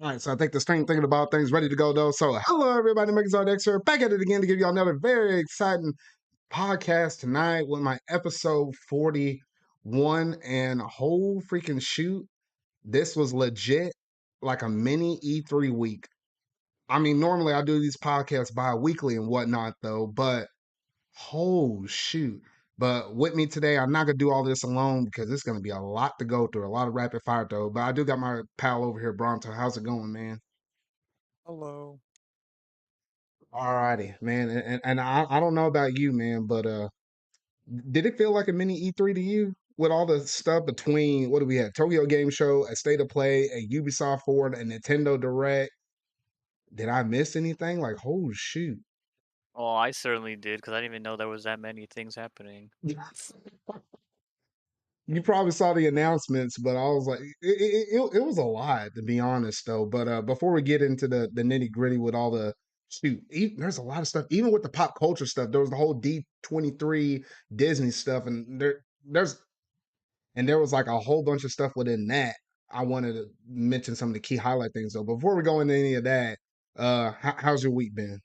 All right, so I think the stream thinking about things ready to go though. So hello everybody, Make Zardex here, back at it again to give you another very exciting podcast tonight with my episode 41 and a whole freaking shoot. This was legit like a mini E3 week. I mean, normally I do these podcasts bi-weekly and whatnot though, but oh shoot. But with me today, I'm not gonna do all this alone because it's gonna be a lot to go through, a lot of rapid fire though. But I do got my pal over here, Bronto. How's it going, man? Hello. Alrighty, man, and I don't know about you, man, but did it feel like a mini E3 to you with all the stuff between what do we have? Tokyo Game Show, a State of Play, a Ubisoft Forward, a Nintendo Direct. Did I miss anything? Like, oh shoot! Well, I certainly did because I didn't even know there was that many things happening. You probably saw the announcements, but I was like, it was a lot to be honest, though. But before we get into the nitty gritty with all the shoot, there's a lot of stuff. Even with the pop culture stuff, there was the whole D23 Disney stuff, and there was like a whole bunch of stuff within that. I wanted to mention some of the key highlight things though. Before we go into any of that, how's your week been?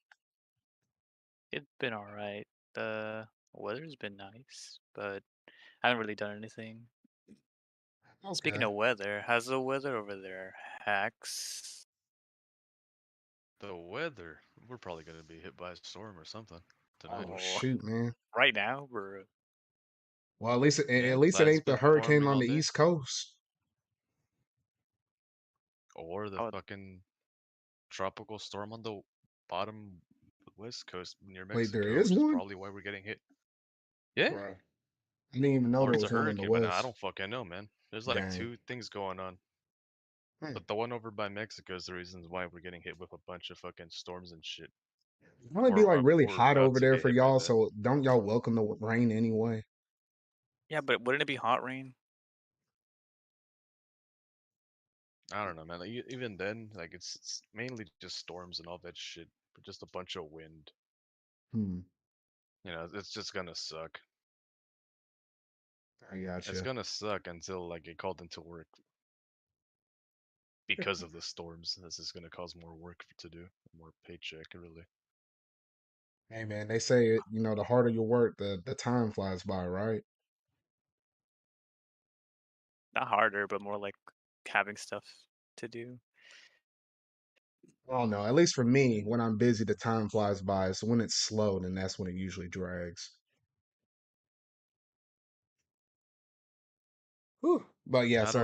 It's been alright. The weather's been nice, but I haven't really done anything. Speaking Okay. of weather, how's the weather over there? Hacks? The weather. We're probably going to be hit by a storm or something tonight. Oh Oh, shoot, man. right now, bro. Well, at Yeah, least it that's ain't the been hurricane forming on all the day. East Coast. Or the Oh, fucking tropical storm on the bottom west coast near Wait, there Mexico, is which is one? probably why we're getting hit. Yeah, Right. I didn't even know or there it's a was one in the hurricane, but I West. don't fucking know, man. There's like Dang. two things going on. Hmm. But the one over by Mexico is the reasons why we're getting hit with a bunch of fucking storms and shit. It might be like really We're hot about over to there get for hit by y'all, that. so don't y'all welcome the rain anyway? yeah, but wouldn't it be hot rain? I don't know, man. Like, even then, like it's mainly just storms and all that shit, but just a bunch of wind. Hmm. It's just gonna suck. I It's gotcha. gonna suck until I get called into work because of the storms. This is gonna cause more work to do, more paycheck, really. Hey man, they say the harder you work, the time flies by, right? Not harder, but more like having stuff to do. I don't know. At least for me, when I'm busy, the time flies by. So when it's slow, then that's when it usually drags. Whew. But yeah, so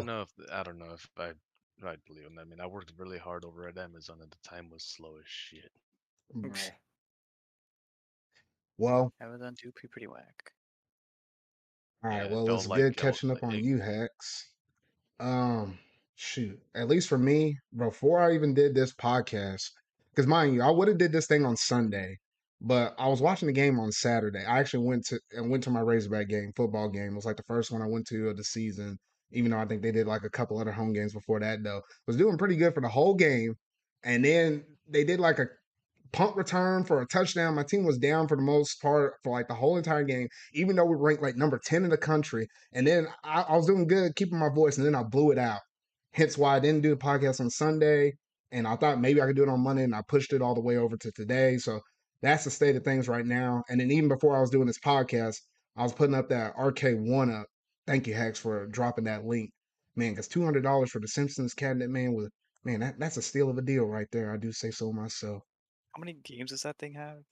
I don't know if I'd believe in that. I mean, I worked really hard over at Amazon, and the time was slow as shit. right. Well, Amazon do be pretty whack. all right. Yeah, it Well, felt it's good like catching up on you, Hex. Shoot. At least for me, before I even did this podcast, because mind you, I would have did this thing on Sunday, but I was watching the game on Saturday. I actually went to my Razorback game, football game. It was like the first one I went to of the season, even though I think they did like a couple other home games before that though. Was doing pretty good for the whole game. And then they did like a punt return for a touchdown. My team was down for the most part for like the whole entire game, even though we ranked like number 10 in the country. And then I was doing good, keeping my voice, and then I blew it out. Hence why I didn't do the podcast on Sunday. And I thought maybe I could do it on Monday, and I pushed it all the way over to today. So that's the state of things right now. And then even before I was doing this podcast, I was putting up that RK1 up. Thank you, Hex, for dropping that link. Man, because $200 for the Simpsons cabinet, man, that's a steal of a deal right there. I do say so myself. How many games does that thing have?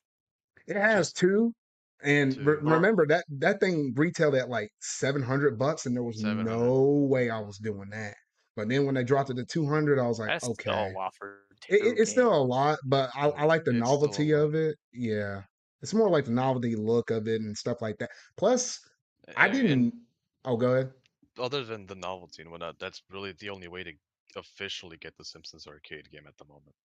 It has just two, and two, remember that thing retailed at like $700, and there was 700. no way I was doing that. But then when they dropped it to 200, I was like, That's still a okay, lot for it, two it's still a games. lot, but I like the It's still a novelty lot. of it. Yeah, it's more like the novelty look of it and stuff like that. Plus, I And didn't. Oh, go ahead. other than the novelty and whatnot, that's really the only way to officially get the Simpsons arcade game at the moment.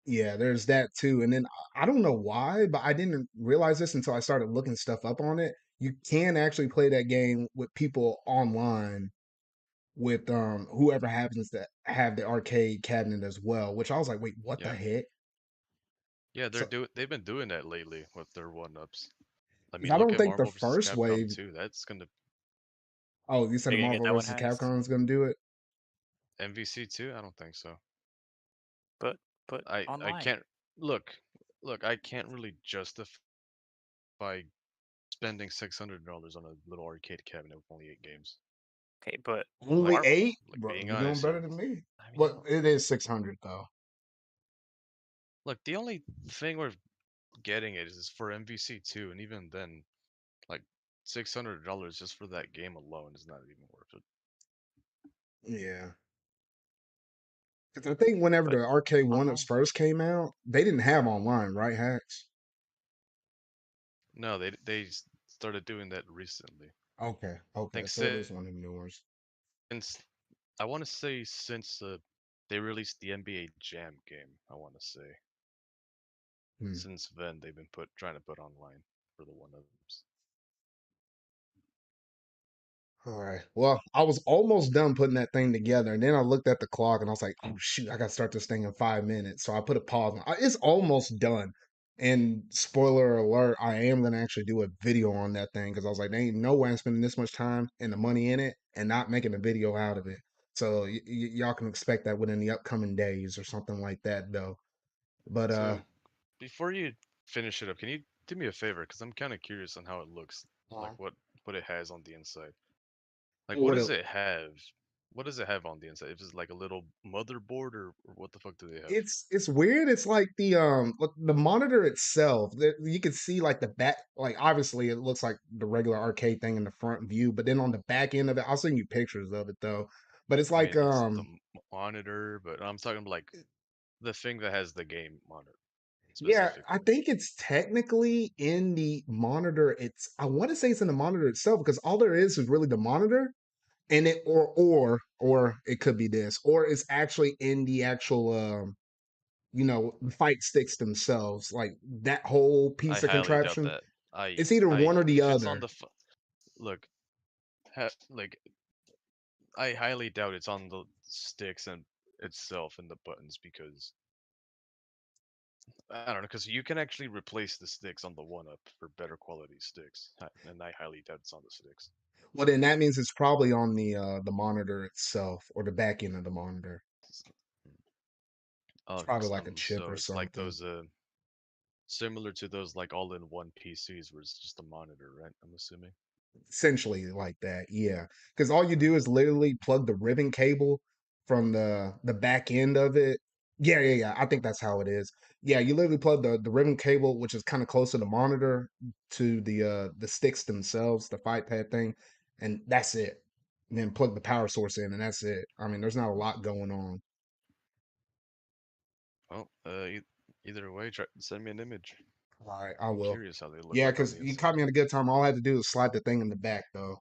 Yeah, there's that too. And then I don't know why, but I didn't realize this until I started looking stuff up on it. You can actually play that game with people online with whoever happens to have the arcade cabinet as well, which I was like, wait, what the Yeah, heck? yeah, So they've been doing that lately with their one-ups. I 'cause mean, I look don't at think the Marvel vs. first Capcom wave. 2. That's gonna Oh, you said Are the you gonna get Marvel that one, versus Hacks? Capcom is gonna do it? MVC too? I don't think so. But I online. can't look. I can't really justify spending $600 on a little arcade cabinet with only 8 games. Okay, but Only Like, Marvel. 8, like bro. being You doing honest better here. than me. I mean, Well, it is 600 though. look, the only thing we're getting it is for MVC two, and even then, like $600 just for that game alone is not even worth it. Yeah. 'Cause I think whenever But the arcade one-ups online. first came out, they didn't have online, right, Hacks? No, they started doing that recently. Okay, I okay. think So it is one of the newers. since I want to say since they released the NBA Jam game, I want to say Hmm. since then they've been trying to put online for the one-ups. All right. Well, I was almost done putting that thing together, and then I looked at the clock and I was like, "Oh shoot, I got to start this thing in 5 minutes." So I put a pause. It's almost done. And spoiler alert, I am gonna actually do a video on that thing because I was like, "There ain't no way I'm spending this much time and the money in it and not making a video out of it." So y'all can expect that within the upcoming days or something like that, though. But So before you finish it up, can you do me a favor? Because I'm kind of curious on how it looks, like uh, what it has on the inside. Like, what what does it have? What does it have on the inside? Is it like a little motherboard, or what the fuck do they have? it's weird. It's like look, the monitor itself. You can see like the back. Like obviously, it looks like the regular arcade thing in the front view, but then on the back end of it, I'll send you pictures of it though. But it's I like mean, it's the monitor, but I'm talking about like the thing that has the game monitor yeah, I specifically. think it's technically in the monitor. I want to say it's in the monitor itself because all there is really the monitor, and it or it could be this, or it's actually in the actual fight sticks themselves, like that whole I piece of highly doubt contraption. that. It's either I one or the if it's on other. the look, like I highly doubt it's on the sticks and itself and the buttons because I don't know, because you can actually replace the sticks on the one up for better quality sticks, and I highly doubt it's on the sticks. Well, then that means it's probably on the monitor itself or the back end of the monitor. It's probably like a chip So or it's like something. those similar to those like all-in-one PCs where it's just a monitor, right? I'm assuming. Essentially like that, yeah. Because all you do is literally plug the ribbon cable from the back end of it. Yeah. I think that's how it is. Yeah, you literally plug the ribbon cable, which is kind of close to the monitor, to the sticks themselves, the fight pad thing, and that's it. And then plug the power source in, and that's it. I mean, there's not a lot going on. Well, either way, send me an image. All right, I I'm will. curious how they look Yeah, like on because the you inside. caught me at a good time. All I had to do was slide the thing in the back, though.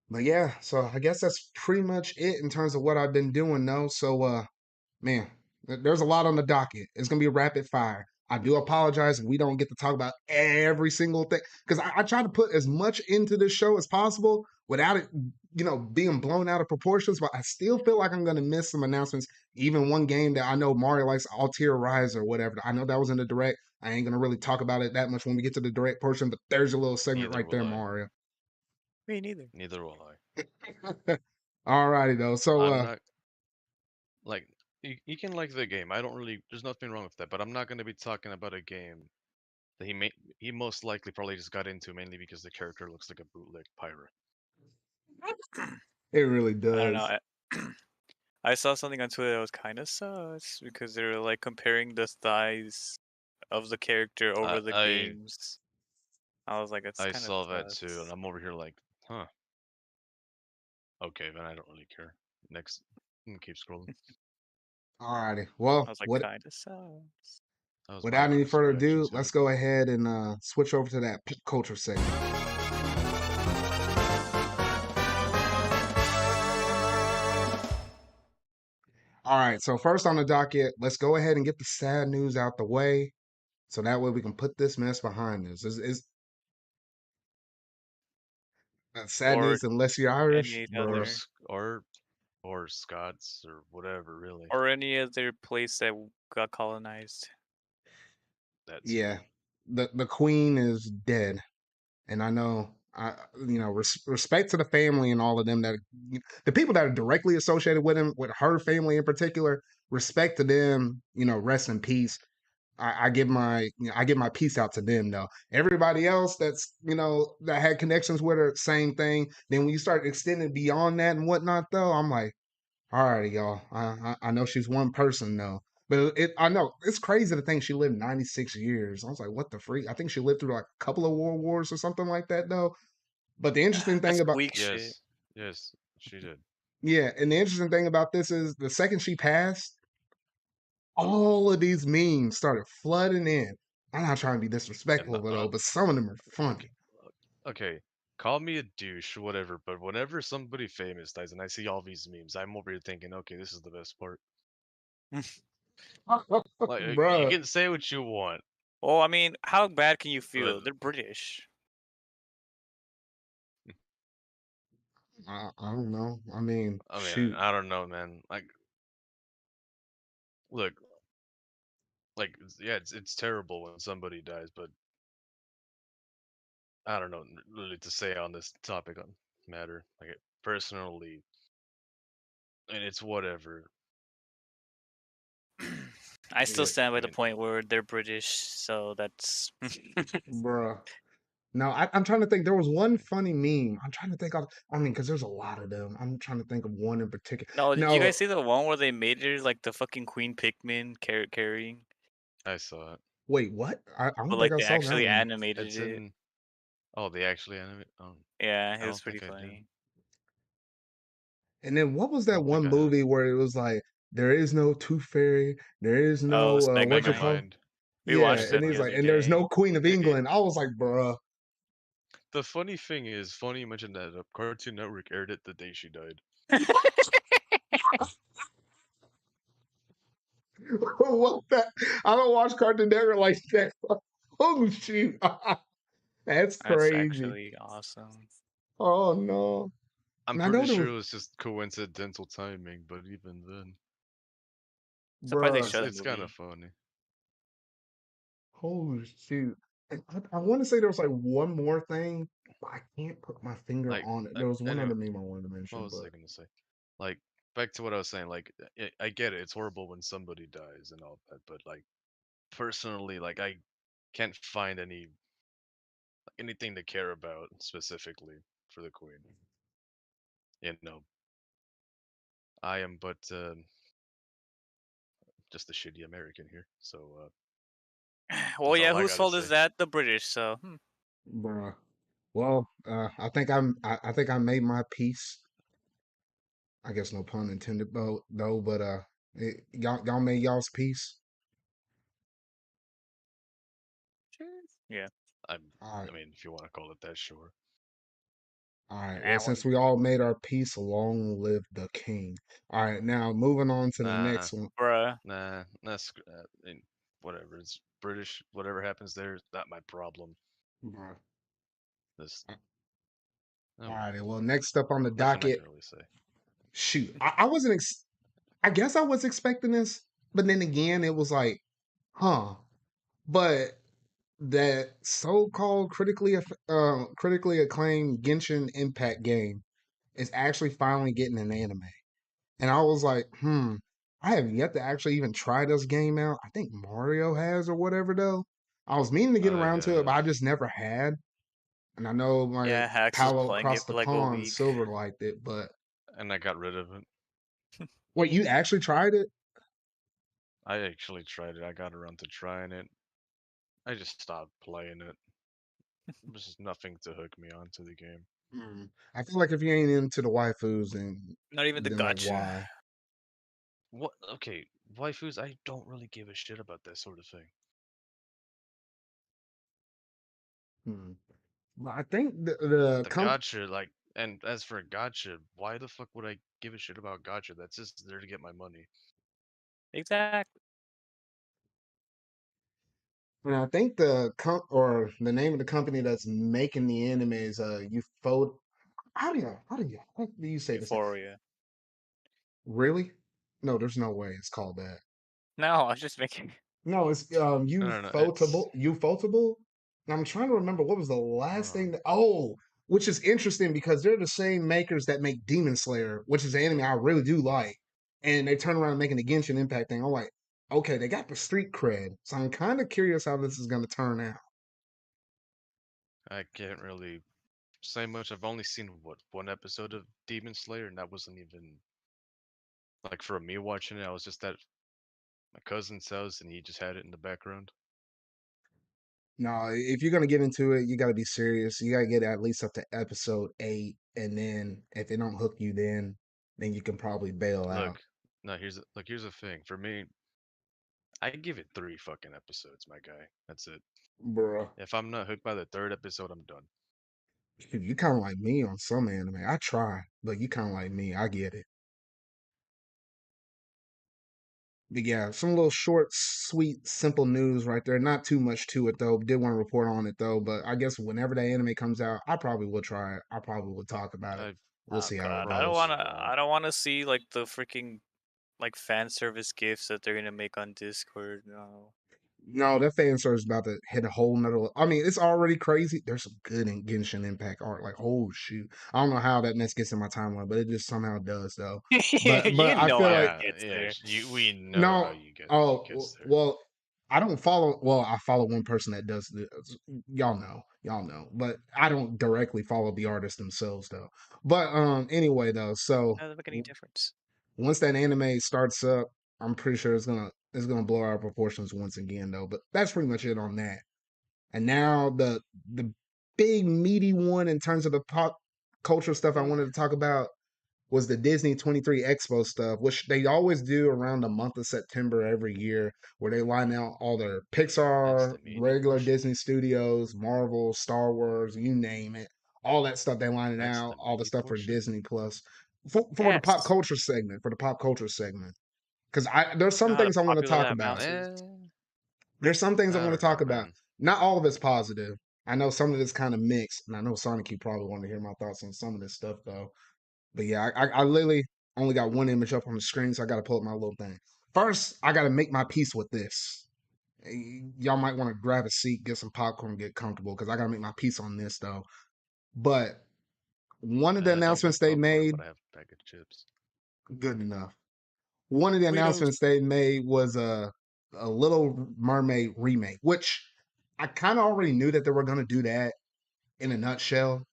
But yeah, so I guess that's pretty much it in terms of what I've been doing, though. So, man, there's a lot on the docket. It's gonna be a rapid fire. I do apologize if we don't get to talk about every single thing because I try to put as much into this show as possible without it, being blown out of proportions. But I still feel like I'm gonna miss some announcements. Even one game that I know Mario likes, Altair Rise or whatever. I know that was in the direct. I ain't gonna really talk about it that much when we get to the direct portion, but there's a little segment Neither right there, will I. Mario. Me neither. Neither will I. All righty though. So, I'm not like you can like the game. I don't really. There's nothing wrong with that. But I'm not going to be talking about a game that he most likely probably just got into mainly because the character looks like a bootleg pirate. it really I don't know. does. I saw something on Twitter that was kind of sus because they were like comparing the thighs of the character over I the I games. I was like, it's I kind of saw that too, and sus. I'm over here like, huh? Okay, then I don't really care. Next, keep scrolling. All righty. I Well, was like, kind of sus. That was my without any honest further reaction ado, to let's it. go ahead and switch over to that pop culture segment. All right. So first on the docket, let's go ahead and get the sad news out the way, so that way we can put this mess behind us. Is sad Or news unless you're Irish, any Or bro. other, or Scots or whatever, really. or any other place that got colonized. That too. Yeah, the queen is dead, and I know I, respect to the family and all of them the people that are directly associated with him, with her family in particular. Respect to them. Rest in peace. I give I give my peace out to them though. Everybody else that's that had connections with her, same thing. Then when you start extending beyond that and whatnot, though, I'm like, all right, y'all. I know she's one person though, but I know it's crazy to think she lived 96 years. I was like, what the freak? I think she lived through like a couple of world wars or something like that though. But the interesting thing That's about weak shit. Yes, yes, she did. yeah, and the interesting thing about this is the second she passed, all of these memes started flooding in. I'm not trying to be And disrespectful, but some of them are okay, funny, okay, call me a douche, whatever. But whenever somebody famous dies and I see all these memes, I'm over here thinking, okay, this is the best part. Like, you bruh. can say what you want. Well, I mean, how bad can you But feel? They're British. I don't know. I mean, I mean, shoot, I don't know, man. Like, look, like, yeah, it's terrible when somebody dies, but I don't know really to say on this topic on matter. Like, personally, and it's whatever. I still yeah, stand I by the mean, point where they're British, so that's. bruh. No, I'm trying to think. There was one funny meme. I'm trying to think of. I mean, because there's a lot of them. I'm trying to think of one in particular. No, did you No, guys see the one where they made her like the fucking Queen Pikmin carrying, I saw it. wait, what? I don't but think like I they saw that actually one. animated It's it? in. Oh, they actually animate. Yeah, I it was don't pretty think I did. funny. And then what was I that don't think one I have. movie where it was like there is no Tooth Fairy, there is Oh, no what you call? Megamind. We Yeah, watched and it Uh, the he's like, other and there's day. no Queen of it England. I was like, bruh, The funny thing is, funny you mentioned that Cartoon Network aired it the day she died. what that? I don't watch Cartoon Network like that. Oh shoot, that's That's crazy. actually awesome. Oh no, I'm and I pretty know there sure was, it was just coincidental timing, but even then, Surprised they bruh. show the it's kind of movie. funny. Holy shoot. And I want to say there was like one more thing, but I can't put my finger Like, on it. There was one anyway, other meme I wanted to what mention, was but I gonna say? Like, back to what I was saying. Like, I get it. It's horrible when somebody dies and all that, but like, personally, like, I can't find anything to care about specifically for the Queen. You know, I am but just a shitty American here. So Well, that's yeah, all I whose gotta fault is say. that? The British. So, bruh. Well, I think I made my peace. I guess no pun intended, though. But y'all made y'all's peace. yeah. I'm. All I right, mean, if you want to call it that, sure. all right. Well, Nah, what since you we mean, all made our peace, long live the king. All right, now moving on to the Nah, next one, bruh? nah, that's I mean, whatever. It's British. Whatever happens there is not my problem. bruh. This. Uh, Oh All well. right. Well, next up on the Nothing I docket, can really say. shoot. I wasn't. I guess I was expecting this, but then again, it was like, huh. But that so-called critically acclaimed Genshin Impact game is actually finally getting an anime. And I was like, I have yet to actually even try this game out. I think Mario has or whatever though. I was meaning to get I around to it, but have, I just never had. And I know my Yeah, Hax was pal playing across it for the like a pond, week. Silver liked it, but and I got rid of it. wait, you actually tried it? I actually tried it. I got around to trying it. I just stopped playing it. There's just nothing to hook me onto the game. I feel like if you ain't into the waifus, Not even the then like gotcha. why? What? Okay, waifus. I don't really give a shit about that sort of thing. Hmm. But I think the The comp gotcha, like, and as for gotcha, why the fuck would I give a shit about gotcha? That's just there to get my money. Exactly. and I think the or the name of the company that's making the anime is Ufo. How do you say this? Euphoria. Really? No, there's no way it's called that. No, I was just making. No, it's I don't know. It's Ufotable. I'm trying to remember what was the last hold thing on. that. Oh, which is interesting because they're the same makers that make Demon Slayer, which is an anime I really do like, and they turn around making the Genshin Impact thing. I'm like, okay, they got the street cred, so I'm kind of curious how this is going to turn out. I can't really say much. I've only seen one episode of Demon Slayer, and that wasn't even like for me watching it. I was just at my cousin's house, and he just had it in the background. No, if you're gonna get into it, you got to be serious. You got to get at least up to episode 8, and then if they don't hook you, then you can probably bail out, Look, no, here's the thing. For me, I give it 3 fucking episodes, my guy. That's it. bro. If I'm not hooked by the 3rd episode, I'm done. You kind of like me on some anime. I try, but you kind of like me. I get it. But yeah, some little short, sweet, simple news right there. Not too much to it though. Did want to report on it though. But I guess whenever that anime comes out, I probably will try it. I probably will talk about it. I We'll Oh see how it god, goes. I don't wanna see like the freaking like fan service gifts that they're gonna make on Discord. No. No, that fan service is about to hit a whole nother. I mean, it's already crazy. There's some good in Genshin Impact art. Like, oh shoot, I don't know how that mess gets in my timeline, but it just somehow does though. But You I know feel how like it yeah, gets yeah. there. We know how no. you get it Oh gets there. well, I don't follow. Well, I follow one person that does this. Y'all know. But I don't directly follow the artists themselves though. But anyway though, so Doesn't make any difference. once that anime starts up, I'm pretty sure it's gonna blow out of proportions once again though. But that's pretty much it on that. And now the big meaty one in terms of the pop culture stuff I wanted to talk about was the Disney 23 Expo stuff, which they always do around the month of September every year, where they line out all their That's Pixar, the meaty regular portion. Disney Studios, Marvel, Star Wars, you name it. All that stuff they line it That's out, the all the meaty stuff for portion. Disney Plus. For the pop Yes. culture segment, because I there's You know some how things I want to popular talk that about. mouse is? Eh, There's some things I I want to don't talk know, about. man. Not all of it's positive. I know some of it's kind of mixed, and I know Sonic, you probably want to hear my thoughts on some of this stuff though. But yeah, I literally only got one image up on the screen, so I got to pull up my little thing. First, I got to make my peace with this. Y'all might want to grab a seat, get some popcorn, get comfortable, because I got to make my peace on this though. But one of the I don't announcements have they popcorn, made, but I have a bag of chips. good enough. One of the We knows. announcements they made was a Little Mermaid remake, which I kind of already knew that they were going to do that in a nutshell.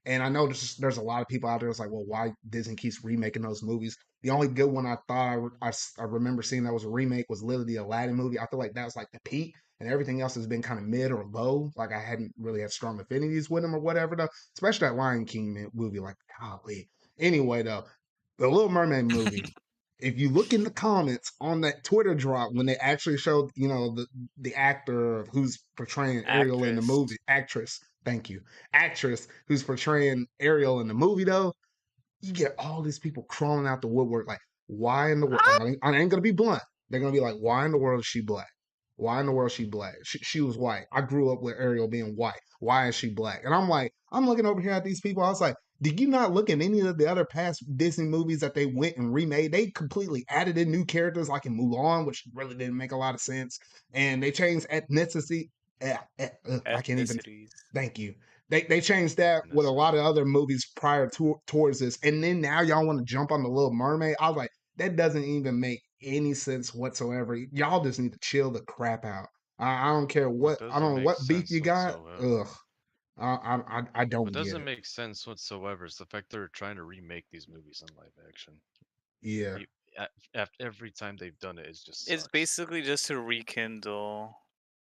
And I know there's a lot of people out there that's like, well, why Disney keeps remaking those movies? The only good one I thought I remember seeing that was a remake was literally the Aladdin movie. I feel like that was like the peak, and everything else has been kind of mid or low. Like I hadn't really had strong affinities with them or whatever, though. Especially that Lion King movie. Like, golly. Anyway, though, the Little Mermaid movie. If you look in the comments on that Twitter drop when they actually showed, the actor who's portraying Ariel in the Actress. movie, actress, thank you, actress who's portraying Ariel in the movie, though, you get all these people crawling out the woodwork like, why in the world? I ain't gonna be blunt. They're gonna be like, why in the world is she black? Why in the world is she black? She was white. I grew up with Ariel being white. Why is she black? And I'm like, I'm looking over here at these people. I was like, did you not look at any of the other past Disney movies that they went and remade? They completely added in new characters, like in Mulan, which really didn't make a lot of sense. And they changed ethnicity. I can't even. Ethnicities. Thank you. They changed that with a Ethnicity. lot of other movies prior towards this, and then now y'all want to jump on the Little Mermaid. I was like, that doesn't even make any sense whatsoever. Y'all just need to chill the crap out. I don't care What I don't doesn't know make what beef sense you got. whatsoever. Ugh, I What don't get doesn't it. make sense whatsoever is the fact they're trying to remake these movies in live action. Yeah, You, every time they've done it, it just It's sucks. basically just to rekindle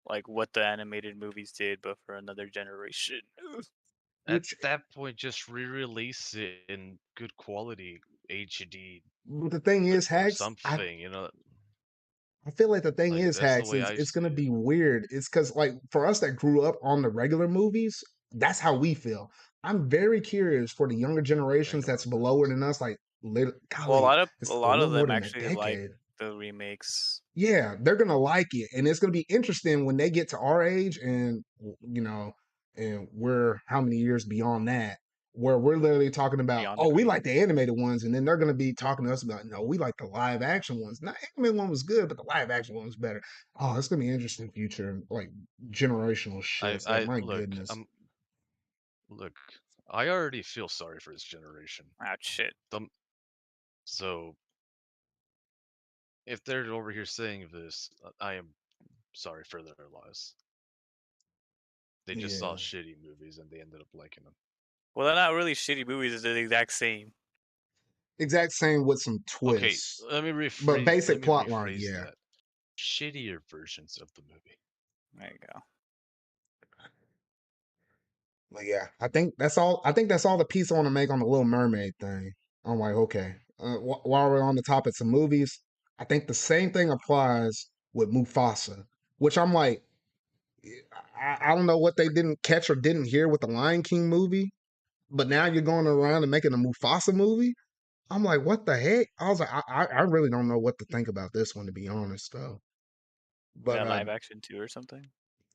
like what the animated movies did, but for another generation. At which that point, just re-release it in good quality HD but the thing is, or Hags, something. You know, I feel like the thing like is, that's the Hacks, way is I it's see gonna it. be weird. It's because like for us that grew up on the regular movies, that's how we feel. I'm very curious for the younger generations Regular that's below movies. than us, like Well, golly, a it's a lot little of more them than a actually like decade. the remakes. Yeah, they're gonna like it, and it's gonna be interesting when they get to our age, and and we're how many years beyond that, where we're literally talking about, Beyond the oh, we grave. like the animated ones, and then they're gonna be talking to us about, no, we like the live action ones. Not animated one was good, but the live action one was better. Oh, it's gonna be interesting future, like generational I shifts. Like I my look. goodness, Look. I already feel sorry for this generation. Ah, shit. So if they're over here saying this, I am sorry for their loss. They just saw Yeah, shitty movies and they ended up liking them. Well, they're not really shitty movies. They're the exact same. exact same with some Okay, twists, let me but rephrase. Let basic me plot line. rephrase Yeah, that. Shittier versions of the movie. There you go. but yeah, I think that's all. I think that's all the piece I want to make on the Little Mermaid thing. I'm like, okay. While we're on the topics of movies, I think the same thing applies with Mufasa, which I'm like, I don't know what they didn't catch or didn't hear with the Lion King movie, but now you're going around and making a Mufasa movie. I'm like, what the heck? I was like, I really don't know what to think about this one, to be honest, though. Is But that live action too or something?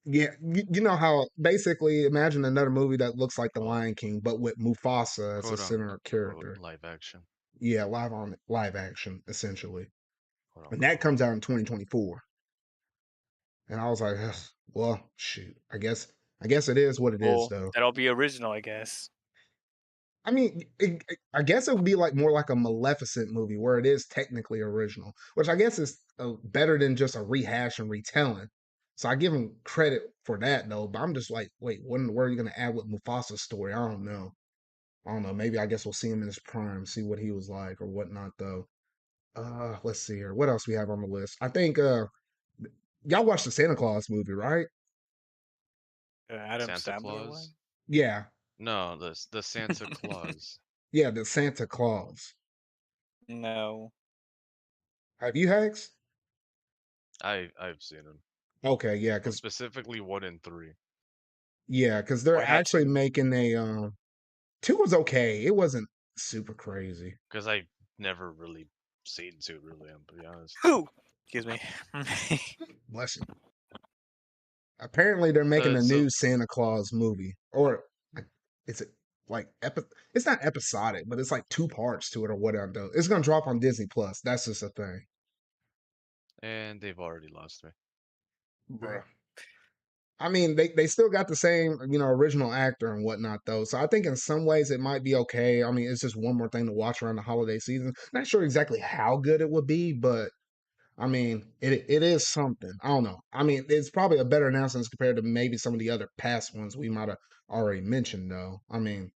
yeah, you know how basically imagine another movie that looks like The Well, Lion King, but with Mufasa as a quote center unquote character. live action. Yeah, live action essentially, Quote and that unquote. comes out in 2024. And I was like, ugh, well, shoot, I guess it is what it is, Well, though. that'll be original, I guess. I mean, I guess it would be like more like a Maleficent movie where it is technically original, which I guess is better than just a rehash and retelling. So I give him credit for that though. But I'm just like, wait, what in the world are you gonna add with Mufasa's story? I don't know. I don't know. Maybe I guess we'll see him in his prime, see what he was like or whatnot though. Let's see here. What else we have on the list? I think y'all watched the Santa Claus movie, right? Adam Santa Sandler one? Claus? Yeah, No, the Santa Claus. yeah, the Santa Claus. No. Have you, Hags? I've seen them. Okay, yeah, Well, because specifically 1 and 3. they're I had actually to. making a two was okay. It wasn't super crazy. Because I never really seen 2 really, I'm to be honest. Who? Excuse me. Bless you. Apparently, they're making a So new Santa Claus movie, or is it like It's not episodic, but it's like two parts to it, or whatever. Though it's gonna drop on Disney Plus. That's just a thing. and they've already lost me. Bruh. I mean, they still got the same, original actor and whatnot, though. So I think in some ways it might be okay. I mean, it's just one more thing to watch around the holiday season. Not sure exactly how good it would be, but I mean, it is something. I don't know. I mean, it's probably a better announcement compared to maybe some of the other past ones we might have already mentioned, though. I mean,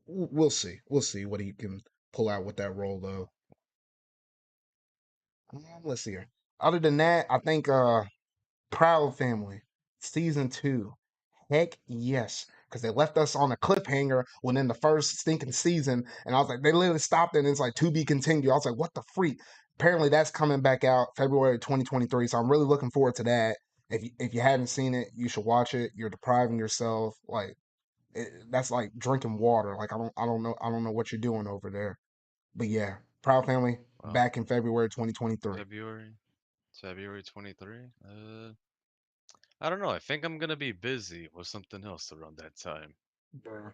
we'll see. We'll see what he can pull out with that role, though. Let's see here. Other than that, I think Proud Family season 2. Heck yes, because they left us on a cliffhanger within the first stinking season, and I was like, they literally stopped it, and it's like to be continued. I was like, what the freak? Apparently, that's coming back out February 2023, so I'm really looking forward to that. If you hadn't seen it, you should watch it. You're depriving yourself, like that's like drinking water. Like I don't know what you're doing over there. But yeah, Proud Family Well, back in February 2023. February 23. I don't know. I think I'm gonna be busy with something else around that time. Bruh.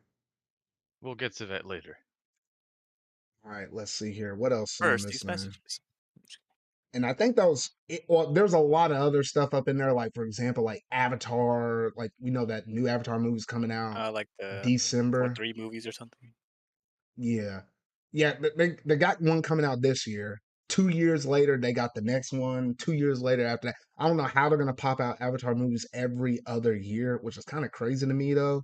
We'll get to that later. All right, let's see here. What else on First, this these thing? messages. And I think that was it. Well, there's a lot of other stuff up in there, like for example, like Avatar, like that new Avatar movie's coming out Like the December. 3 movies or something. Yeah, yeah, they got one coming out this year. 2 years later, they got the next one. 2 years later, after that, I don't know how they're gonna pop out Avatar movies every other year, which is kind of crazy to me though.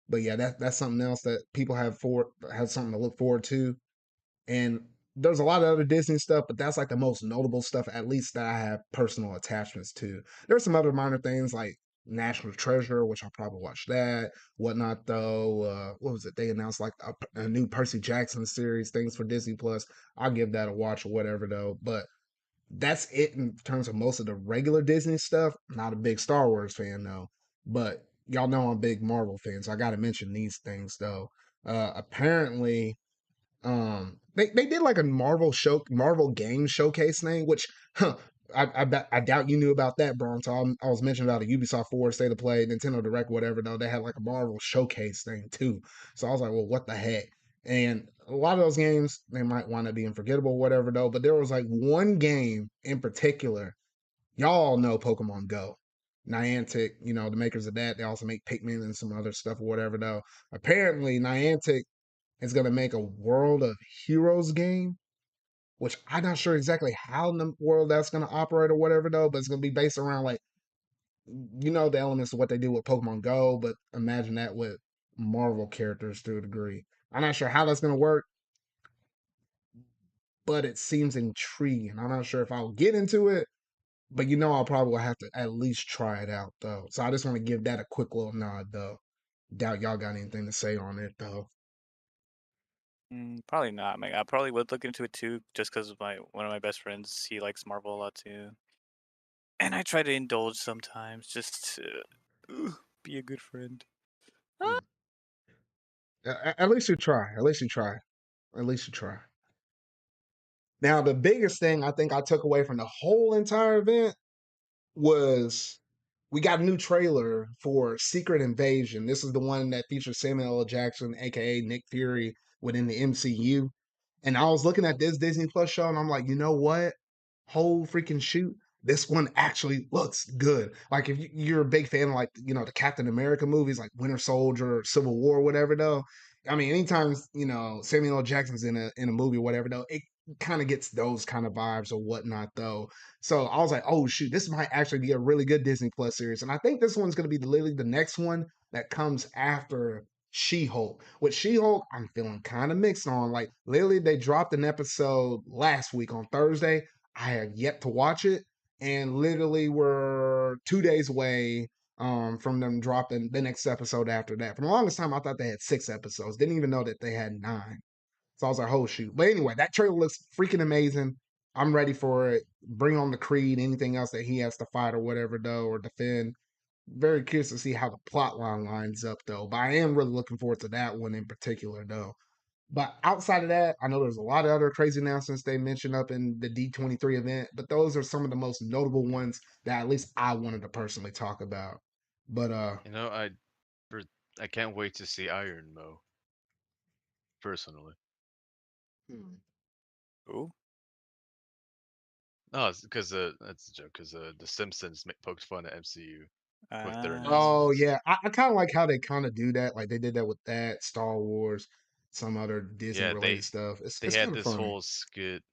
But yeah, that's something else that people have something to look forward to. And there's a lot of other Disney stuff, but that's like the most notable stuff, at least that I have personal attachments to. There's some other minor things like National Treasure, which I'll probably watch that, whatnot though. What was it? They announced like a new Percy Jackson series, things for Disney Plus. I'll give that a watch or whatever though. But that's it in terms of most of the regular Disney stuff. Not a big Star Wars fan though, but y'all know I'm a big Marvel fan, so I got to mention these things though. Apparently, they did like a Marvel game showcase thing, which huh, I doubt you knew about that, Bron. So I was mentioning about a Ubisoft Forward State of Play, Nintendo Direct, whatever. Though they had like a Marvel showcase thing too. So I was like, well, what the heck? And a lot of those games they might wind up being forgettable, whatever. Though, but there was like one game in particular. Y'all know Pokemon Go. Niantic, the makers of that, they also make Pikmin and some other stuff or whatever. Though apparently Niantic is gonna make a World of Heroes game, which I'm not sure exactly how in the world that's gonna operate or whatever though, but it's gonna be based around like the elements of what they do with Pokemon Go, but imagine that with Marvel characters to a degree. I'm not sure how that's gonna work, but it seems intriguing. I'm not sure if I'll get into it, but I'll probably have to at least try it out though. So I just want to give that a quick little nod though. Doubt y'all got anything to say on it though. Probably not. I probably would look into it too, just because one of my best friends, he likes Marvel a lot too, and I try to indulge sometimes, just to be a good friend. Hmm. At least you try. At least you try. At least you try. Now the biggest thing I think I took away from the whole entire event was we got a new trailer for Secret Invasion. This is the one that features Samuel L. Jackson, aka Nick Fury, within the MCU. And I was looking at this Disney Plus show, and I'm like, you know what? Whole freaking shoot. This one actually looks good. Like if you're a big fan of like the Captain America movies, like Winter Soldier, or Civil War, whatever though. I mean, anytime Samuel L. Jackson's in a movie, or whatever though, it kind of gets those kind of vibes or whatnot though. So I was like, oh shoot, this might actually be a really good Disney Plus series, and I think this one's going to be literally the next one that comes after She-Hulk. With She-Hulk, I'm feeling kind of mixed on. Like literally, they dropped an episode last week on Thursday. I have yet to watch it, and literally we're 2 days away from them dropping the next episode after that. For the longest time, I thought they had 6 episodes. Didn't even know that they had 9. So I was like, oh shoot. But anyway, that trailer looks freaking amazing. I'm ready for it. Bring on the Creed, anything else that he has to fight or whatever though, or defend. Very curious to see how the plot line lines up though. But I am really looking forward to that one in particular though. But outside of that, I know there's a lot of other crazy announcements they mentioned up in the D23 event, but those are some of the most notable ones that at least I wanted to personally talk about. But You know, per- I can't wait to see Iron Mo. Personally, hmm. Ooh. no, it's because that's a joke. Because the Simpsons poked fun at MCU with their Oh announcements. yeah, I kind of like how they kind of do that. Like they did that with that Star Wars, some other Disney Yeah, related stuff. It's they it's had kind of this funny. whole skit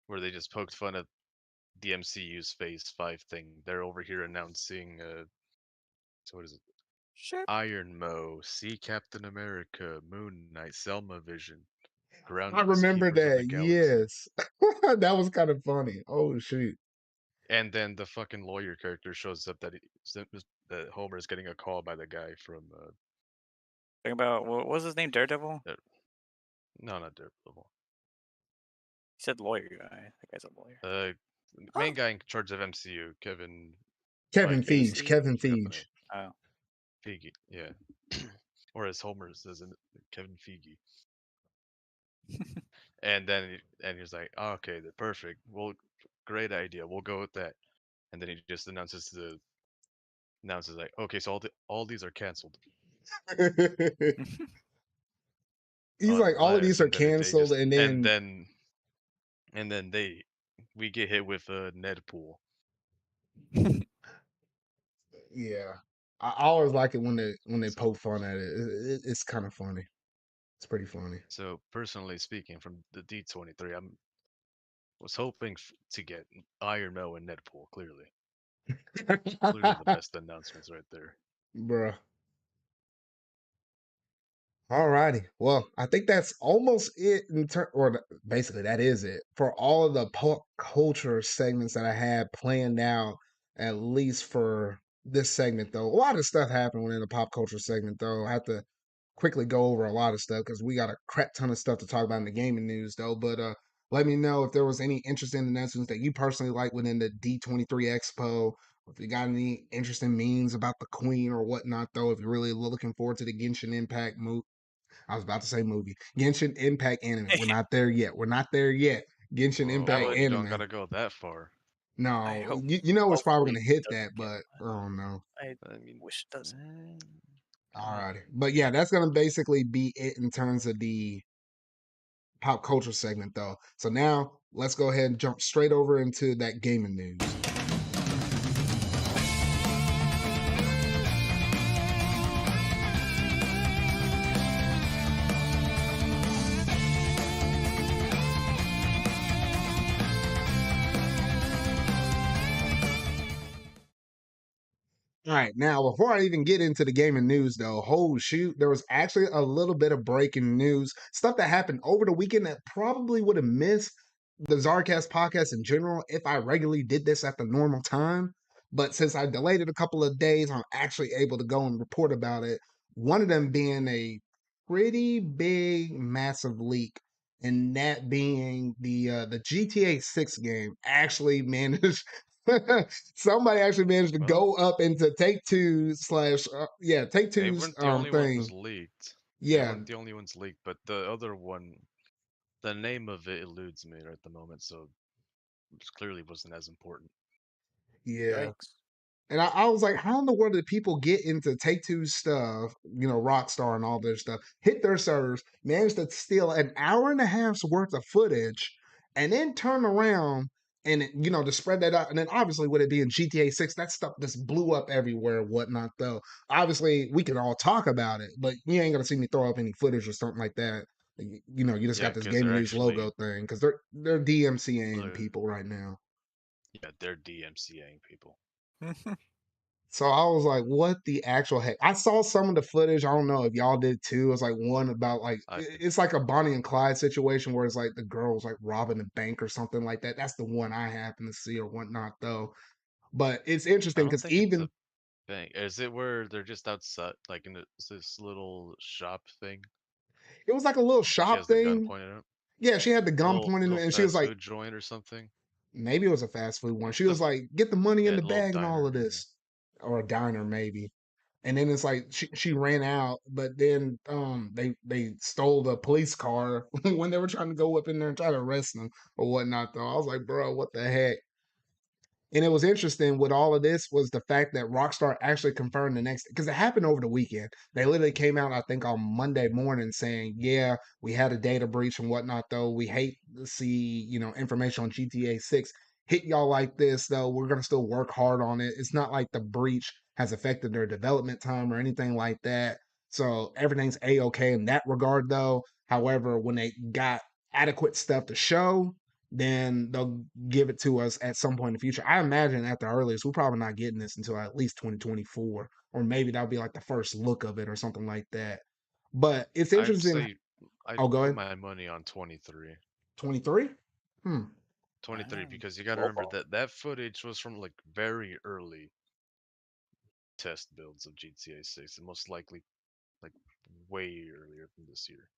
where they just poked fun at the MCU's Phase 5 thing. They're over here announcing so what is it? Shit. Iron Mo, See Captain America, Moon Knight, Selma Vision, I remember Groundskeepers of the that. Galaxy. Yes, that was kind of funny. Oh shoot. And then the fucking lawyer character shows up that Homer is getting a call by the guy from Think about what was his name? Daredevil. uh, no, not Daredevil. He said lawyer guy. That guy's a lawyer. Uh, main Oh, guy in charge of MCU, Kevin Kevin Feige, Feige. Casey. Kevin forgot the Feige. name. Oh. Feige, yeah. Or as Homer says, Kevin Feige. And then and he's like, oh, okay, perfect. Well, great idea. We'll go with that. And then he just announces like, okay, so all these are canceled He's like, all of these unless, are and then they canceled, just and then and then we get hit with a Nedpool. yeah, I always like it when they So poke fun at it. It's kind of funny. It's pretty funny. so personally speaking, from the D23, was hoping to get Iron Mo and Nedpool. Clearly the best announcements right there. Bruh. Alrighty. Well, I think that's almost it basically that is it for all of the pop culture segments that I had planned out, at least for this segment though. A lot of stuff happened within the pop culture segment though. I have to quickly go over a lot of stuff because we got a crap ton of stuff to talk about in the gaming news though. But let me know if there was any interesting announcements that you personally like within the D23 Expo. If you got any interesting memes about the Queen or whatnot, though, if you're really looking forward to the Genshin Impact move, I was about to say movie. Genshin Impact anime. We're not there yet. We're not there yet. Genshin I Impact Whoa, would. you don't anime. gotta go that far. I No, hope. you know it's probably Hopefully, gonna it hit that, doesn't get but one. I don't know. I I mean, wish it doesn't. Alrighty. But yeah, that's gonna basically be it in terms of the pop culture segment though. So now let's go ahead and jump straight over into that gaming news. All right, now before I even get into the gaming news, though, oh shoot, there was actually a little bit of breaking news, stuff that happened over the weekend that probably would have missed the ZardCast podcast in general if I regularly did this at the normal time. But since I delayed it a couple of days, I'm actually able to go and report about it. One of them being a pretty big, massive leak, and that being the GTA 6 game actually managed. Somebody actually managed to Well, go up into Take Two slash Take they Two's weren't the only thing. ones leaked. They Yeah, weren't the only ones leaked, but the other one, the name of it eludes me at the moment, so it clearly wasn't as important. yeah. Yikes. And I was like, how in the world did people get into Take Two stuff, Rockstar and all their stuff, hit their servers, manage to steal an hour and a half's worth of footage, and then turn around and, to spread that out. And then obviously, with it being GTA 6, that stuff just blew up everywhere and whatnot, though. Obviously, we can all talk about it, but you ain't going to see me throw up any footage or something like that. You just Yeah, got this because gaming they're news logo actually, thing because they're DMCAing uh, people right now. yeah, they're DMCAing people. So I was like, what the actual heck? I saw some of the footage. I don't know if y'all did too. It was like one about I did. it's like a Bonnie and Clyde situation where it's like the girl's like robbing a bank or something like that. That's the one I happen to see or whatnot though. But it's I interesting don't because think it's even a bank. Is it where they're just outside, like in this little shop thing? it was like a little And she shop has the gun thing. pointed up. Yeah, she had the gun pointing Little and she was fast like, food joint or something. maybe it was a fast food one. She The was like, get the money in Yeah, the little bag and all of diner. Yeah. this. Or a diner maybe. And then it's like she ran out, but then they stole the police car when they were trying to go up in there and try to arrest them or whatnot. Though I was like, bro, what the heck? And it was interesting with all of this was the fact that Rockstar actually confirmed the next because it happened over the weekend. They literally came out, I think, on Monday morning saying, "Yeah, we had a data breach and whatnot. Though we hate to see information on GTA 6 hit y'all like this. Though we're gonna still work hard on it. It's not like the breach has affected their development time or anything like that. So everything's a okay in that regard. Though, however, when they got adequate stuff to show." Then they'll give it to us at some point in the future. I imagine at the earliest, we're probably not getting this until at least 2024, or maybe that'll be like the first look of it or something like that. But it's I'd interesting. say I'd Oh, go put ahead. my money on 23. 23? Hmm. 23 Wow. because you got to remember Lowball. that footage was from like very early test builds of GTA 6 and most likely like way earlier than this year.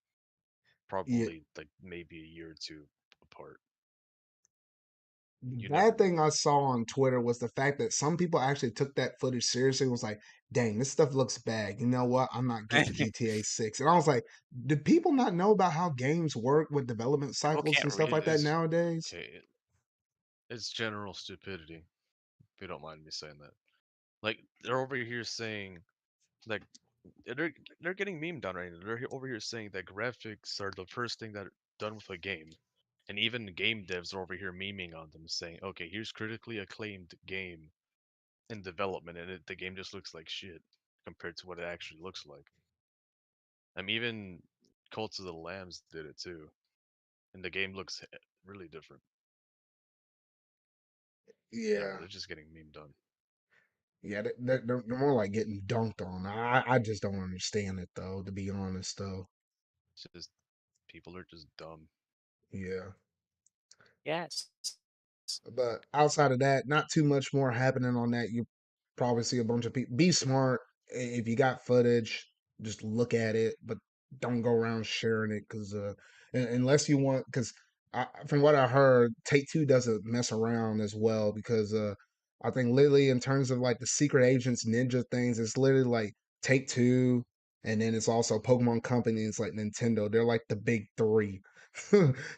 Yeah. Probably like maybe a year or two apart. The You never bad know. thing I saw on Twitter was the fact that some people actually took that footage seriously. Was like, dang, this stuff looks bad. You know what? I'm not getting GTA 6. And I was like, do people not know about how games work with development People cycles can't and stuff It like read. that is nowadays? okay. It's general stupidity. If you don't mind me saying that. Like they're over here saying like they're they're getting memed on right now. They're over here saying that graphics are the first thing that are done with a game, and even game devs are over here memeing on them, saying, "Okay, here's critically acclaimed game in development, and the game just looks like shit compared to what it actually looks like." I mean, even Cult of the Lambs did it too, and the game looks really different. I don't know. Yeah. They're just getting memed on. Yeah, they're more like getting dunked on. I just don't understand it though, to be honest though. It's just people are just dumb. Yeah. Yes. But outside of that, not too much more happening on that. You probably see a bunch of people. Be smart. If you got footage, just look at it, but don't go around sharing it because unless you want, because from what I heard, Take Two doesn't mess around as well because I think literally in terms of like the secret agents ninja things, it's literally like Take Two, and then it's also Pokemon Company. It's like Nintendo. They're like the big three.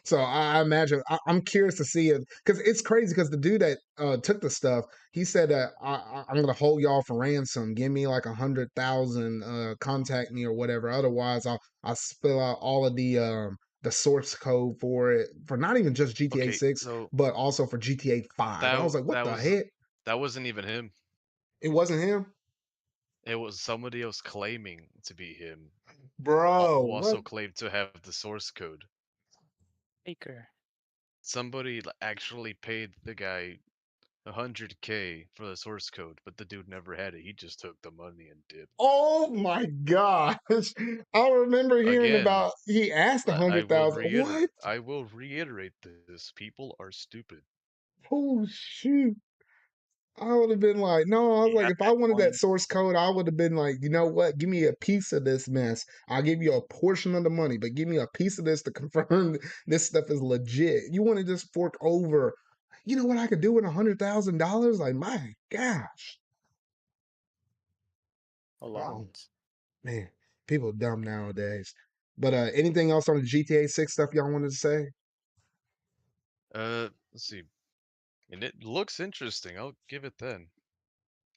So I imagine I'm curious to see it because it's crazy because the dude that took the stuff, he said that I'm gonna hold y'all for ransom. Give me like 100,000, contact me or whatever. Otherwise, I'll spill out all of the source code for it for not even just GTA Okay, 6, so but also for GTA 5. I was like, what that the was heck? that wasn't even him. It wasn't him, It was somebody else claiming to be him, bro. who What? also claimed to have the source code. Faker. Somebody actually paid the guy 100K for the source code, but the dude never had it. He just took the money and dipped. Oh my gosh! I remember hearing Again, about he asked I will 100,000. What? reiterate this. People are stupid. Oh shoot! I would have been like, no. I was Yeah, like, at if I that wanted that point, source code, I would have been like, you know what? Give me a piece of this mess. I'll give you a portion of the money, but give me a piece of this to confirm this stuff is legit. You want to just fork over? You know what I could do with $100,000? Like, my gosh! a lot. Oh man, people dumb nowadays. But anything else on the GTA 6 stuff y'all wanted to say? Let's see. And it looks interesting. I'll give it then.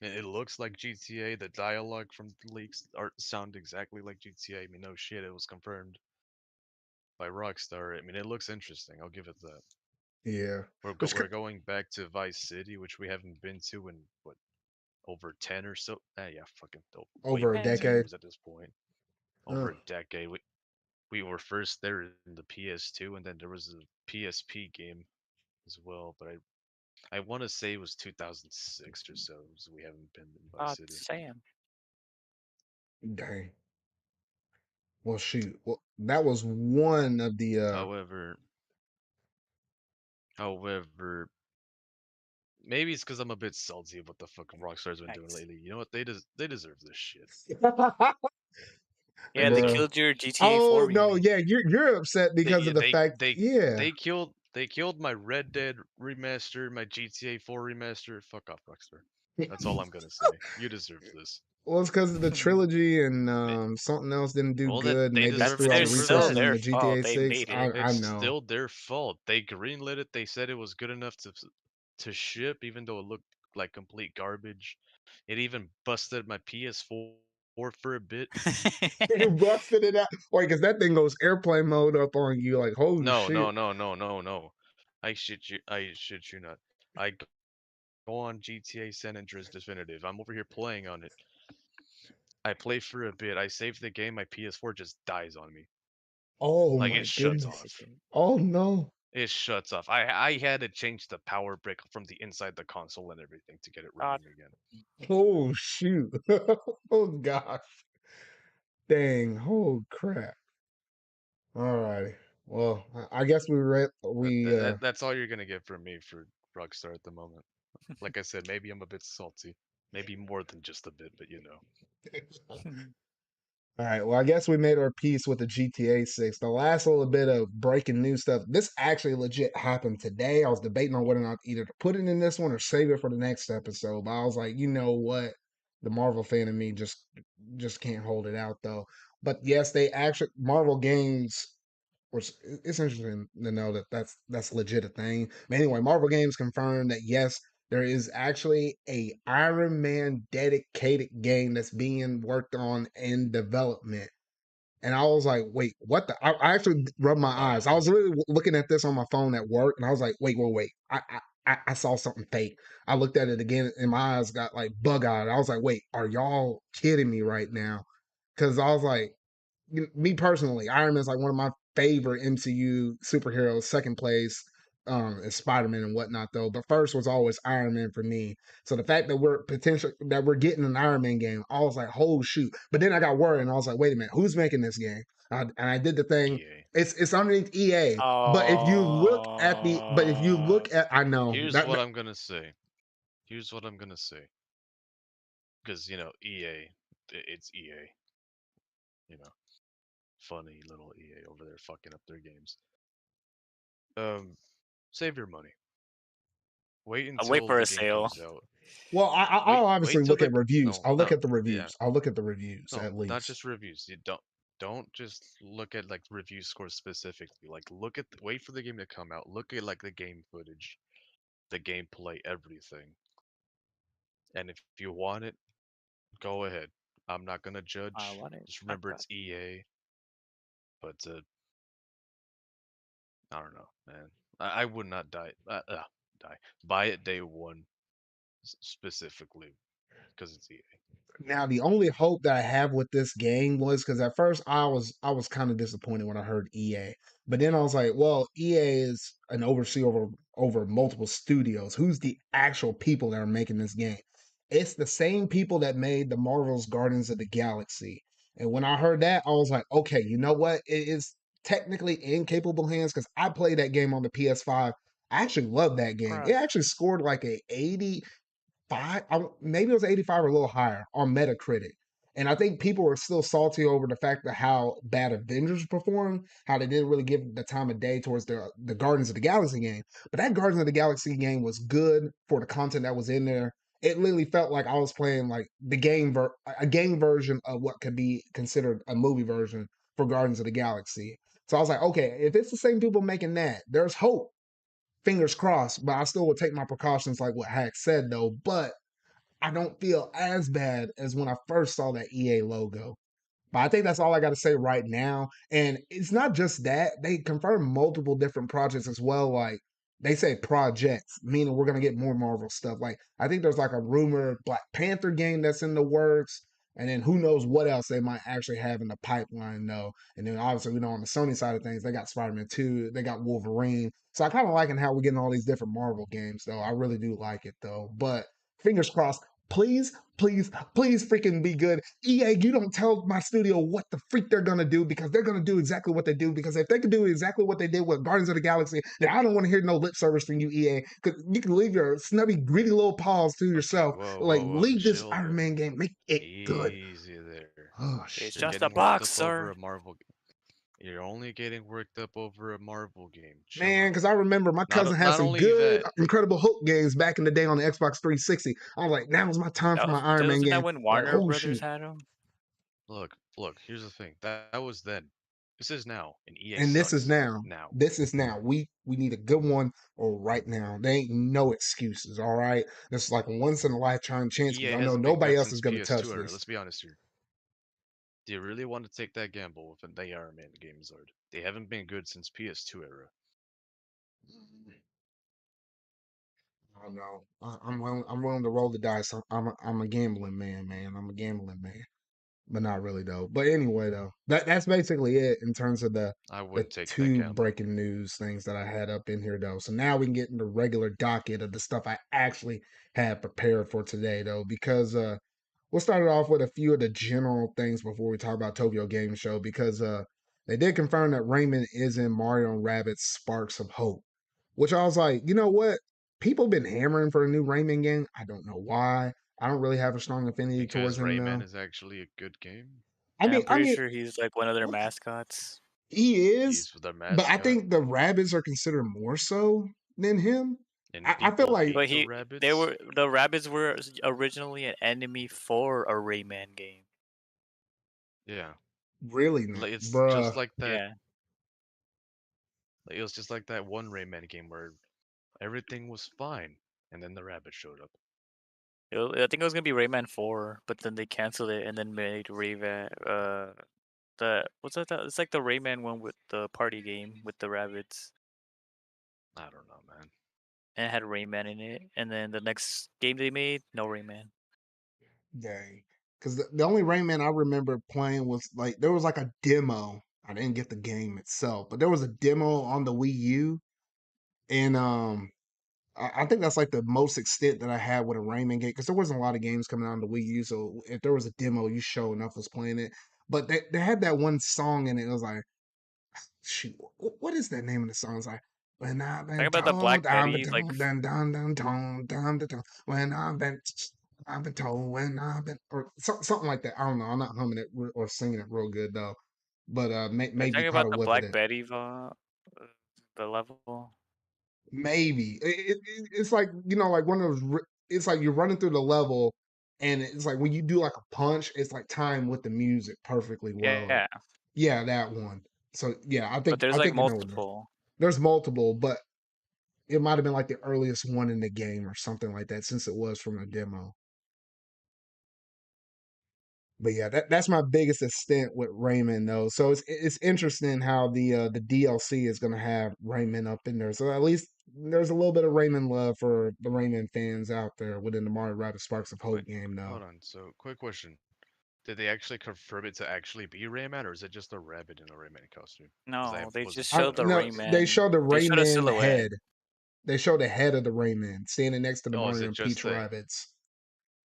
It looks like GTA. The dialogue from the leaks art sound exactly like GTA. I mean, no shit, it was confirmed by Rockstar. I mean, it looks interesting. I'll give it that. Yeah. We're going back to Vice City, which we haven't been to in what, over 10 or so. Yeah, fucking way Over a past decade. years at this point. Uh, Over a decade. We were first there in the PS2, and then there was a PSP game as well. But I want to say it was 2006 or so. So we haven't been in Vice God City. Sam. dang. Well, shoot. Well, that was one of the. However, maybe it's because I'm a bit salty of what the fuck Rockstar's been doing Nice. lately. You know what? They deserve this shit. Yeah, they Bruh. killed your GTA Oh 4 no, remake. yeah, you're upset because of the fact. Yeah. They killed my Red Dead remaster, my GTA 4 remaster. Fuck off, Rockstar. That's all I'm gonna say. You deserve this. Well, it's because of the trilogy and They- something else didn't do Well, that good, and they they just deserve threw all it the There's for still that. resources their into fault. GTA They 6. made it. I It's know. still their fault. They greenlit it. They said it was good enough to ship, even though it looked like complete garbage. It even busted my PS4 for a bit. You busted it out. Wait, because that thing goes airplane mode up on you. Like, oh No, shit. no, no, no, no, no. I shit you not. I go on GTA San Andreas Definitive. I'm over here playing on it. I play for a bit. I save the game. My PS4 just dies on me. Oh Like my it shuts goodness. off. Oh no. It shuts off. I had to change the power brick from the inside the console and everything to get it God. running again. Oh shoot. Oh gosh. Dang. Oh crap. Alrighty. Well, I guess we read we That's all you're gonna get from me for Rockstar at the moment. Like I said, maybe I'm a bit salty. Maybe more than just a bit, but you know. All right. Well, I guess we made our peace with the GTA 6. The last little bit of breaking news stuff. This actually legit happened today. I was debating on whether or not either to put it in this one or save it for the next episode. But I was like, you know what? The Marvel fan in me just can't hold it out though. But yes, they actually Marvel Games, which it's interesting to know that that's legit a thing. But anyway, Marvel Games confirmed that yes, there is actually a Iron Man dedicated game that's being worked on in development. And I was like, wait, what the? I actually rubbed my eyes. I was really looking at this on my phone at work, and I was like, wait, wait, wait. I saw something fake. I looked at it again, and my eyes got like bug eyed. I was like, wait, are y'all kidding me right now? Because I was like, me personally, Iron Man's like one of my favorite MCU superheroes. Second place is Spider Man and whatnot, though. But first was always Iron Man for me. So the fact that we're getting an Iron Man game, I was like, oh shoot. But then I got worried and I was like, wait a minute, who's making this game? And I did the thing. EA. It's underneath EA. But if you Oh. look at, I know Here's that, what I'm gonna say. Here's what I'm gonna say. Because you know, EA, it's EA. You know, funny little EA over there fucking up their games. Save your money. Wait I'll wait until for the a game sale. comes out. well, I'll obviously Wait till look the at reviews. no I'll look no at the yeah reviews. I'll look at the reviews no at not least. just reviews. You don't just look at like review scores specifically. Like look at wait for the game to come out. Look at like the game footage, the gameplay, everything. And if you want it, go ahead. I'm not gonna I judge. want it. Just I remember got it's EA. But I don't know, man. I would not buy it day one specifically because it's EA. Now, the only hope that I have with this game was because at first I was kind of disappointed when I heard EA, but then I was like, well, EA is an overseer over over multiple studios. Who's the actual people that are making this game? It's the same people that made the Marvel's Guardians of the Galaxy. And when I heard that, I was like, okay, you know what? It is technically in capable hands because I played that game on the PS5. I actually love that game. It Bruh. actually scored like a 85, maybe it was 85 or a little higher on Metacritic. And I think people were still salty over the fact that how bad Avengers performed, how they didn't really give the time of day towards the Guardians of the Galaxy game. But that Guardians of the Galaxy game was good for the content that was in there. It literally felt like I was playing like a game version of what could be considered a movie version for Guardians of the Galaxy. So I was like, okay, if it's the same people making that, there's hope. Fingers crossed, but I still would take my precautions like what Hack said though. But I don't feel as bad as when I first saw that EA logo. But I think that's all I got to say right now. And it's not just that, they confirmed multiple different projects as well. Like they say projects, meaning we're going to get more Marvel stuff. Like I think there's like a rumor Black Panther game that's in the works. And then who knows what else they might actually have in the pipeline, though. And then obviously, we know on the Sony side of things, they got Spider Man 2, they got Wolverine. So I kind of liking how we're getting all these different Marvel games, though. I really do like it, though. But fingers crossed, please, please, please freaking be good. EA, you don't tell my studio what the freak they're gonna do because they're gonna do exactly what they do. Because if they can do exactly what they did with Guardians of the Galaxy, then I don't want to hear no lip service from you, EA. Because you can leave your snubby, greedy little paws to Okay, yourself. whoa, Like, whoa, whoa, leave this chill Iron there. Man game, make it good. Easy there. Oh It's You're shit, just a getting worked box, up over sir. a Marvel. You're only getting worked up over a Marvel game. Chill man. out. Because I remember my cousin had Not some only good, that, Incredible Hulk games back in the day on the Xbox 360. I was like, now is my time for my Iron Man Wasn't that game. when Like, Warner oh Brothers shoot. had them? look. Here's the thing. That was then. This is now, and EA And this is sucks now. now. This is now. We need a good one or right now. There ain't no excuses, all right? This is like a once in a lifetime chance because EA I know hasn't been nobody good else is since gonna touch PS2 era. this. Let's be honest here. Do you really want to take that gamble with the Iron Man game, Zard? They haven't been good since PS2 era. I don't know. I'm willing to roll the dice. I'm a gambling man, man. I'm a gambling man. But not really though. But anyway though, that's basically it in terms of I the wouldn't take that two gamble. breaking news things that I had up in here though. So now we can get in the regular docket of the stuff I actually had prepared for today though, because we'll start it off with a few of the general things before we talk about Tokyo Game Show because they did confirm that Rayman is in Mario and Rabbids Sparks of Hope, which I was like, you know what? People been hammering for a new Rayman game. I don't know why. I don't really have a strong affinity Because towards him Rayman though. is actually a good game. I And mean, I'm I pretty mean, sure he's like one of their mascots. he is, He's the but I mascot, think the rabbits are considered more so than him. and I feel people like, hate But the rabbits. the rabbits were originally an enemy for a Rayman game. Yeah, really, not, it's just bruh. like that. Yeah. It was just like that one Rayman game where everything was fine, and then the rabbit showed up. I think it was gonna be Rayman 4, but then they canceled it and then made Rayman the what's that? It's like the Rayman one with the party game with the rabbits. I don't know, man. And it had Rayman in it. And then the next game they made, no Rayman. Dang. Because the only Rayman I remember playing was like, there was like a demo. I didn't get the game itself, but there was a demo on the Wii U. And I think that's like the most extent that I had with a Rayman game because there wasn't a lot of games coming out on the Wii U. So if there was a demo, you sure enough was playing it. But they had that one song in it. It was like, shoot, what is that name of the song? It's like, when I've Talking been about the told, Black I've been Betty, told, dun, dun, dun, dun, dun, dun, dun, when I've been told, when I've been, or something like that. I don't know. I'm not humming it or singing it real good though. But are you maybe talking caught about a the whiff of Black it. Betty the level? Maybe it's like like one of those. It's like you're running through the level, and it's like when you do like a punch, it's like timed with the music perfectly well. Like Yeah, yeah, that one. So yeah, but there's I like think you know what it is. multiple. There's multiple, but it might have been like the earliest one in the game or something like that, since it was from a demo. But yeah, that's my biggest extent with Rayman though. So it's interesting how the DLC is gonna have Rayman up in there. So at least there's a little bit of Rayman love for the Rayman fans out there within the Mario Rabbit Sparks of Hope Wait, game though. hold on. So, quick question: did they actually confirm it to actually be Rayman, or is it just a rabbit in a Rayman costume? Because I No, they wasn't just sure showed on the that. No, they Rayman. showed the They showed a Rayman silhouette. head. They show the head of the Rayman standing next to the Oh, is Mario it and just Peach the? rabbits.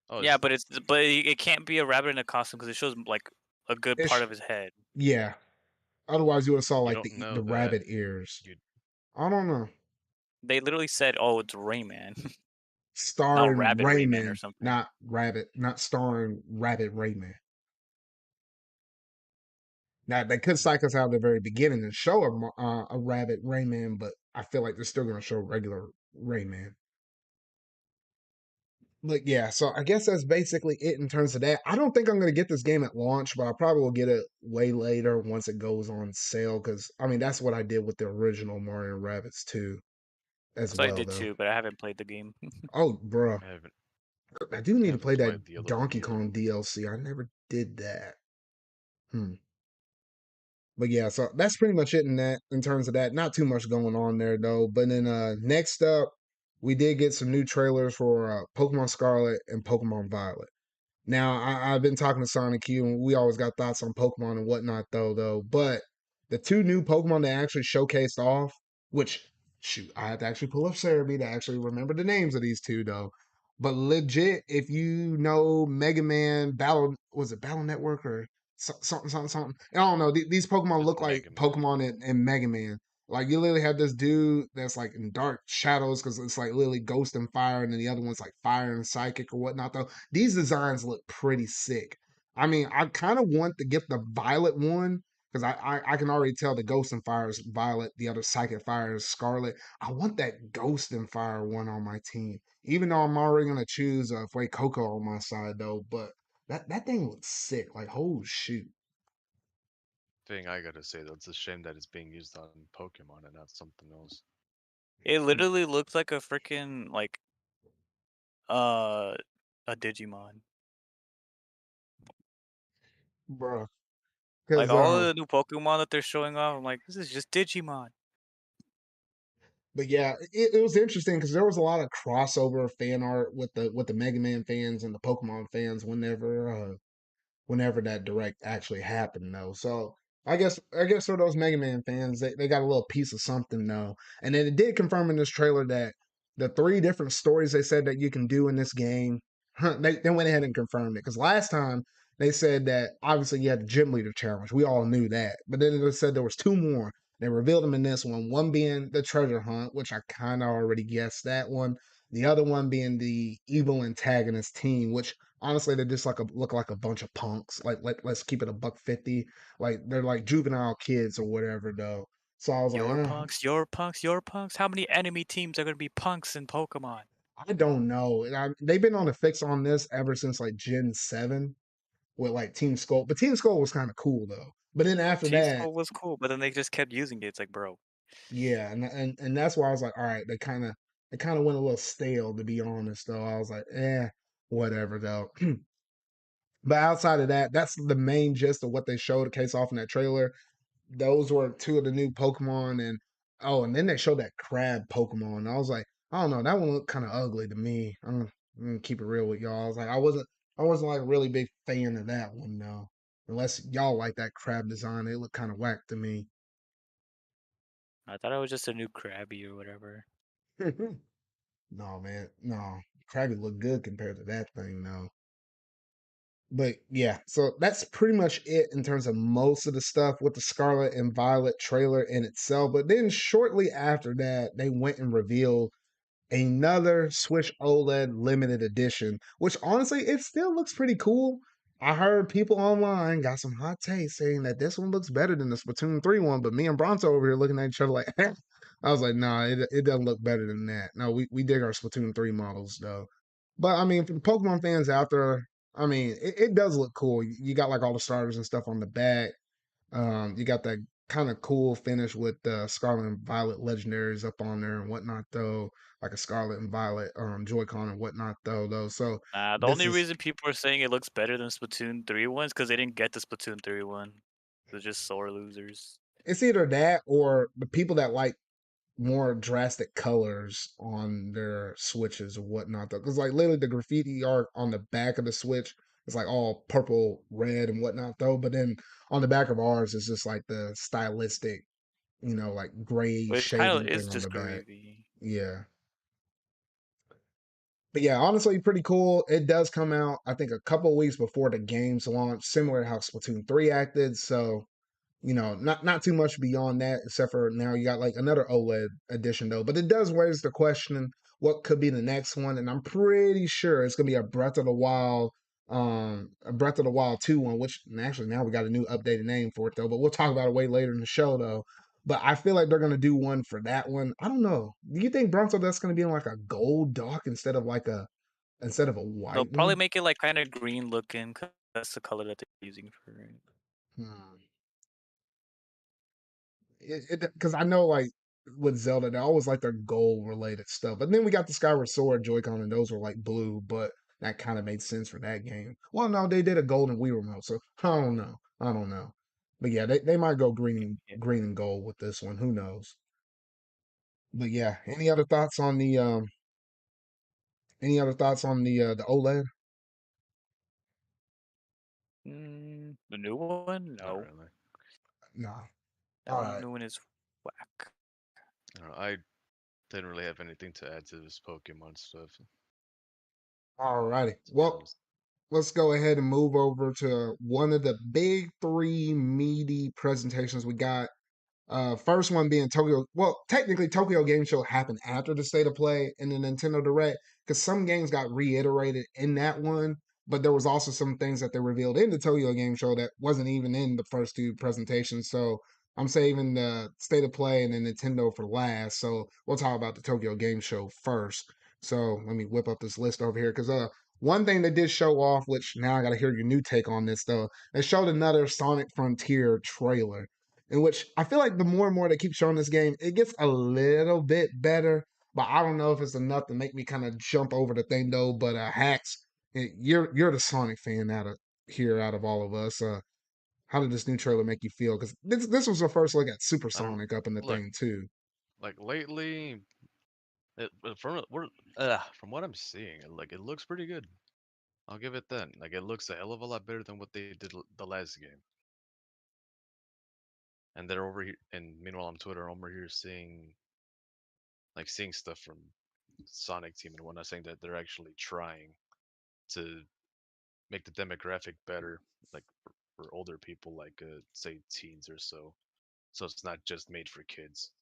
Oh, Yeah, but it can't be a rabbit in a costume because it shows like a good part It's of his head. yeah. Otherwise, you would have saw you like don't know the that. rabbit ears. You I don't know. They literally said, "Oh, it's Rayman, not Starring Rabbit Rayman or Rayman, something." not Rabbit, not starring Rabbit Rayman. Now they could psych us out at the very beginning and show a Rabbit Rayman, but I feel like they're still going to show regular Rayman. But yeah, so I guess that's basically it in terms of that. I don't think I'm going to get this game at launch, but I probably will get it way later once it goes on sale. Because I mean, that's what I did with the original Mario Rabbids too, as So I well did though. too, but I haven't played the game. Oh, bro, I haven't I do need to play haven't that played the other one Donkey either. Kong DLC. I never did that. Hmm. But yeah, so that's pretty much it in terms of that. Not too much going on there though. But then next up, we did get some new trailers for Pokemon Scarlet and Pokemon Violet. Now, I've been talking to Sonic Q, and we always got thoughts on Pokemon and whatnot, though. But the two new Pokemon they actually showcased off, which, shoot, I had to actually pull up Cerebi to actually remember the names of these two, though. But legit, if you know Mega Man Battle, was it Battle Network or something? I don't know. These Pokemon Just look like Mega Man. Pokemon in Mega Man. Like you literally have this dude that's like in dark shadows because it's like literally ghost and fire, and then the other one's like fire and psychic or whatnot. Though these designs look pretty sick. I mean, I kind of want to get the violet one because I can already tell the ghost and fire is violet, the other psychic fire is scarlet. I want that ghost and fire one on my team, even though I'm already gonna choose Flay Coco on my side though. But that thing looks sick. Like, oh shoot. Thing I gotta say though, it's a shame that it's being used on Pokemon and not something else. It literally looks like a freaking like uh a Digimon. Bruh. Like Because all of the new Pokemon that they're showing off, I'm like, this is just Digimon. but yeah, it was interesting because there was a lot of crossover fan art with the Mega Man fans and the Pokemon fans whenever that direct actually happened though. So I guess for those Mega Man fans, they got a little piece of something though. And then it did confirm in this trailer that the three different stories they said that you can do in this game, they went ahead and confirmed it. Because last time they said that obviously you had the gym leader challenge. We all knew that. But then they said there was two more. They revealed them in this one being the treasure hunt, which I kind of already guessed that one. The other one being the evil antagonist team, which honestly they just look like a bunch of punks. Like let's keep it a buck 50. Like they're like juvenile kids or whatever though. So I was like, Your punks, your punks, your punks. How many enemy teams are gonna be punks in Pokemon? I don't know. They've been on the fix on this ever since like Gen 7 with like Team Skull. But Team Skull was kind of cool though. But then after Team that, Skull was cool, but then they just kept using it. It's like, bro, yeah, and that's why I was like, all right, they kind of went a little stale to be honest though. I was like, whatever though. But outside of that, that's the main gist of what they showed case off in that trailer. Those were two of the new Pokemon, and oh, and then they showed that crab Pokemon. And I was like, I don't know, that one looked kind of ugly to me. I'm gonna keep it real with y'all. I was like, I wasn't like a really big fan of that one though. Unless y'all like that crab design, it looked kind of whack to me. I thought it was just a new Krabby or whatever. No, man, no, Krabby looked good compared to that thing though. But yeah, so that's pretty much it in terms of most of the stuff with the Scarlet and Violet trailer in itself. But then shortly after that, they went and revealed another Switch OLED limited edition, which honestly, it still looks pretty cool. I heard people online got some hot takes saying that this one looks better than the Splatoon 3 one, but me and Bronto over here looking at each other like, I was like, nah, it doesn't look better than that. No, we dig our Splatoon 3 models though. But I mean, for the Pokemon fans out there, I mean, it does look cool. You got like all the starters and stuff on the back. You got that kind of cool finish with the Scarlet and Violet legendaries up on there and whatnot, though, like a Scarlet and Violet Joy-Con and whatnot, though. So The this only is reason people are saying it looks better than Splatoon 3 ones because they didn't get the Splatoon 3 one. They're just sore losers. it's either that or the people that like more drastic colors on their switches or whatnot, though, because like literally the graffiti art on the back of the switch is like all purple, red, and whatnot, though. But then on the back of ours is just like the stylistic, like gray But it kind of shading is thing on just the back. gravy. Yeah. But yeah, honestly, pretty cool. It does come out, I think, a couple of weeks before the game's launch, similar to how Splatoon 3 acted. So, not too much beyond that, except for now you got like another OLED edition though. But it does raise the question, what could be the next one? And I'm pretty sure it's gonna be a Breath of the Wild 2 one, which actually now we got a new updated name for it though. But we'll talk about it way later in the show though. But I feel like they're gonna do one for that one. I don't know. Do you think Bronto that's gonna be in like a gold dock instead of a They'll white probably one? make it like kind of green looking, 'cause that's the color that they're using for it. Hmm. Because I know like with Zelda, they always like their goal related stuff. But then we got the Skyward Sword Joy-Con, and those were like blue, but that kind of made sense for that game. Well, no, they did a golden Wii remote, so I don't know. I don't know. But yeah, they might go Yeah. green and gold with this one. Who knows? But yeah, any other thoughts on the OLED? The new one? Not No. really. No. That All one right. new one is whack. I don't know. I didn't really have anything to add to this Pokemon stuff, All righty. to be Well, honest. let's go ahead and move over to one of the big three meaty presentations we got. First one being Tokyo. Well, technically, Tokyo Game Show happened after the State of Play and the Nintendo Direct because some games got reiterated in that one, but there was also some things that they revealed in the Tokyo Game Show that wasn't even in the first two presentations. So I'm saving the State of Play and the Nintendo for last. So we'll talk about the Tokyo Game Show first. So let me whip up this list over here because one thing they did show off, which now I got to hear your new take on this though. They showed another Sonic Frontier trailer in which I feel like the more and more they keep showing this game, it gets a little bit better. But I don't know if it's enough to make me kind of jump over the thing though. But Hacks, you're the Sonic fan out of all of us. How did this new trailer make you feel? Because this was the first look at I don't Supersonic up in the look thing too. like lately. From what I'm seeing, it looks pretty good. I'll give it that. Like it looks a hell of a lot better than what they did the last game. And they're over here. And meanwhile, on Twitter, I'm over here seeing stuff from Sonic Team and whatnot, saying that they're actually trying to make the demographic better, like for older people, like say teens or so. So it's not just made for kids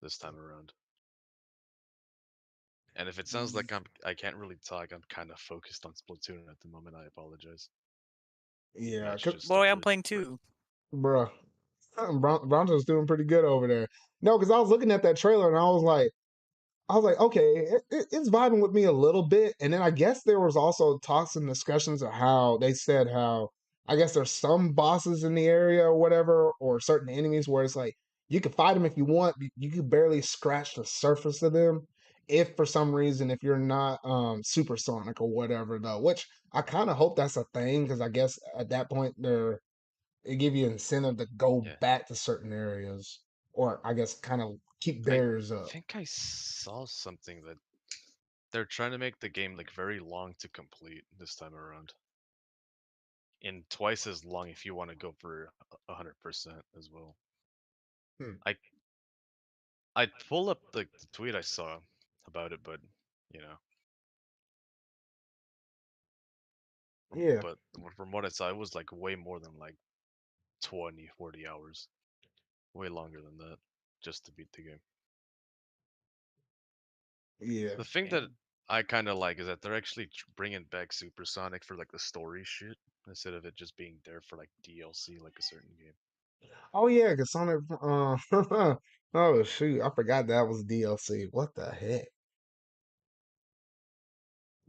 this time around. And if it sounds like I can't really talk, I'm kind of focused on Splatoon at the moment. I apologize. Yeah, That's just a Boy, I'm glitch. playing But too. bruh, Bronto's doing pretty good over there. No, because I was looking at that trailer and I was like, okay, it's vibing with me a little bit. And then I guess there was also talks and discussions of how they said how I guess there's some bosses in the area or whatever, or certain enemies where it's like you can fight them if you want, but you can barely scratch the surface of them. If for some reason, if you're not supersonic or whatever, though, which I kind of hope that's a thing because I guess at that point it give you incentive to go yeah, back to certain areas, or I guess kind of keep I barriers up. think I saw something that they're trying to make the game like very long to complete this time around, and twice as long if you want to go for 100% as well. Hmm. I I'd pull up the tweet I saw about it, but you know, Yeah. but from what I saw, it was like way more than like 20, 40 hours, way longer than that, just to beat the game. Yeah. The thing that Damn. I kind of like is that they're actually bringing back Supersonic for like the story shit instead of it just being there for like DLC like a certain game. Oh yeah, cause Sonic. Oh shoot, I forgot that was DLC. What the heck?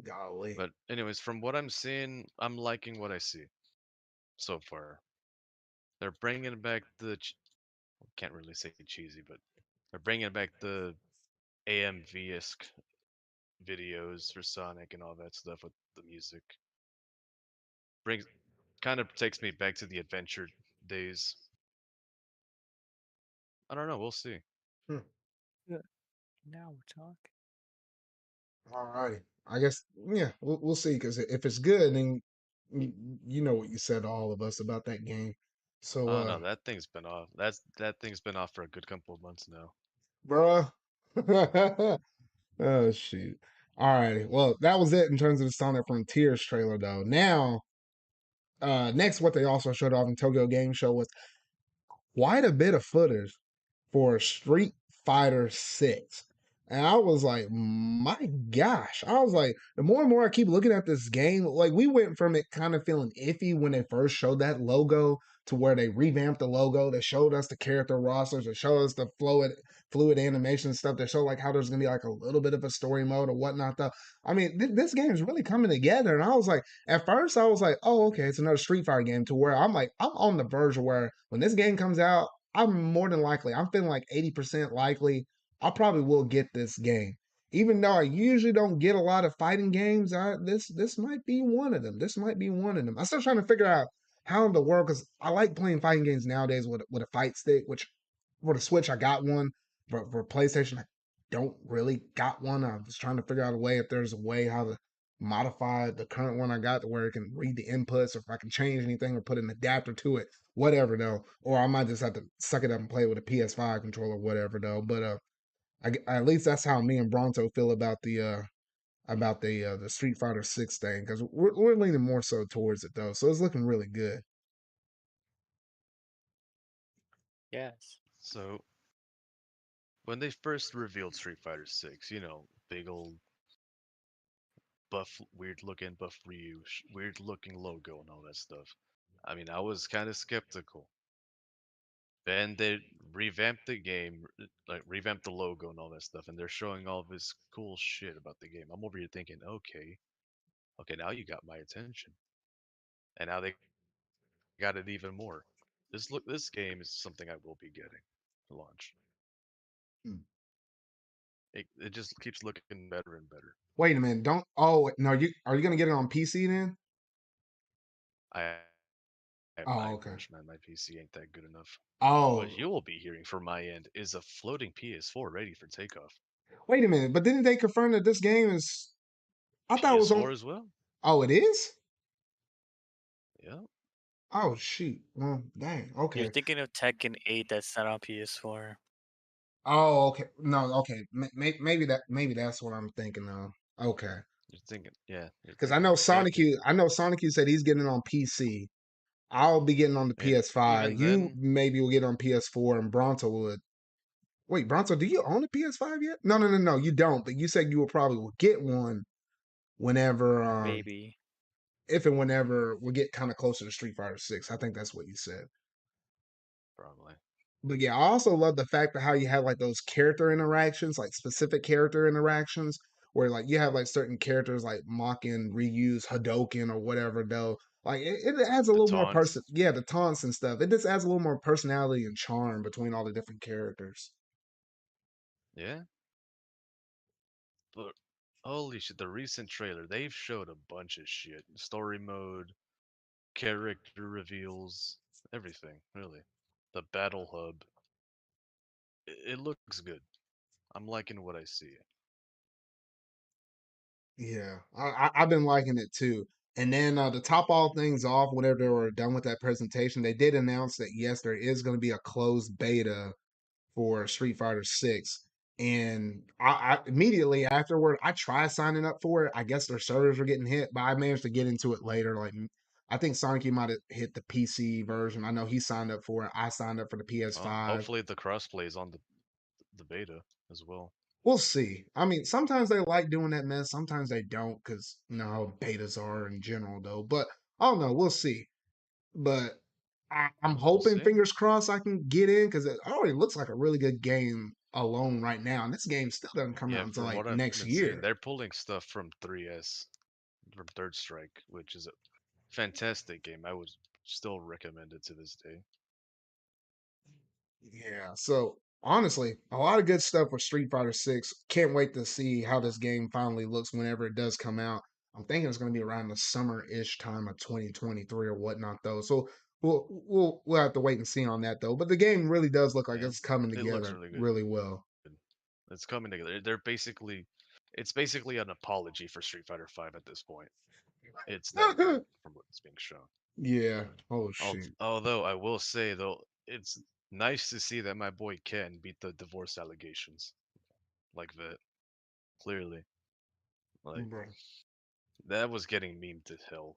Golly. But anyways, from what I'm seeing, I'm liking what I see so far. They're bringing back can't really say cheesy, but they're bringing back the AMV-esque videos for Sonic and all that stuff with the music. Brings kind of takes me back to the adventure days. I don't know. We'll see. Hmm. Yeah. Now we're talking. Alrighty. I guess yeah, we'll see. Cause if it's good, then you, you know what you said to all of us about that game. So Oh no, that thing's been off. That thing's been off for a good couple of months now. bruh. Oh shoot. All righty. Well, that was it in terms of the Sonic Frontiers trailer though. Now, next what they also showed off in Tokyo Game Show was quite a bit of footage for Street Fighter 6. And I was like, my gosh. I was like, the more and more I keep looking at this game, like we went from it kind of feeling iffy when they first showed that logo to where they revamped the logo. They showed us the character rosters. They showed us the fluid animation stuff. They showed like how there's gonna be like a little bit of a story mode or whatnot. Though I mean, this game is really coming together. And I was like, at first I was like, oh okay, it's another Street Fighter game. To where I'm like, I'm on the verge of where when this game comes out, I'm more than likely, I'm feeling like 80% likely I probably will get this game. Even though I usually don't get a lot of fighting games, this might be one of them. This might be one of them. I'm still trying to figure out how in the world, because I like playing fighting games nowadays with a fight stick, which for the Switch I got one. For PlayStation, I don't really got one. I was trying to figure out a way if there's a way how to modify the current one I got to where it can read the inputs, or if I can change anything or put an adapter to it, whatever though. Or I might just have to suck it up and play with a PS5 controller, whatever though. But at least that's how me and Bronto feel about the Street Fighter 6 thing, because we're leaning more so towards it though, so it's looking really good. Yes. So when they first revealed Street Fighter 6, big old buff, weird looking buff Ryu, weird looking logo and all that stuff. I mean, I was kind of skeptical. Then they revamped the game, like revamped the logo and all that stuff, and they're showing all this cool shit about the game. I'm over here thinking, okay, okay, now you got my attention, and now they got it even more. This game is something I will be getting to launch. Hmm. It just keeps looking better and better. Wait a minute, don't. Oh no, you are you gonna get it on PC then? I Oh I okay. wish, man, my PC ain't that good enough. What Oh you will be hearing from my end is a floating PS4 ready for takeoff. wait a minute, but didn't they confirm that this game is? I thought it was on. PS4 as well. Oh, it is. Yeah. Oh shoot. Well, dang. You're Okay. thinking of Tekken 8 that's not on PS4. Oh, okay. No, okay. Maybe that's what I'm thinking of. Okay. You're Because I thinking know of Sonic Tekken. U. I know Sonic U said he's getting it on PC. I'll be getting on the And PS5. even You then, maybe will get on PS4, and Bronto would. Wait, Bronto, do you own a PS5 yet? No, no, no, no. You don't. But you said you will probably will get one whenever, Maybe. if and whenever we get kind of closer to Street Fighter 6. I think that's what you said. probably. But yeah, I also love the fact that how you have like those character interactions, like specific character interactions, where like you have like certain characters like mocking, reuse Hadoken or whatever though. Like it adds a The little more person. taunts. Yeah, the taunts and stuff. It just adds a little more personality and charm between all the different characters. Yeah. But holy shit, the recent trailer, they've showed a bunch of shit. Story mode, character reveals, everything, really. The battle hub. It looks good. I'm liking what I see. Yeah, I've been liking it too. And then to top all things off, whenever they were done with that presentation, they did announce that yes, there is going to be a closed beta for Street Fighter 6. And I immediately afterward, I tried signing up for it. I guess their servers were getting hit, but I managed to get into it later. Like I think Sonic might have hit the PC version. I know he signed up for it. I signed up for the Well, PS5. hopefully the crossplay is on the beta as well. We'll see. I mean, sometimes they like doing that mess. Sometimes they don't, because you know how betas are in general, though. But I don't know. We'll see. But I'm We'll hoping, see. fingers crossed, I can get in because it already looks like a really good game alone right now. And this game still doesn't come out Yeah, until from like what I've next been seeing, year. they're pulling stuff from 3S, from Third Strike, which is a fantastic game. I would still recommend it to this day. Yeah. So honestly, a lot of good stuff with Street Fighter 6. Can't wait to see how this game finally looks whenever it does come out. I'm thinking it's going to be around the summer-ish time of 2023 or whatnot, though. So we'll have to wait and see on that, though. But the game really does look like Yeah, it's coming it looks together really good. really well. It's coming together. It's basically an apology for Street Fighter 5 at this point. It's that good from what's being shown. Yeah. Oh shoot. Although I will say though, it's nice to see that my boy Ken beat the divorce allegations. like that. Clearly, like Bro. that was getting memed to hell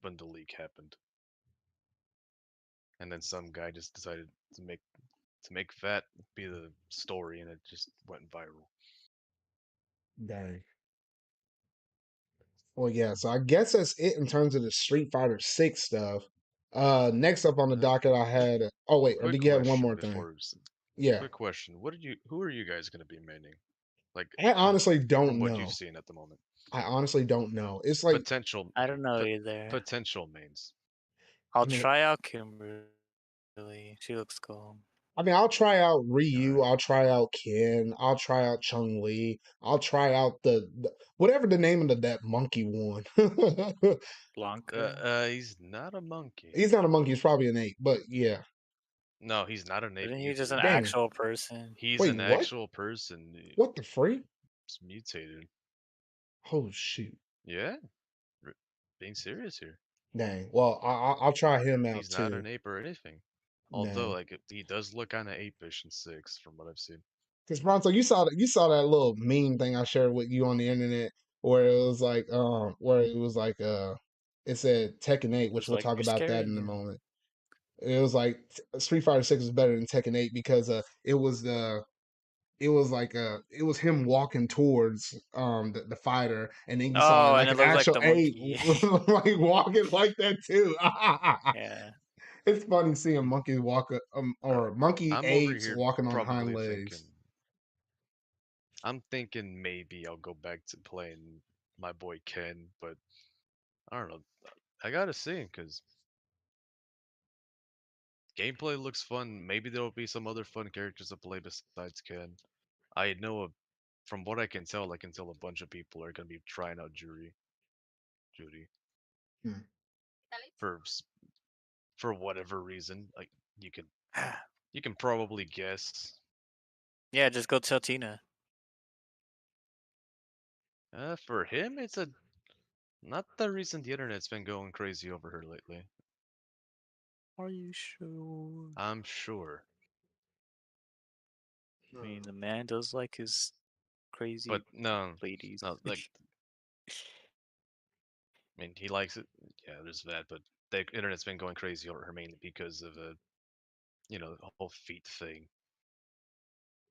when the leak happened, and then some guy just decided to make that be the story, and it just went viral. Dang. Well, yeah. So I guess that's it in terms of the Street Fighter 6 stuff. Next up on the Uh, docket, I had. Oh wait, or quick did you have one question more thing? before. Yeah. Quick question. Who are you guys gonna be maining? Like I honestly from don't what you've know. seen at the moment. I honestly don't know. It's like, Potential I don't know pot, either. potential mains. I'll I mean, try out Kimberly. She looks cool. I'll try out Ryu. Alright. I'll try out Ken. I'll try out Chung Li. I'll try out the whatever the name of that monkey one. Blanca. He's not a monkey. He's not a monkey. He's probably an ape. But yeah. No, he's not an ape Isn't he just an mutated. Dang. actual person? He's Wait, an what? actual person. What the freak? He's mutated. Oh shoot. Yeah, r- being serious here. Dang. Well, I'll try him out He's not too. an ape or anything. Although, Dang. like, he does look kind of apish in 6, from what I've seen. Because Bronzo, you saw that little meme thing I shared with you on the internet where it was like it said Tekken 8, which It's we'll like talk you're about that scaring in a him. moment. It was like Street Fighter 6 is better than Tekken 8 because it was him walking towards the fighter, and then you saw Oh, and like it an looks like actual the ape monkey. like walking like that too. Yeah. It's funny seeing monkeys walk Uh, or monkey I'm over apes here walking on hind probably thinking. legs. I'm thinking maybe I'll go back to playing my boy Ken, but I don't know. I gotta see, because gameplay looks fun. Maybe there'll be some other fun characters to play besides Ken. I know from what I can tell a bunch of people are gonna be trying out Judy Hmm. for for whatever reason. Like you can you can probably guess. Yeah, just go tell Tina. For him, it's not the reason the internet's been going crazy over her lately. Are you sure? I'm sure, I mean, the man does like his but crazy no, ladies. no. Like I mean, he likes it. Yeah, there's that. But the internet's been going crazy over her mainly because of the whole feet thing.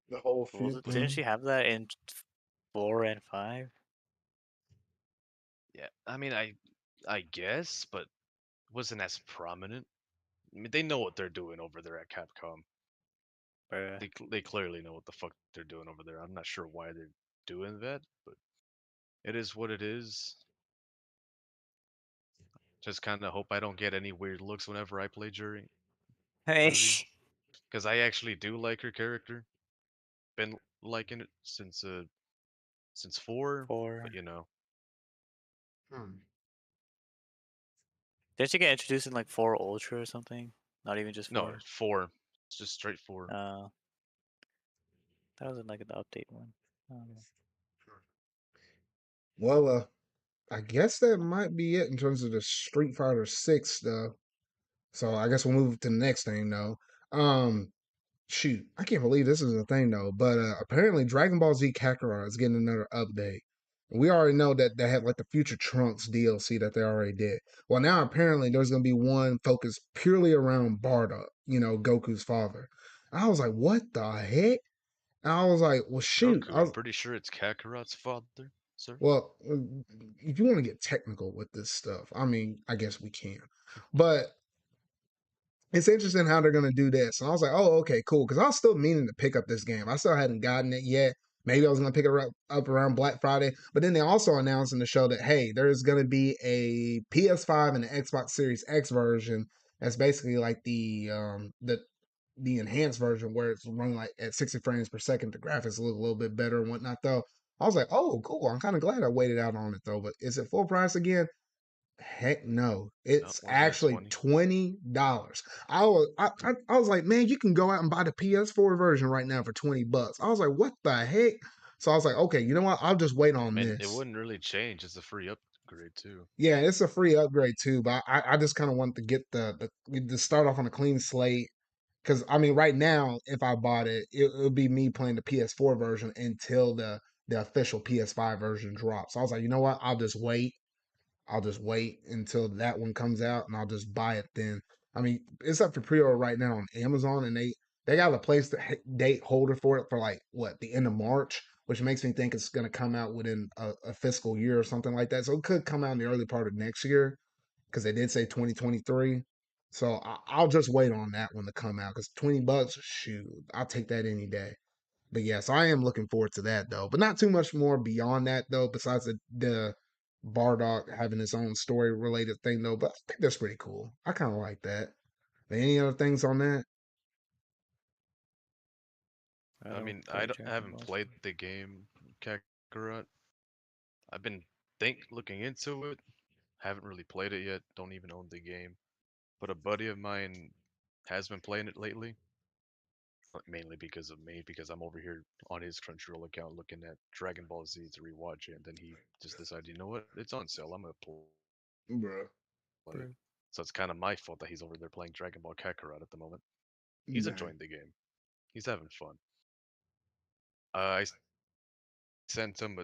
The whole Well, fit didn't thing. she have that in 4 and 5? Yeah, I mean, I guess, but wasn't as prominent. I mean, they know what they're doing over there at Capcom. Bruh. They clearly know what the fuck they're doing over there. I'm not sure why they're doing that, but it is what it is. Just kind of hope I don't get any weird looks whenever I play Hey. Judy, because I actually do like her character. Been liking it since 4, 4. but Hmm. Didn't she get introduced in like 4 Ultra or something? Not even just no, 4. 4. It's just straight 4. That was in like the update one. I don't know. Well, I guess that might be it in terms of the Street Fighter 6 stuff. So I guess we'll move to the next thing though. Shoot, I can't believe this is a thing though. But apparently, Dragon Ball Z Kakarot is getting another update. We already know that they had like the Future Trunks DLC that they already did. Well, now apparently there's gonna be one focused purely around Bardok, Goku's father. I was like, what the heck? And I was like, well, shoot. Goku, I'm pretty sure it's Kakarot's father, sir. Well, if you want to get technical with this stuff, I mean, I guess we can. But it's interesting how they're going to do this. And I was like, oh, okay, cool. Because I was still meaning to pick up this game. I still hadn't gotten it yet. Maybe I was going to pick it up around Black Friday. But then they also announced in the show that, hey, there's going to be a PS5 and an Xbox Series X version. That's basically like the enhanced version where it's running like at 60 frames per second. The graphics look a little bit better and whatnot, though. I was like, oh, cool. I'm kind of glad I waited out on it, though. But is it full price again? Heck no. It's Wasn't it actually 20? $20. I was like, man, you can go out and buy the PS4 version right now for $20. I was like, what the heck? So I was like, okay, you know what? I'll just wait I on mean, it this. wouldn't really change. It's a free upgrade too. Yeah, it's a free upgrade too, but I just kind of want to get the start off on a clean slate Because I mean, right now, if I bought it, it would be me playing the PS4 version until the official PS5 version drops. So I was like, you know what? I'll just wait. I'll just wait until that one comes out, and I'll just buy it then. I mean, it's up for pre-order right now on Amazon, and they got a place to date holder for it for like what, the end of March, which makes me think it's going to come out within a fiscal year or something like that. So it could come out in the early part of next year because they did say 2023. So I'll just wait on that one to come out because $20, shoot, I'll take that any day. But yeah, so I am looking forward to that though. But not too much more beyond that though, besides the Bardok having his own story related thing though. But I think that's pretty cool. I kind of like that. But any other things on that? I mean, play I Dragon haven't Ball played Z. the game Kakarot. I've been looking into it. Haven't really played it yet. Don't even own the game. But a buddy of mine has been playing it lately, mainly because of me, because I'm over here on his Crunchyroll account looking at Dragon Ball Z to rewatch it, and then he just decided, you know what, it's on sale. I'm gonna Bro. play it. Bro. So it's kind of my fault that he's over there playing Dragon Ball Kakarot at the moment. He's Dang. enjoying the game. He's having fun. I sent him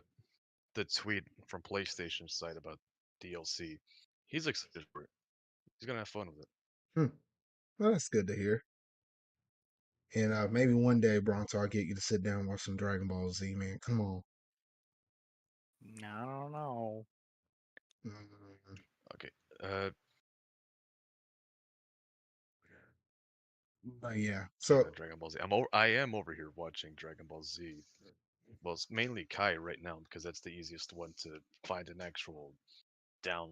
the tweet from PlayStation site about DLC. He's excited for it. He's gonna have fun with it. Hmm. Well, that's good to hear. And maybe one day, Bronto, I'll get you to sit down and watch some Dragon Ball Z, man. Come on. I don't know. Mm, Okay. Uh, But yeah, Talking so about Dragon Ball Z. I am over here watching Dragon Ball Z. Well, it's mainly Kai right now because that's the easiest one to find an actual down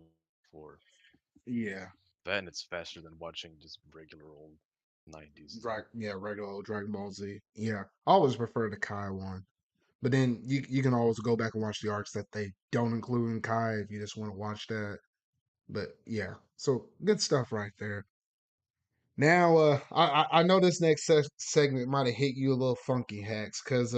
for. yeah, That and it's faster than watching just regular old 90s. yeah, regular old Dragon Ball Z. Yeah, I always prefer the Kai one. But then you can always go back and watch the arcs that they don't include in Kai if you just want to watch that. But yeah, so good stuff right there. Now, I know this next segment might have hit you a little funky, Hacks, because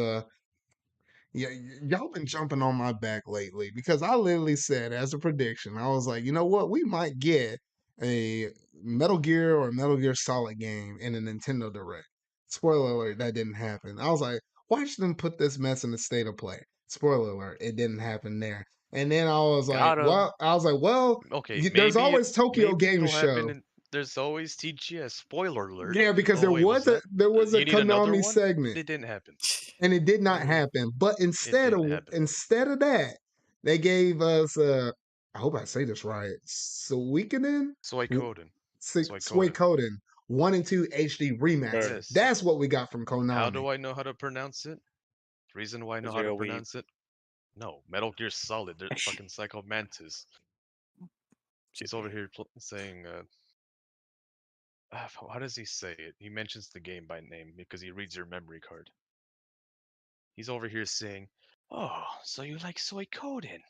yeah, y'all been jumping on my back lately because I literally said as a prediction, I was like, you know what, we might get a Metal Gear or Metal Gear Solid game in a Nintendo Direct. Spoiler alert, that didn't happen. I was like, watch them put this mess in the state of play. Spoiler alert, it didn't happen there. And then Got him. I was like, well, Okay, there's always Tokyo maybe Game it'll happen Show. in. There's always TGS. Spoiler alert. Yeah, because Oh wait, was that? there was a You need another Konami one? segment It didn't happen. and it did not It happen. But didn't happen. instead of that, they gave us I hope I say this right, Suikoden, Suikoden. Suikoden. Suikoden 1 and 2 HD remaster. Bro. Yes. That's what we got from How Konami. do I know how to pronounce it? Reason why I know Because how you're to a weeb. pronounce it? No, Metal Gear Solid. They're fucking Psycho Mantis. He's Should over be. here saying, how does he say it? He mentions the game by name because he reads your memory card. He's over here saying, "Oh, so you like Suikoden?"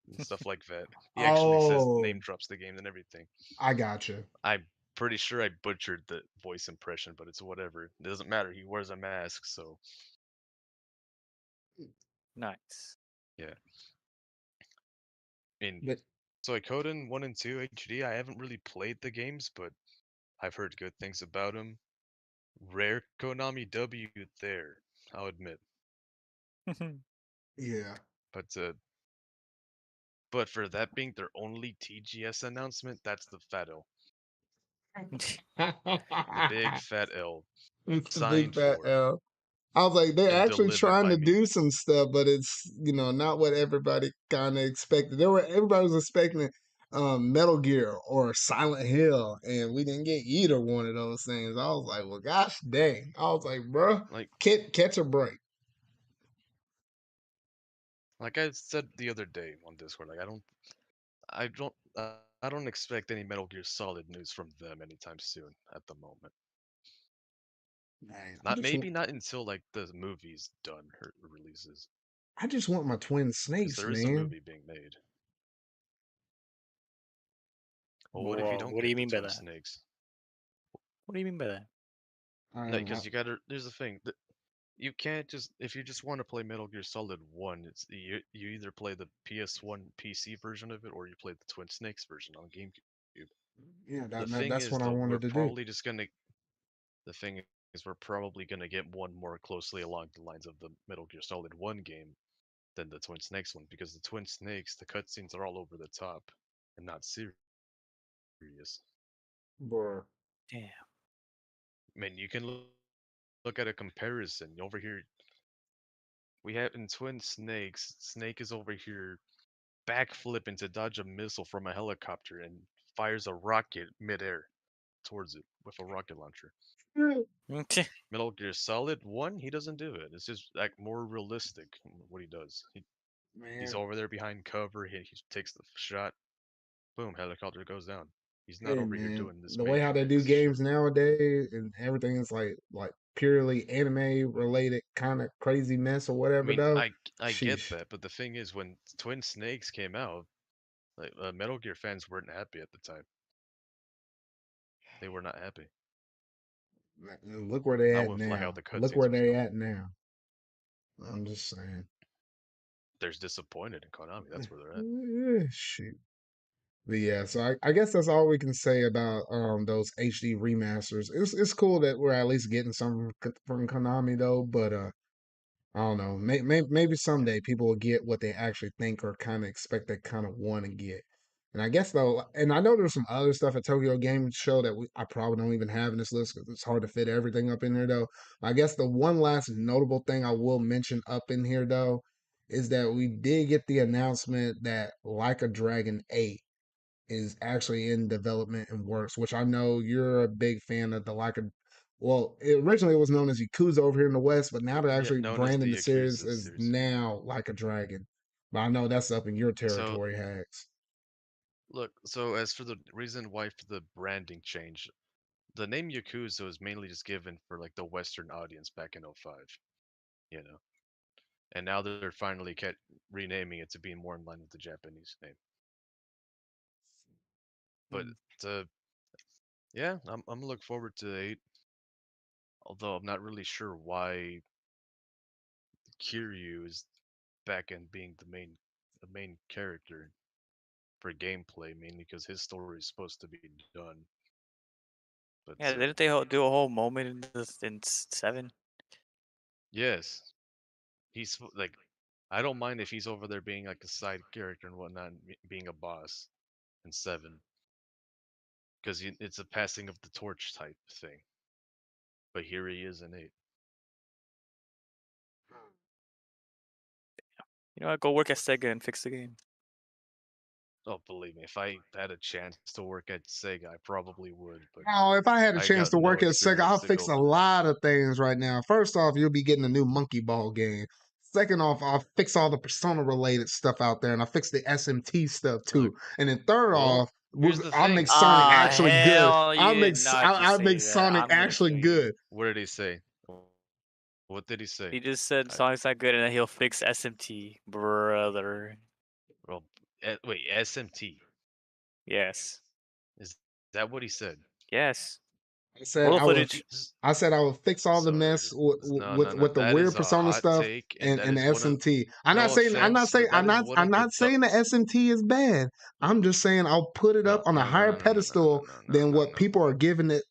and stuff like that. He actually says Oh, name drops the game and everything. I got you. I'm pretty sure I butchered the voice impression, but it's whatever. It doesn't matter. He wears a mask, so Nice. yeah. In But Suikoden 1 and 2 HD, I haven't really played the games, but I've heard good things about them. Rare Konami W there, I'll admit. yeah. But for that being their only TGS announcement, that's the fat L. The big fat L. It's a big Signed fat for L. I was like, they're and actually delivered trying by to me. do some stuff, but it's not what everybody kind of expected. Everybody was expecting Metal Gear or Silent Hill, and we didn't get either one of those things. I was like, well, gosh dang! I was like, bro, Like catch a break. I said the other day on Discord, like I don't expect any Metal Gear Solid news from them anytime soon at the moment. Man, Not until like the movie's done or releases, I just want my twin because snakes, there is a man. movie being made. Well, what if you Whoa, don't what do you get the mean by Twin that? Snakes? What do you mean by that? No, Um, I, because you gotta. There's the thing. You can't just if you just want to play Metal Gear Solid 1, you either play the PS1 PC version of it or you play the Twin Snakes version on GameCube. yeah, The thing that's is what I though, we're wanted to do. probably just gonna The thing is, we're probably gonna get one more closely along the lines of the Metal Gear Solid 1 game than the Twin Snakes one, because the Twin Snakes, the cutscenes are all over the top and not serious. Bruh. Damn. I mean, you can look at a comparison. Over here, we have in Twin Snakes, Snake is over here backflipping to dodge a missile from a helicopter and fires a rocket midair towards it with a rocket launcher. Metal Gear Solid 1, he doesn't do it. It's just like more realistic what he does. He's Man. over there behind cover, he takes the shot, boom, helicopter goes down. He's not Hey over here man, doing this the way how they do Matrix shit. games nowadays and everything is like purely anime related kind of crazy mess or I whatever mean, though. I get Sheesh. that, but the thing is, when Twin Snakes came out, like Metal Gear fans weren't happy at the time. They were not happy. Look where they Not at with like how now. the Look cutscenes where was they going. at now. I'm just saying. There's disappointed in Konami. That's where they're at. Shoot. But yeah, so I guess that's all we can say about those HD remasters. It's cool that we're at least getting some from Konami though, but I don't know. Maybe someday people will get what they actually think or kind of expect they kind of want to get. And I guess though, and I know there's some other stuff at Tokyo Game Show that I probably don't even have in this list because it's hard to fit everything up in there though. I guess the one last notable thing I will mention up in here though is that we did get the announcement that Like a Dragon 8 is actually in development and works, which I know you're a big fan of the Like a well, originally it was known as Yakuza over here in the West, but now they're Yeah, actually known as branding the the series Yakuza as series. now Like a Dragon. But I know that's up in your So territory, Hags. look, so as for the reason why for the branding change, the name Yakuza was mainly just given for like the Western audience back in '05, you know. And now they're finally renaming it to be more in line with the Japanese name. But uh, yeah, I'm look forward to 8. Although I'm not really sure why Kiryu is back and being the main character for gameplay, mainly because his story is supposed to be done. But Yeah, didn't they do a whole moment in 7? yes, he's like, I don't mind if he's over there being like a side character and whatnot, and being a boss in 7, because it's a passing of the torch type thing. But here he is in 8. You know what? Go work at Sega and fix the game. Oh, believe me, if I had a chance to work at Sega, I probably would. But Oh, if I had a I chance got to no work at Sega, I'll experience to fix go a over there. lot of things right now. First off, you'll be getting a new Monkey Ball game. Second off, I'll fix all the Persona related stuff out there, and I'll fix the SMT stuff Look, too. And then third well, off, here's the I'll thing. make Sonic actually good. Hell, you did not just I'll make say that. Sonic I'm gonna actually kill you. good. What did he say? What did he say? He just said I, Sonic's not good and that he'll fix SMT, brother. well, wait, SMT. Yes. Is that what he said? Yes. I said Roll I will. footage. I said I will fix all the So mess no, no, no. with the That is weird a Persona hot stuff take, and that and the is one of. SMT. I'm not No saying offense, but that is one I'm of the not saying the SMT is bad. I'm just saying I'll put it up no, on a no, no, higher no, no, no, no, no, pedestal no, no, than no, what no. people are giving it,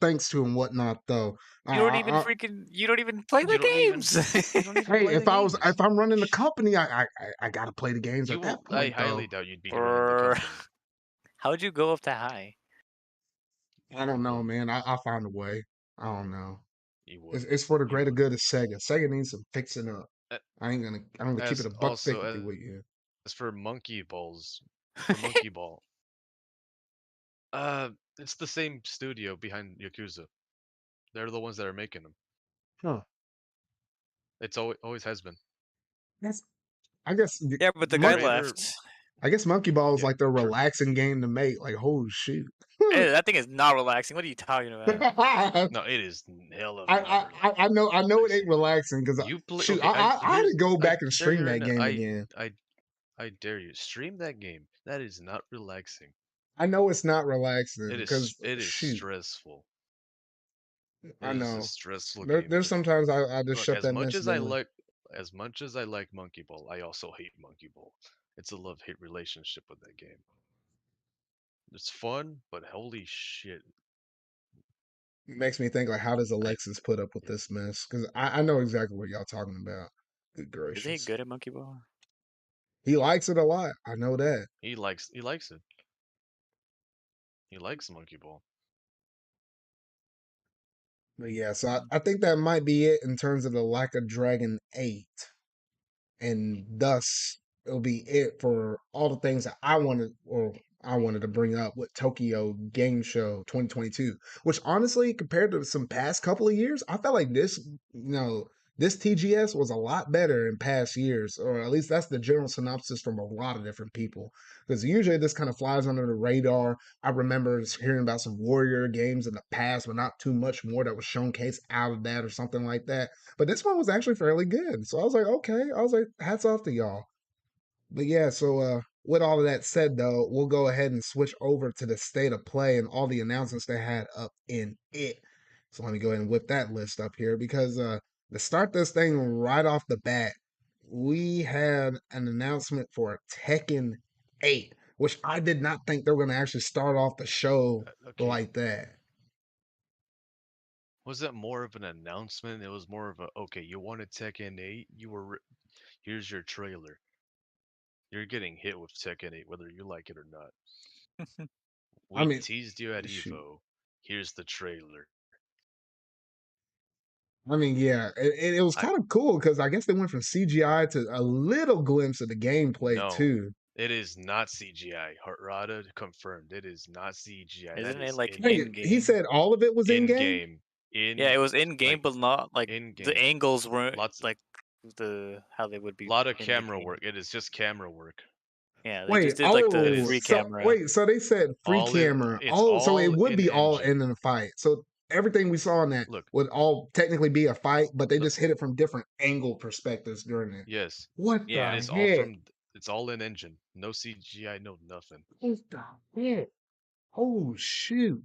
thanks to and whatnot. Though, You don't even play You the don't even. games. You don't even hey, play the games. if I'm running the company, I gotta play the games at You that will. I point, highly though. doubt you'd be running the Brr. company. How'd you go up that high? I don't know, Well, man. I'll find a way. I don't know. you would. It's for the You greater would. good of Sega. Sega needs some fixing up. A- I'm gonna keep it As a buck also 50 with you. as for Monkey Balls, for Monkey Ball, it's the same studio behind Yakuza. They're the ones that are making them. Huh. It's always has been. That's I guess Yeah, but the guy Monkey Creator, left. I guess Monkey Ball is yeah, like the true. relaxing game to make. Like, holy shoot. Hey, that thing is not relaxing. What are you talking about? I, No, it is hell of not I know it ain't relaxing. relaxing because You play shoot, okay. I had to go I back and dare stream you right that now. game again. I dare you. Stream that game. That is not relaxing. I know it's not relaxing because It is shoot, stressful. It I is a know. stressful game. There's sometimes I just Look, shut that mess down. as much as I like Monkey Ball, I also hate Monkey Ball. It's a love-hate relationship with that game. It's fun, but holy shit. It makes me think like, how does Alexis put up with this mess? Because I know exactly what y'all talking about. Good Is he gracious, good at monkey ball? he likes it a lot. I know that. He likes it. He likes Monkey Ball. But yeah, so I think that might be it in terms of the lack of Dragon 8. And thus it'll be it for all the things that I wanted to bring up with Tokyo Game Show 2022, which honestly compared to some past couple of years, I felt like this TGS was a lot better in past years, or at least that's the general synopsis from a lot of different people, because usually this kind of flies under the radar. I remember hearing about some Warrior games in the past, but not too much more that was showcased out of that or something like that. But this one was actually fairly good. So I was like, okay. I was like, hats off to y'all. But yeah, so with all of that said though, we'll go ahead and switch over to the state of play and all the announcements they had up in it. So let me go ahead and whip that list up here because to start this thing right off the bat, we had an announcement for Tekken 8, which I did not think they were going to actually start off the show Okay, like that. was that more of an announcement? It was more of a okay. You wanted Tekken 8. Here's your trailer. You're getting hit with Tekken 8, whether you like it or not. I We mean, teased you at shoot. Evo. Here's the trailer. I mean, yeah, it was I kind of cool because I guess they went from CGI to a little glimpse of the gameplay No, too. it is not CGI. Harada confirmed. It is not CGI. That Isn't it is like in Wait, in he game? said all of it was in in game? game. Yeah, In it was in game, like but not like in the game. angles weren't Lots like the how they would be lot of in the camera game. work. It is just camera work. Yeah, they Wait, just did like It the oh, free is so camera. wait, so they said free all in camera. it's Oh, so it all would in be all engine. in a fight. So everything we saw in that Look, would all technically be a fight, but they look. just hit it from different angle perspectives during it. Yes. What It Yeah. the is all heck? from it's all in engine. No CGI, no nothing. What the heck? Oh shoot.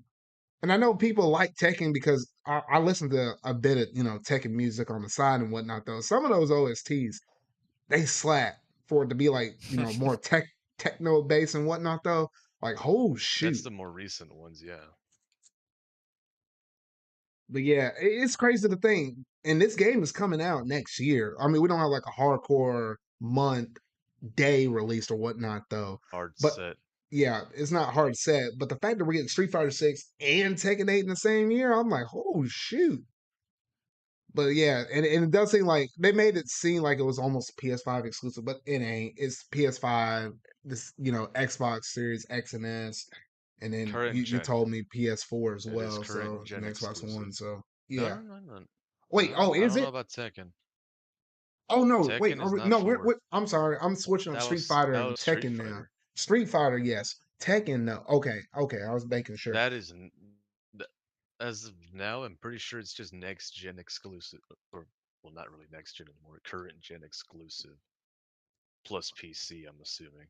And I know people like Tekken because I listen to a bit of Tekken music on the side and whatnot. Though some of those OSTs they slap for it to be like more techno bass and whatnot. Though like oh That's shoot, the more recent ones, yeah. but yeah, it's crazy to think. And this game is coming out next year. I mean, we don't have like a hardcore month day released or whatnot though. Hard But set. yeah, it's not hard set. But the fact that we're getting Street Fighter 6 and Tekken 8 in the same year, I'm like, oh shoot. But yeah, and it does seem like they made it seem like it was almost PS5 exclusive, but it ain't. It's PS5, this Xbox Series X and S, and then Current you gen. told me PS4 as It is well, current so and gen Xbox One. exclusive. So No, yeah. no, no, no. Wait, oh, I is don't know it? about Tekken. Oh no, wait, Tekken is not no, for I'm sorry, I'm switching up Street Fighter that and was Street Tekken now. Fighter. Street Fighter, yes. Tekken, no. Okay, okay, I was making sure. That is as of now, I'm pretty sure it's just next gen exclusive, or well, not really next gen anymore. Current gen exclusive plus PC. I'm assuming.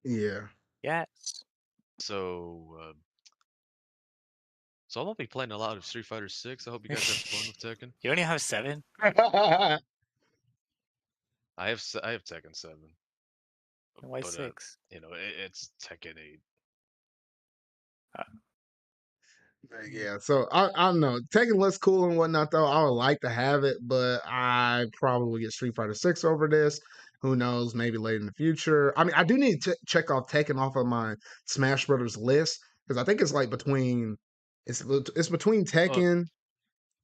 Yeah. Yes. So, so I'm gonna be playing a lot of Street Fighter 6. I hope you guys have fun with Tekken. You only have 7? I have Tekken 7, Why but 6? it's Tekken 8. Uh, Yeah, so I don't know. Tekken looks cool and whatnot though. I would like to have it, but I probably would get Street Fighter 6 over this. Who knows? Maybe later in the future. I mean, I do need to check off Tekken off of my Smash Brothers list because I think it's like it's between Oh, Tekken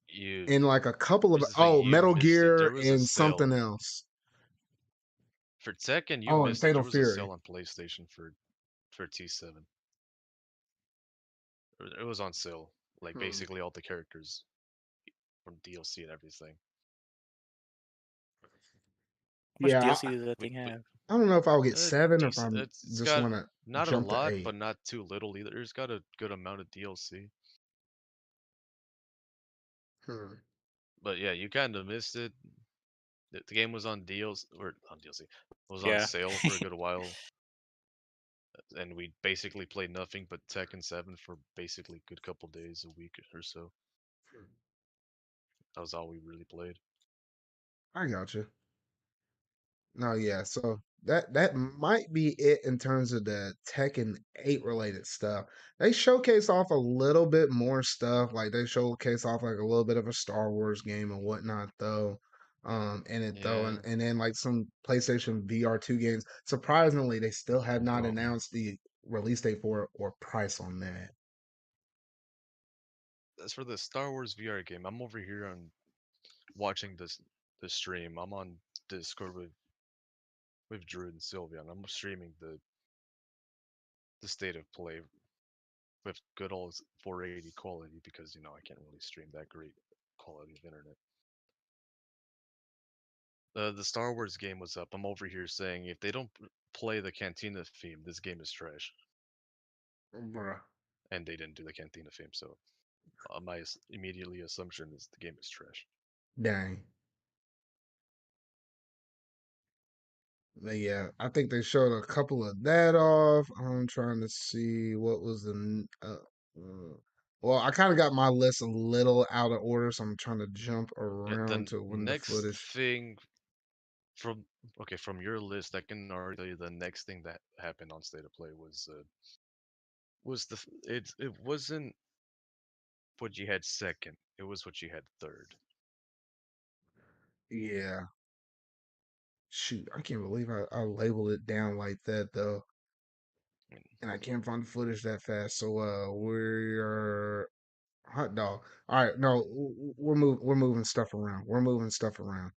you. and like a couple of Here's the thing. You Metal missed it. There Gear was a and sale something else. for Tekken. You Oh, and missed it. Fatal There was a Fury. sale on PlayStation for T7. It was on sale. Like Hmm. basically all the characters from DLC and everything. How much Yeah, DLC does that We, thing we have? I don't know if I'll get 7 or if decent. I'm It's just got want to not a jump to lot, 8. but not too little either. It's got a good amount of DLC. Hmm. But yeah, you kind of missed it. The game was on DLC or on DLC. It was on Yeah. sale for a good while, and we basically played nothing but Tekken 7 for basically a good couple days, a week or so. That was all we really played. I got you. No, yeah. So that might be it in terms of the Tekken 8 related stuff. They showcase off a little bit more stuff, like they showcase off like a little bit of a Star Wars game and whatnot though. In it though, Yeah. and then like some PlayStation VR2 games. Surprisingly, they still have not Oh, announced the release date for it or price on that. as for the Star Wars VR game, I'm over here on watching the stream. I'm on Discord with Drew and Sylvia, and I'm streaming the state of play with good old 480 quality because I can't really stream that great quality of internet. The Star Wars game was up. I'm over here saying if they don't play the Cantina theme, this game is trash, Bruh. and they didn't do the Cantina theme, so my immediately assumption is the game is trash. Dang. But yeah, I think they showed a couple of that off. I'm trying to see what was well, I kind of got my list a little out of order, so I'm trying to jump Yeah, around the to when the next footage. thing from from your list, I can already tell you the next thing that happened on State of Play was it wasn't what you had second. It was what you had third. Yeah, shoot, I can't believe I labeled it down like that though, I mean, and I can't find the footage that fast. So we're hot dog. All right, no, we're moving stuff around. We're moving stuff around.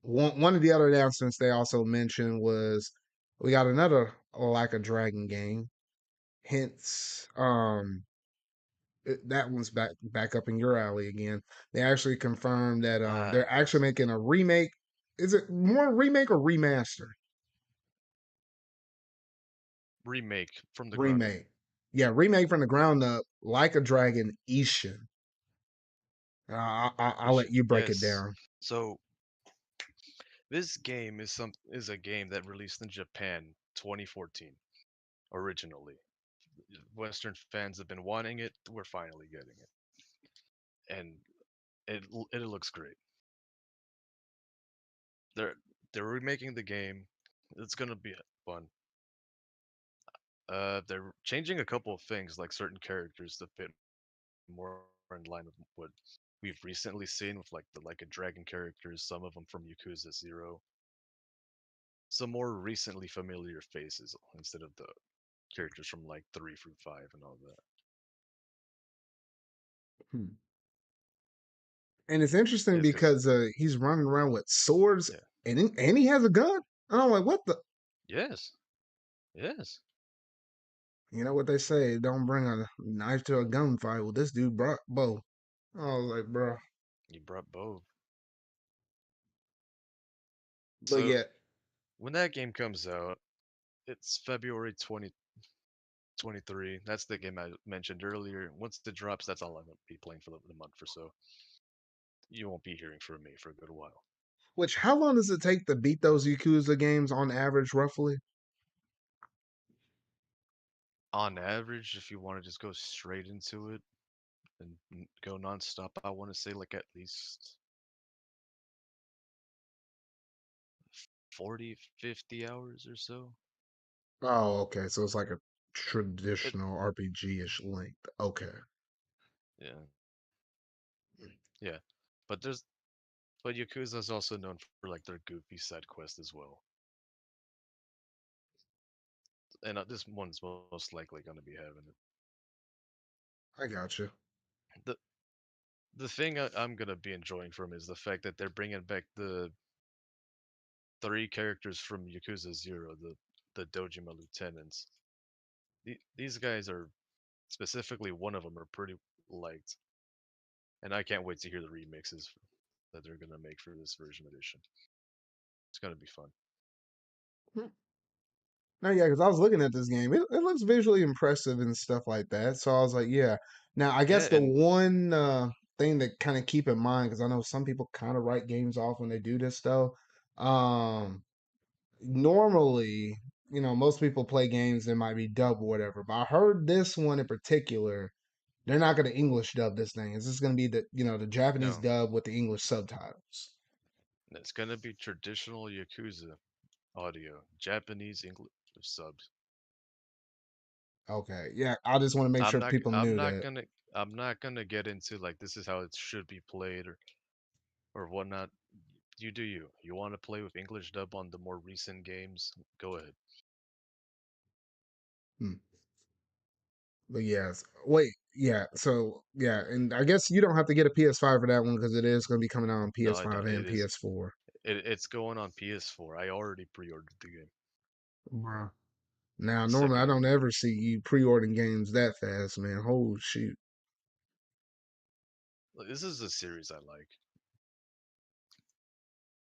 One of the other announcements they also mentioned was we got another like a dragon game. Hence, that one's back up in your alley again. They actually confirmed that they're actually yes, making a remake. Is it more remake or remaster? remake from the ground up. Remake. Yeah, remake from the ground up, like a dragon, Ishin. I'll let you break it Yes. down. So this game is a game that released in Japan 2014 originally. Western fans have been wanting it. We're finally getting it, and it looks great. They're they're remaking the game. It's gonna be fun. They're changing a couple of things, like certain characters to fit more in line with what we've recently seen with like a dragon characters. Some of them from Yakuza 0. Some more recently familiar faces instead of the characters from like 3 through 5 and all that. Hmm. And it's interesting Yes, because because he's running around with swords yeah, and he has a gun. And I'm like, what the? yes, yes. You know what they say? Don't bring a knife to a gunfight. Well, this dude brought bow. I was like, bro. You brought both. But So yeah, when that game comes out, it's February 2023. That's the game I mentioned earlier. Once it drops, that's all I'm gonna be playing for the month or so. You won't be hearing from me for a good while. which how long does it take to beat those Yakuza games on average, roughly? On average, if you want to just go straight into it and go nonstop, I want to say like at least 40, 50 hours or so. Oh, okay. So it's like a It, traditional RPG-ish length. Okay. yeah, yeah. But Yakuza is also known for like their goofy side quest as well. And this one's most likely going to be having it. I got you. The the thing I'm going to be enjoying from is the fact that they're bringing back the 3 characters from Yakuza 0, the Dojima lieutenants. These guys are specifically one of them are pretty liked, and I can't wait to hear the remixes that they're gonna make for this version edition. It's gonna be fun. No, yeah, because I was looking at this game. It looks visually impressive and stuff like that. So I was like, yeah. Now, I Yeah, guess the and one thing to kind of keep in mind, because I know some people kind of write games off when they do this stuff. Um, normally, most people play games that might be dubbed or whatever. But I heard this one in particular, they're not going to English dub this thing. It's just going to be the Japanese no, dub with the English subtitles. it's gonna be traditional Yakuza. audio, Japanese, English subs. Okay, yeah. I just want to make I'm sure not people I'm knew not that. gonna I'm not gonna get into like this is how it should be played or whatnot. You do you. You want to play with English dub on the more recent games? Go ahead. Hmm. But yes, wait, yeah. So yeah, and I guess you don't have to get a PS5 for that one because it is going to be coming out on No, I PS5 don't. and PS4. It's going on PS4. I already pre-ordered the game. Bruh. Now, The normally I second don't ever see you pre-ordering games that fast, man. Oh shoot. this is a series I like.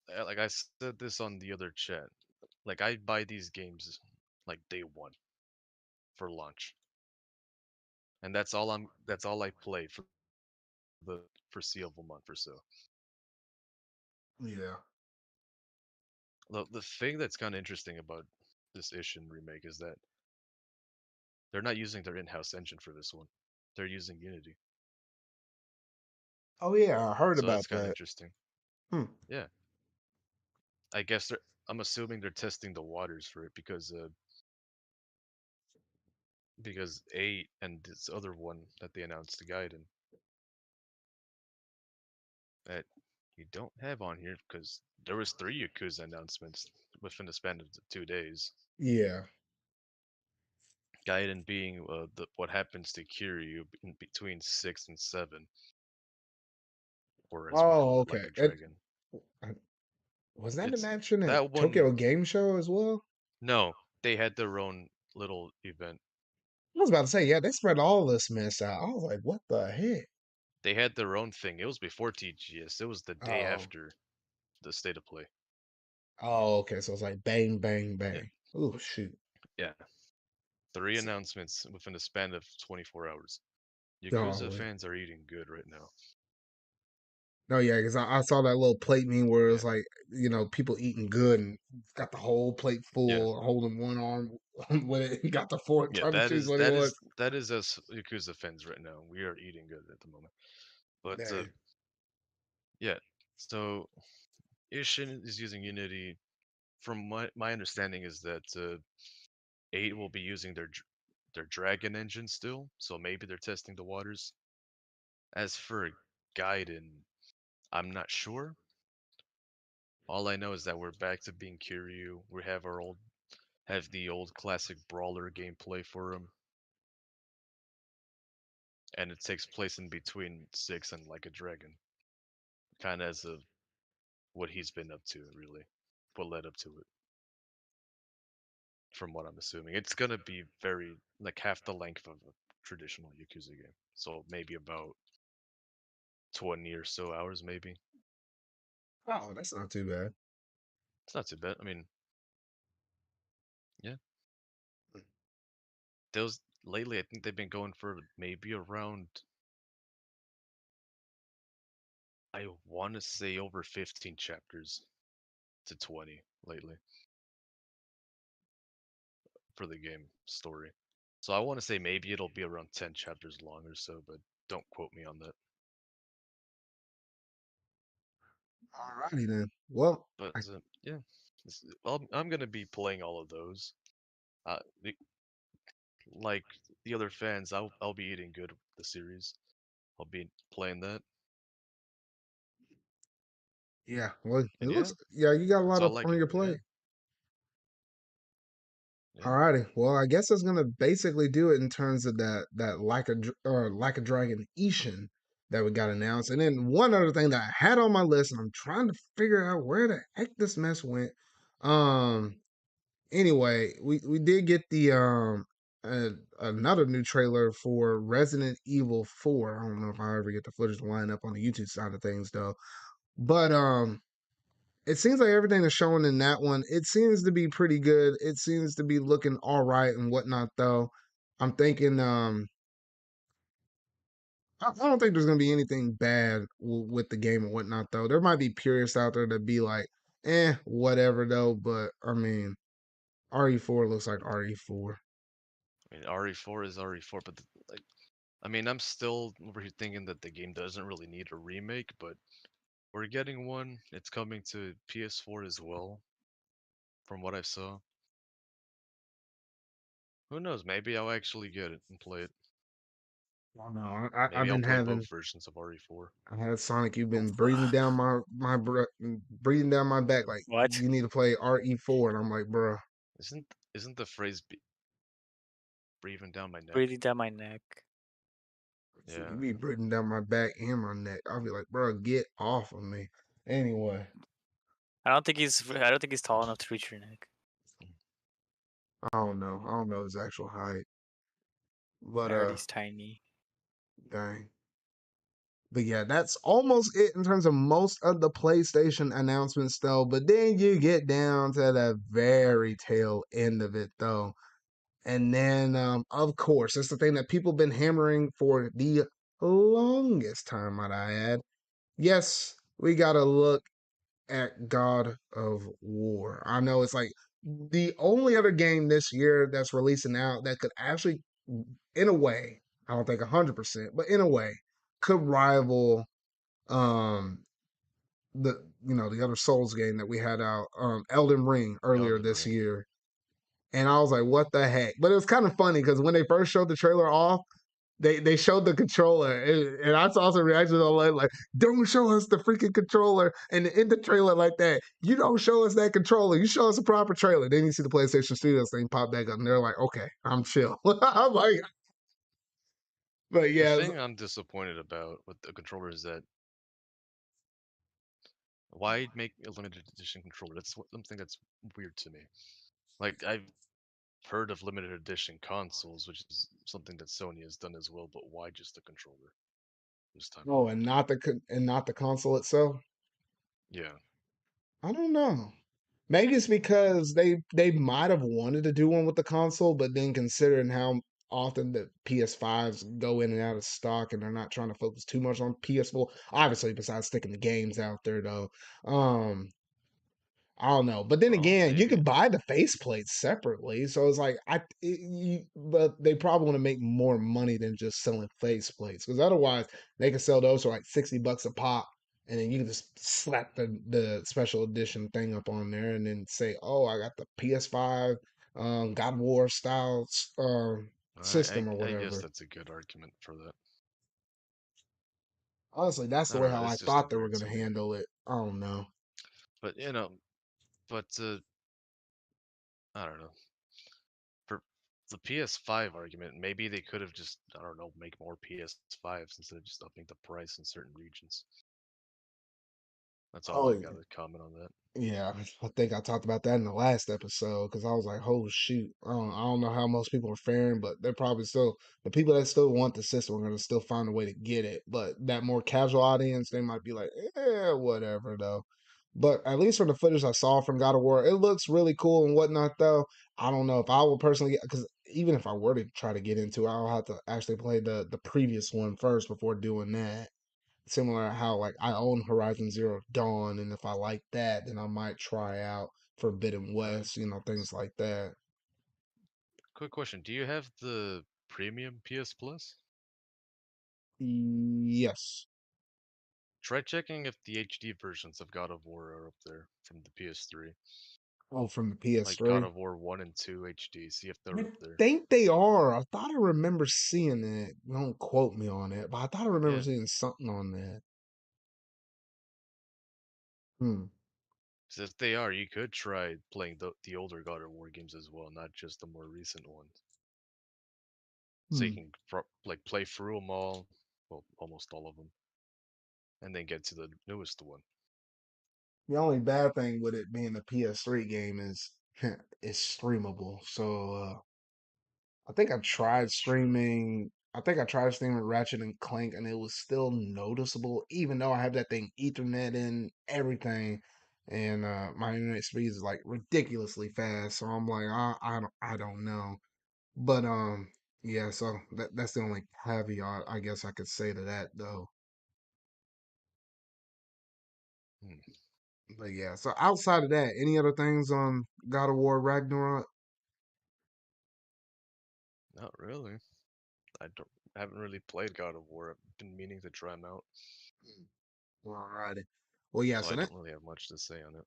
Like I said this on the other chat. Like I buy these games like day one for launch, and that's all I play for the foreseeable month or so. Yeah. The thing that's kind of interesting about this Ishin remake is that they're not using their in-house engine for this one. They're using Unity, Oh yeah, I heard so about that's kind of that. interesting. Hmm. Yeah, I guess they're. I'm assuming they're testing the waters for it because 8 and this other one that they announced, the Gaiden, that you don't have on here because there was 3 Yakuza announcements within the span of 2 days. Yeah. Gaiden being what happens to Kiryu in between 6 and 7, or as we call Oh, it, like okay. a dragon. Uh, was that It's mentioned at that Tokyo one. Game Show as well? No, they had their own little event. I was about to say, yeah, they spread all this mess out. I was like, what the heck? They had their own thing. It was before TGS. It was the day Oh, after the state of play. oh, okay. So it's like bang, bang, Yeah, bang. Oh shoot. yeah. 3 announcements within the span of 24 hours. Yakuza Golly. fans are eating good right now. No, yeah, because I saw that little plate meme where it Yeah, was like, people eating good and got the whole plate yeah, full, holding one arm with it, got the fork yeah. trying to That choose is what he that wants. is that is us Yakuza fans right now. We are eating good at the moment. But Dang. yeah, so Ishin is using Unity. From my understanding is that 8 will be using their Dragon engine still, so maybe they're testing the waters. As for Gaiden, I'm not sure. All I know is that we're back to being Kiryu. We have the old classic brawler gameplay for him, and it takes place in between 6 and like a dragon, kind of as of what he's been up to, really, what led up to it. From what I'm assuming, it's gonna be very like half the length of a traditional Yakuza game, so maybe about 20 or so hours, maybe. Oh, that's not too bad. It's not too bad. I mean, yeah, those lately I think they've been going for maybe around I want to say over 15 chapters to 20 lately for the game story. So I want to say maybe it'll be around 10 chapters long or so, but don't quote me on that. Alrighty then. Well, But yeah, I'm gonna be playing all of those. The, like the other fans, I'll be eating good with the series. I'll be playing that, yeah. Well, it and yeah, looks, yeah, you got a that's lot up all I on can. your Yeah, plate. yeah, Alrighty. Well, I guess that's gonna basically do it in terms of that like a dragon Ishin that we got announced. And then one other thing that I had on my list, and I'm trying to figure out where the heck this mess went. Um. Anyway, we did get the another new trailer for Resident Evil 4. I don't know if I ever get the footage to line up on the YouTube side of things though. But it seems like everything is showing in that one. It seems to be pretty good. It seems to be looking all right and whatnot, though. I'm thinking, I don't think there's gonna be anything bad with the game and whatnot, though. There might be purists out there that be like, whatever, though. But I mean, RE4 looks like RE4. I mean RE4 is RE4, but like, I mean, I'm still over here thinking that the game doesn't really need a remake, but we're getting one. It's coming to PS4 as well from what I saw. Who knows? Maybe I'll actually get it and play it. I don't know. I've Maybe I'll been play having. both versions of RE4. I had Sonic. You've Oh been breathing fuck. down breathing down my back. Like What? you need to play RE4, and I'm like, bruh. Isn't the phrase breathing down my neck? Breathing down my neck. You Yeah. be breathing down my back and my neck. I'll be like, bro, get off of me. Anyway, I don't think he's tall enough to reach your neck. I don't know. I don't know his actual height, but I heard he's tiny. dang. But yeah, that's almost it in terms of most of the PlayStation announcements, though. But then you get down to the very tail end of it, though. And then, of course, it's the thing that people been hammering for the longest time, might I add. Yes, we gotta look at God of War. I know it's like the only other game this year that's releasing out that could actually, in a way, I don't think 100%, but in a way, could rival um the other Souls game that we had out, Elden Ring earlier Elden this Ring. year. And I was like, what the heck? But it was kind of funny because when they first showed the trailer off, they showed the controller, and I saw some reactions online like, "Don't show us the freaking controller!" And in the trailer like that, you don't show us that controller. You show us a proper trailer. Then you see the PlayStation Studios thing pop back up, and they're like, "Okay, I'm chill." I'm like, but The yeah, thing I'm disappointed about with the controller is that why make a limited edition controller? That's something that's weird to me. Like I've heard of limited edition consoles, which is something that Sony has done as well, but why just the controller this time oh, around? and not the console itself. Yeah. I don't know. Maybe it's because they might have wanted to do one with the console, but then considering how often the PS5s go in and out of stock, and they're not trying to focus too much on PS4. Obviously, besides sticking the games out there, though. I don't know. But then Well, again, you maybe. could buy the faceplates separately. So it's like but they probably want to make more money than just selling faceplates, because otherwise they could sell those for like $60 a pop, and then you can just slap the special edition thing up on there, and then say, "Oh, I got the PS5 God of War style system or I guess whatever." that's a good argument for that. Honestly, that's the I way don't know. how I It's just thought they were weird going to to me. handle it. I don't know. But but I don't know. For the PS5 argument, maybe they could have just I don't know make more PS5s instead of just upping the price in certain regions. That's all Oh, I yeah. got to comment on that. Yeah, I think I talked about that in the last episode because I was like, "Oh shoot!" I don't know how most people are faring, but they're probably still the people that still want the system are going to still find a way to get it. But that more casual audience, they might be like, "Yeah, whatever." Though, but at least from the footage I saw from God of War, it looks really cool and whatnot. Though I don't know if I will personally get, because even if I were to try to get into it, I'll have to actually play the previous one first before doing that. Similar to how like I own Horizon Zero Dawn, and if I like that, then I might try out Forbidden Uh, West, things like that. quick question: do you have the premium PS Plus? Yes. Try checking if the HD versions of God of War are up there from the PS3, Oh, from the like God PS3. of War 1 and 2 HD. See if they're I up there. think they are. I thought I remember seeing it. Don't quote me on it, but I thought I remember Yeah, seeing something on that. Hmm. 'cause if they are, you could try playing the older God of War games as well, not just the more recent ones. So you Hmm. can like play through them all, well, almost all of them, and then get to the newest one. The only bad thing with it being a PS3 game is it's streamable. So I think I tried That's true. streaming. I think I tried streaming Ratchet and Clank, and it was still noticeable, even though I have that thing Ethernet and everything, and my internet speed is like ridiculously fast. So I'm like, I don't know, but yeah. So that's the only caveat I guess I could say to that though. Hmm, But yeah. So outside of that, any other things on God of War Ragnarok? not really. Haven't really played God of War. I've been meaning to try them out, Alrighty. Well, yeah. so So I that don't really have much to say on it.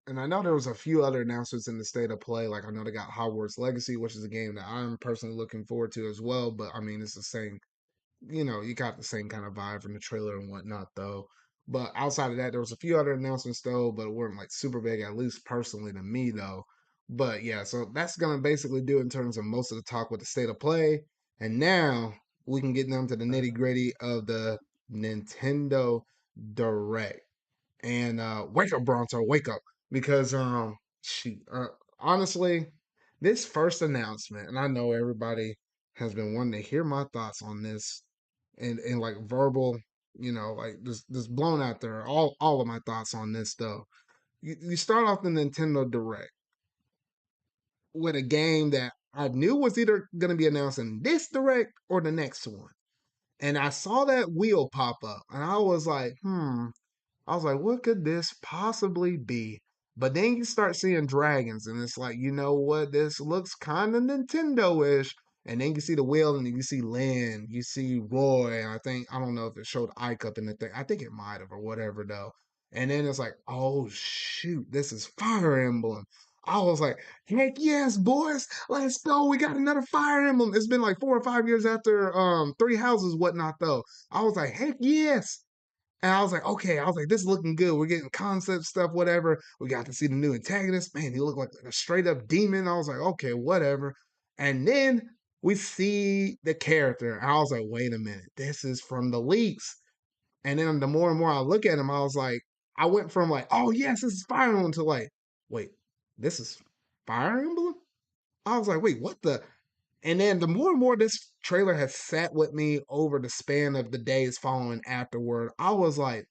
and I know there was a few other announcements in the state of play. Like I know they got Hogwarts Legacy, which is a game that I'm personally looking forward to as well. But I mean, it's the same, you got the same kind of vibe from the trailer and whatnot, though. But outside of that, there was a few other announcements though, but it weren't like super big, at least personally to me though. But yeah, so that's gonna basically do it in terms of most of the talk with the state of play. And now we can get down to the nitty gritty of the Nintendo Direct. And wake up, Bronto, wake up. Because shoot, honestly, this first announcement, and I know everybody has been wanting to hear my thoughts on this and like verbal, like this blown out there, all of my thoughts on this though. You start off the Nintendo Direct with a game that I knew was either gonna be announced in this direct or the next one. And I saw that wheel pop up and I was like, I was like, what could this possibly be? But then you start seeing dragons, and it's like, you know what? This looks kind of Nintendo ish. And then you see the whale, and then you see Lynn, you see Roy. And I don't know if it showed Ike up in the thing. I think it might have, or whatever, though. And then it's like, oh, shoot, this is Fire Emblem. I was like, heck yes, boys, let's go. We got another Fire Emblem. It's been like 4 or 5 years after Three Houses, whatnot, though. I was like, heck yes. And I was like, okay, I was like, this is looking good. We're getting concept stuff, whatever. We got to see the new antagonist. Man, he looked like a straight up demon. I was like, okay, whatever. And then we see the character. And I was like, wait a minute, this is from the leaks. And then the more and more I look at him, I was like, I went from like, oh yes, this is Fire Emblem to like, wait, this is Fire Emblem? I was like, wait, what the? And then the more and more this trailer has sat with me over the span of the days following afterward, I was like,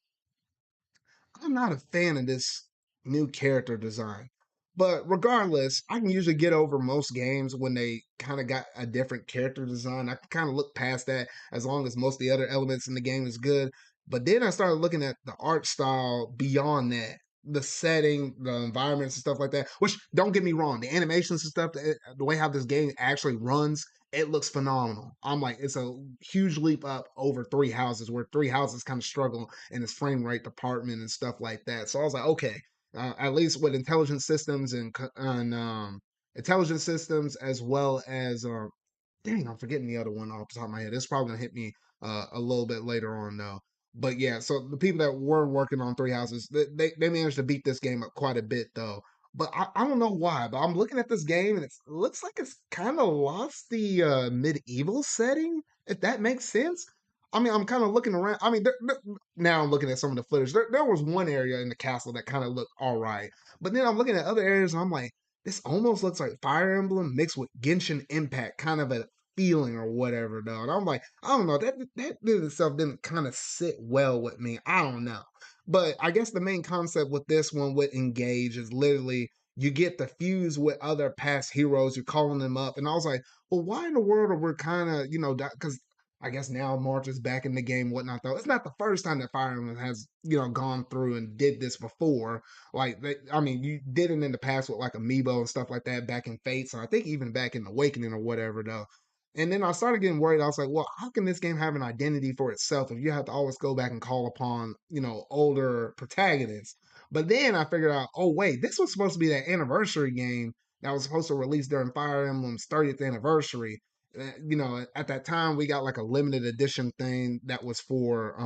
I'm not a fan of this new character design. But regardless, I can usually get over most games when they kind of got a different character design. I can kind of look past that as long as most of the other elements in the game is good. But then I started looking at the art style beyond that, the setting, the environments and stuff like that. Which don't get me wrong, the animations and stuff, the way how this game actually runs, it looks phenomenal. I'm like, it's a huge leap up over Three Houses, where Three Houses kind of struggle in its frame rate department and stuff like that. So I was like, okay, at least with intelligent systems and intelligent systems as well as dang, I'm forgetting the other one off the top of my head. It's probably gonna hit me a little bit later on though. But yeah, so the people that were working on Three Houses, they managed to beat this game up quite a bit though. But I don't know why, but I'm looking at this game and it looks like it's kind of lost the medieval setting, if that makes sense. I mean, I'm kind of looking around. I mean, now I'm looking at some of the footage. There was one area in the castle that kind of looked all right, but then I'm looking at other areas and I'm like, this almost looks like Fire Emblem mixed with Genshin Impact, kind of a feeling or whatever, though. And I'm like, I don't know, that in itself didn't kind of sit well with me. I don't know. But I guess the main concept with this one with Engage is literally you get the fuse with other past heroes, you're calling them up. And I was like, well, why in the world are we kind of, because I guess now March is back in the game, whatnot, though. It's not the first time that Fire Emblem has, gone through and did this before. Like, I mean, you did it in the past with like Amiibo and stuff like that back in Fates, and I think even back in Awakening or whatever, though. And then I started getting worried. I was like, well, how can this game have an identity for itself if you have to always go back and call upon, older protagonists? But then I figured out, oh, wait, this was supposed to be that anniversary game that was supposed to release during Fire Emblem's 30th anniversary. At that time, we got like a limited edition thing that was for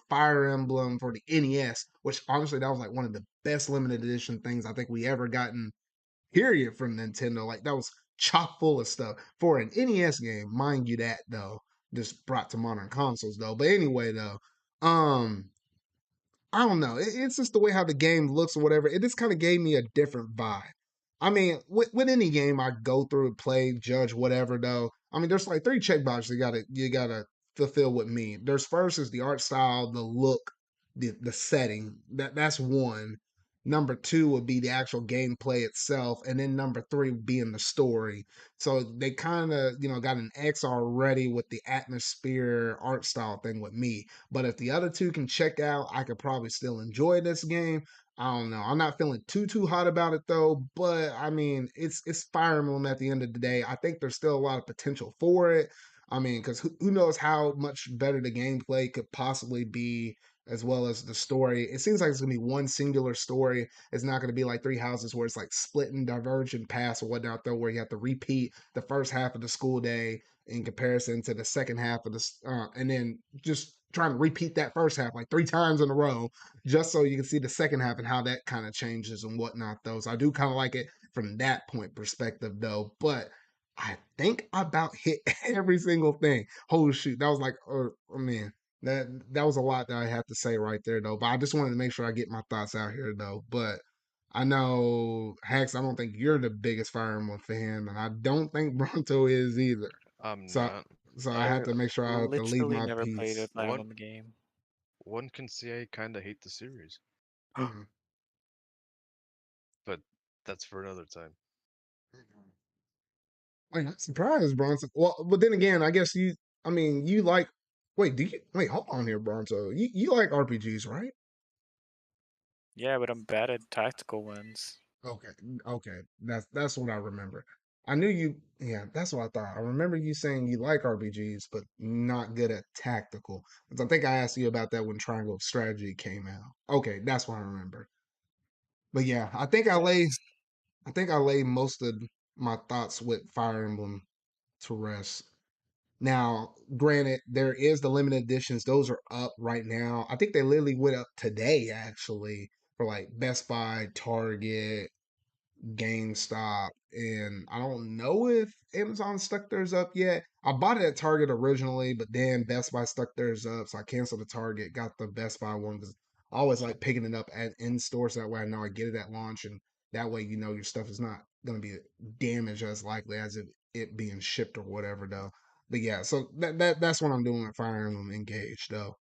Fire Emblem for the NES, which honestly, that was like one of the best limited edition things I think we ever gotten period from Nintendo. Like that was chock full of stuff for an NES game, mind you that though. Just brought to modern consoles though. But anyway though, um, I don't know. It's just the way how the game looks or whatever. It just kind of gave me a different vibe. I mean, with any game I go through, play, judge, whatever though. I mean, there's like three check boxes you gotta fulfill with me. There's first is the art style, the look, the setting. That's one. Number two would be the actual gameplay itself, and then number three being the story. So they kind of got an X already with the atmosphere art style thing with me. But if the other two can check out, I could probably still enjoy this game. I don't know. I'm not feeling too hot about it though, but I mean, it's Fire Emblem at the end of the day. I think there's still a lot of potential for it. I mean, because who knows how much better the gameplay could possibly be as well as the story. It seems like it's gonna be one singular story. It's not gonna be like Three Houses where it's like split and divergent paths or whatnot, though, where you have to repeat the first half of the school day in comparison to the second half of the, and then just trying to repeat that first half like 3 times in a row, just so you can see the second half and how that kind of changes and whatnot, though. So I do kind of like it from that point perspective, though. But I think I about hit every single thing. Holy shoot, that was like, oh man, that was a lot that I have to say right there, though. But I just wanted to make sure I get my thoughts out here, though. But I know Hax, I don't think you're the biggest Fire Emblem fan, and I don't think Bronto is either. I'm So, not. so I have I to make sure I have to leave literally my never played a piece. Fire One Emblem game. one can say I kind of hate the series, Mhm. but that's for another time. Wait, I'm surprised, Bronson. Well, but then again, I guess you. I mean, you like. Wait, do you? Wait, hold on here, Bronzo. You like RPGs, right? Yeah, but I'm bad at tactical ones. Okay, okay, that's what I remember. I knew you. Yeah, that's what I thought. I remember you saying you like RPGs, but not good at tactical. 'Cause I think I asked you about that when Triangle of Strategy came out. Okay, that's what I remember. But yeah, Yes. I think I lay most of my thoughts with Fire Emblem to rest. Now, granted, there is the limited editions; those are up right now. I think they literally went up today, actually, for like Best Buy, Target, GameStop, and I don't know if Amazon stuck theirs up yet. I bought it at Target originally, but then Best Buy stuck theirs up, so I canceled the Target, got the Best Buy one because I always like picking it up at in stores. That way, I know I get it at launch, and that way, you know, your stuff is not going to be damaged as likely as it being shipped or whatever, though. But yeah, so that's what I'm doing with Fire Emblem Engage, though.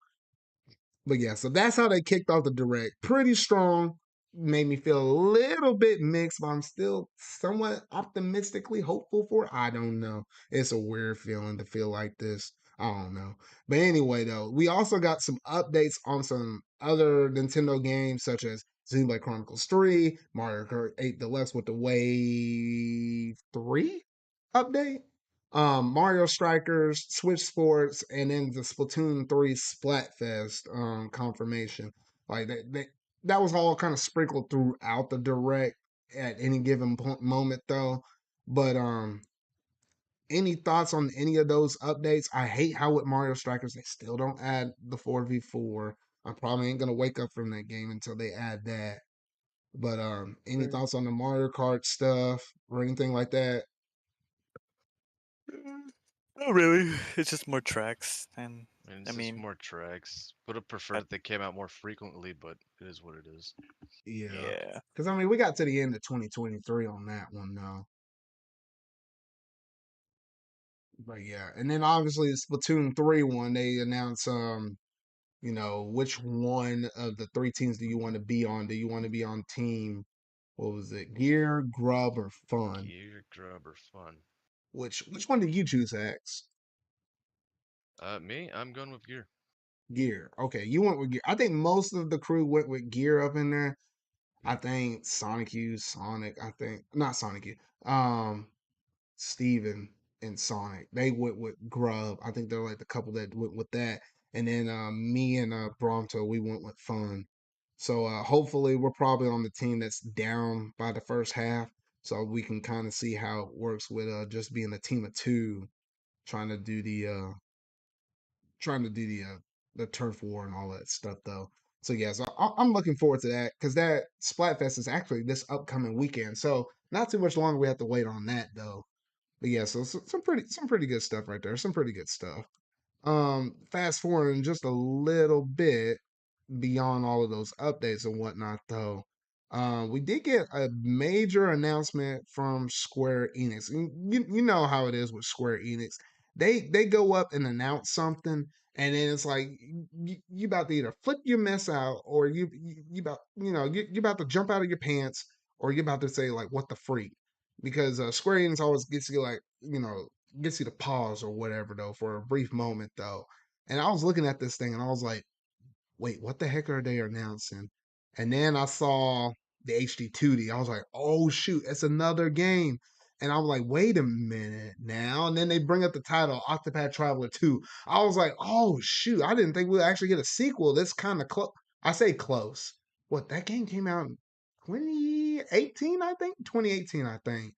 But yeah, so that's how they kicked off the direct. Pretty strong. Made me feel a little bit mixed, but I'm still somewhat optimistically hopeful for it. I don't know. It's a weird feeling to feel like this. I don't know. But anyway, though, we also got some updates on some other Nintendo games, such as Xenoblade Chronicles 3, Mario Kart 8 Deluxe with the Wave 3 update, Mario Strikers, Switch Sports, and then the Splatoon 3 Splatfest confirmation. Like that was all kind of sprinkled throughout the direct at any given moment, though. But any thoughts on any of those updates? I hate how with Mario Strikers they still don't add the 4v4. I probably ain't gonna wake up from that game until they add that. But any Mm. thoughts on the Mario Kart stuff or anything like that? Not really. It's just more tracks, and And I it's just mean, more tracks. Would have preferred I, if they came out more frequently, but it is what it is. Yeah. yeah. Because, I mean, we got to the end of 2023 on that one, though. But yeah. And then obviously, the Splatoon 3 one, they announced, you know, which one of the 3 teams do you want to be on? Do you want to be on team, what was it, Gear, Grub, or Fun? Gear grubber fun. Which one did you choose, X? Me, I'm going with gear. Gear. Okay, you went with Gear. I think most of the crew went with Gear up in there. I think Sonic U, Sonic, I think, not Sonic U. Steven and Sonic. They went with Grub. I think they're like the couple that went with that. And then me and Bronto, we went with Fun. So hopefully we're probably on the team that's down by the first half. So we can kind of see how it works with just being a team of two trying to do the turf war and all that stuff, though. So yeah, so I'm looking forward to that because that Splatfest is actually this upcoming weekend. So not too much longer we have to wait on that, though. But yeah, so some pretty good stuff right there. Some pretty good stuff. Fast forwarding just a little bit beyond all of those updates and whatnot, though. We did get a major announcement from Square Enix. And you know how it is with Square Enix. They go up and announce something, and then it's like you about to either flip your mess out, or you about you about to jump out of your pants, or you about to say like what the freak, because Square Enix always gets you like gets you to pause or whatever, though, for a brief moment, though. And I was looking at this thing and I was like, wait, what the heck are they announcing? And then I saw the HD 2D. I was like, oh shoot, it's another game. And I'm like, wait a minute now. And then they bring up the title, Octopath Traveler 2. I was like, oh shoot, I didn't think we'd actually get a sequel. That's kind of close. I say close. What, that game came out in 2018, I think? 2018, I think.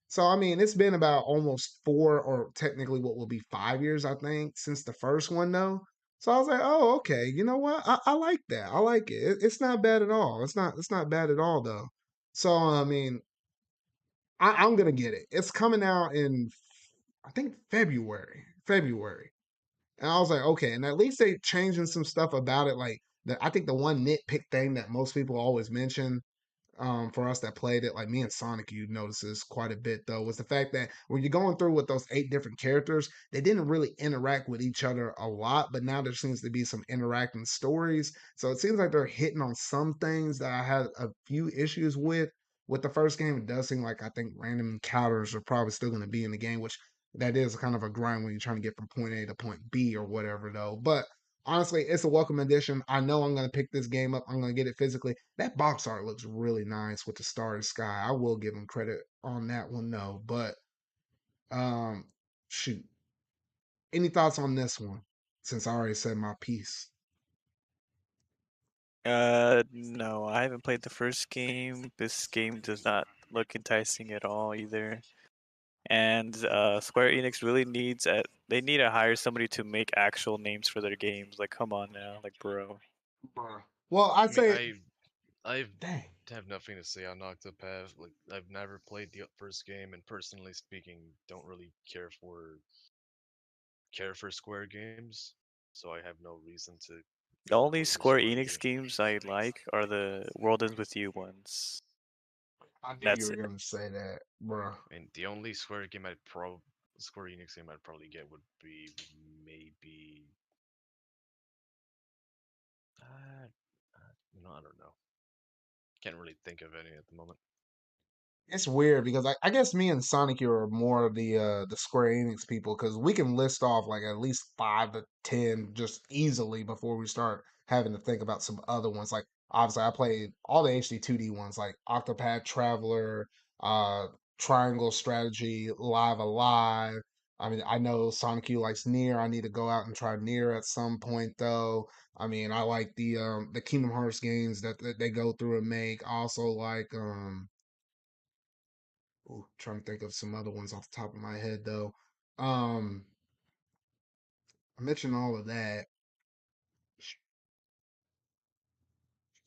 So I mean, it's been about almost 4, or technically what will be 5 years, I think, since the first one though. So I was like, oh, okay, you know what? I like that. I like it. It's not bad at all. It's not bad at all though. So I mean, I'm gonna get it. It's coming out in, I think, February. February. And I was like, okay, and at least they changing some stuff about it. Like I think the one nitpick thing that most people always mention, for us that played it, like me and Sonic, you notice this quite a bit though, was the fact that when you're going through with those 8 different characters, they didn't really interact with each other a lot, but now there seems to be some interacting stories. So it seems like they're hitting on some things that I had a few issues with. With the first game, it does seem like I think random encounters are probably still going to be in the game, which that is kind of a grind when you're trying to get from point A to point B or whatever though. But honestly, it's a welcome addition. I know I'm gonna pick this game up. I'm gonna get it physically. That box art looks really nice with the starry sky. I will give them credit on that one though. But um, shoot, any thoughts on this one? Since I already said my piece. No, I haven't played the first game. This game does not look enticing at all either. And Square Enix really they need to hire somebody to make actual names for their games. Like, come on now, like, bro. Bruh. Well, I'd I mean, say, I dang. have nothing to say on Octopath. Like, I've never played the first game, and personally speaking, don't really care for Square games. So I have no reason to The only play the Square Square Enix game. games I like are the World Ends With You ones. I knew you That's were it. gonna say that, bruh. And the only Square Enix game I'd probably get would be maybe I don't know. Can't really think of any at the moment. It's weird because I guess me and Sonic here are more of the Square Enix people because we can list off like at least 5 to 10 just easily before we start having to think about some other ones. Like obviously I played all the HD 2D ones like Octopath Traveler, uh Triangle Strategy, Live Alive. I mean, I know Sonic U likes Nier. I need to go out and try Nier at some point though. I mean, I like the Kingdom Hearts games that they go through and make. I also like Ooh, trying to think of some other ones off the top of my head though. Um, I mentioned all of that.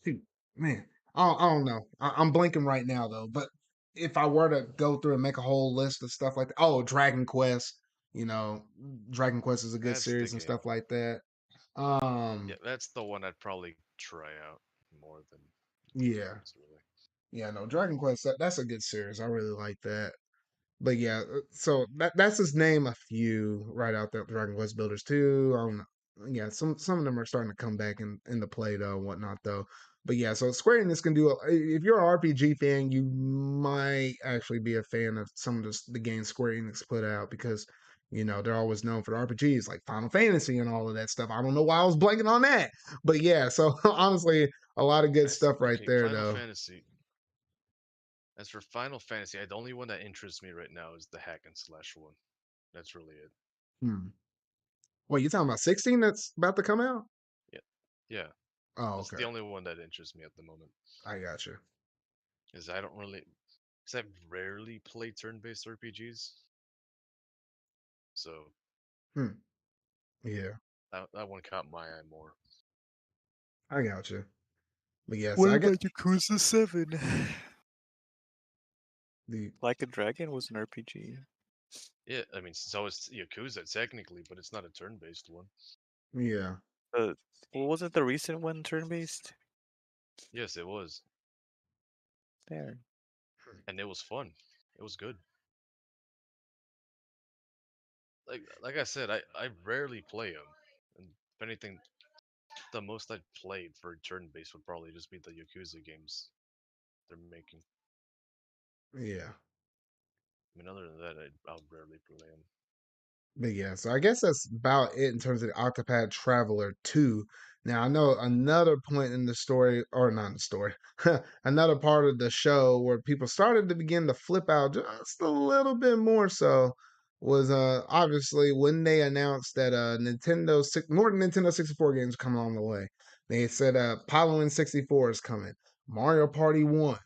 Shoot, man, I don't know. I'm blanking right now though. But if I were to go through and make a whole list of stuff like that, oh, Dragon Quest. You know, Dragon Quest is a good That's the series and game. stuff like that. Yeah, that's the one I'd probably try out more than the Yeah, others, really. yeah, no, Dragon Quest. That's a good series. I really like that. But yeah, so that's just name a few right out there. Dragon Quest Builders 2. I don't know. Yeah, some of them are starting to come back into play though, and whatnot though. But yeah, so Square Enix can do. If you're an RPG fan, you might actually be a fan of some of the games Square Enix put out because they're always known for the RPGs like Final Fantasy and all of that stuff. I don't know why I was blanking on that, but yeah. So honestly, a lot of good stuff right Okay, there Final though. Fantasy. As for Final Fantasy, the only one that interests me right now is the hack and slash one. That's really it. Hmm. Wait, you talking about 16 that's about to come out? Yeah, yeah. Oh, That's okay. the only one that interests me at the moment. I got you. Is I don't really, because I rarely play turn-based RPGs, so Hmm. Yeah, that one caught my eye more. I got you. But yeah, so What I get about Yakuza 7? the Like a Dragon was an RPG. Yeah, I mean, so it's Yakuza technically, but it's not a turn-based one. yeah, Uh, well, wasn't the recent one turn-based? Yes, it was, There. and it was fun. It was good. Like I said, I rarely play them, and if anything, the most I'd played for turn-based would probably just be the Yakuza games they're making. yeah. I mean, other than that, I'll rarely play them. But yeah, so I guess that's about it in terms of the Octopath Traveler 2. Now I know another point in the story, or not in the story, another part of the show where people started to begin to flip out just a little bit more so was obviously when they announced that more Nintendo 64 games coming on the way. They said Apollo N64 is coming, Mario Party 1,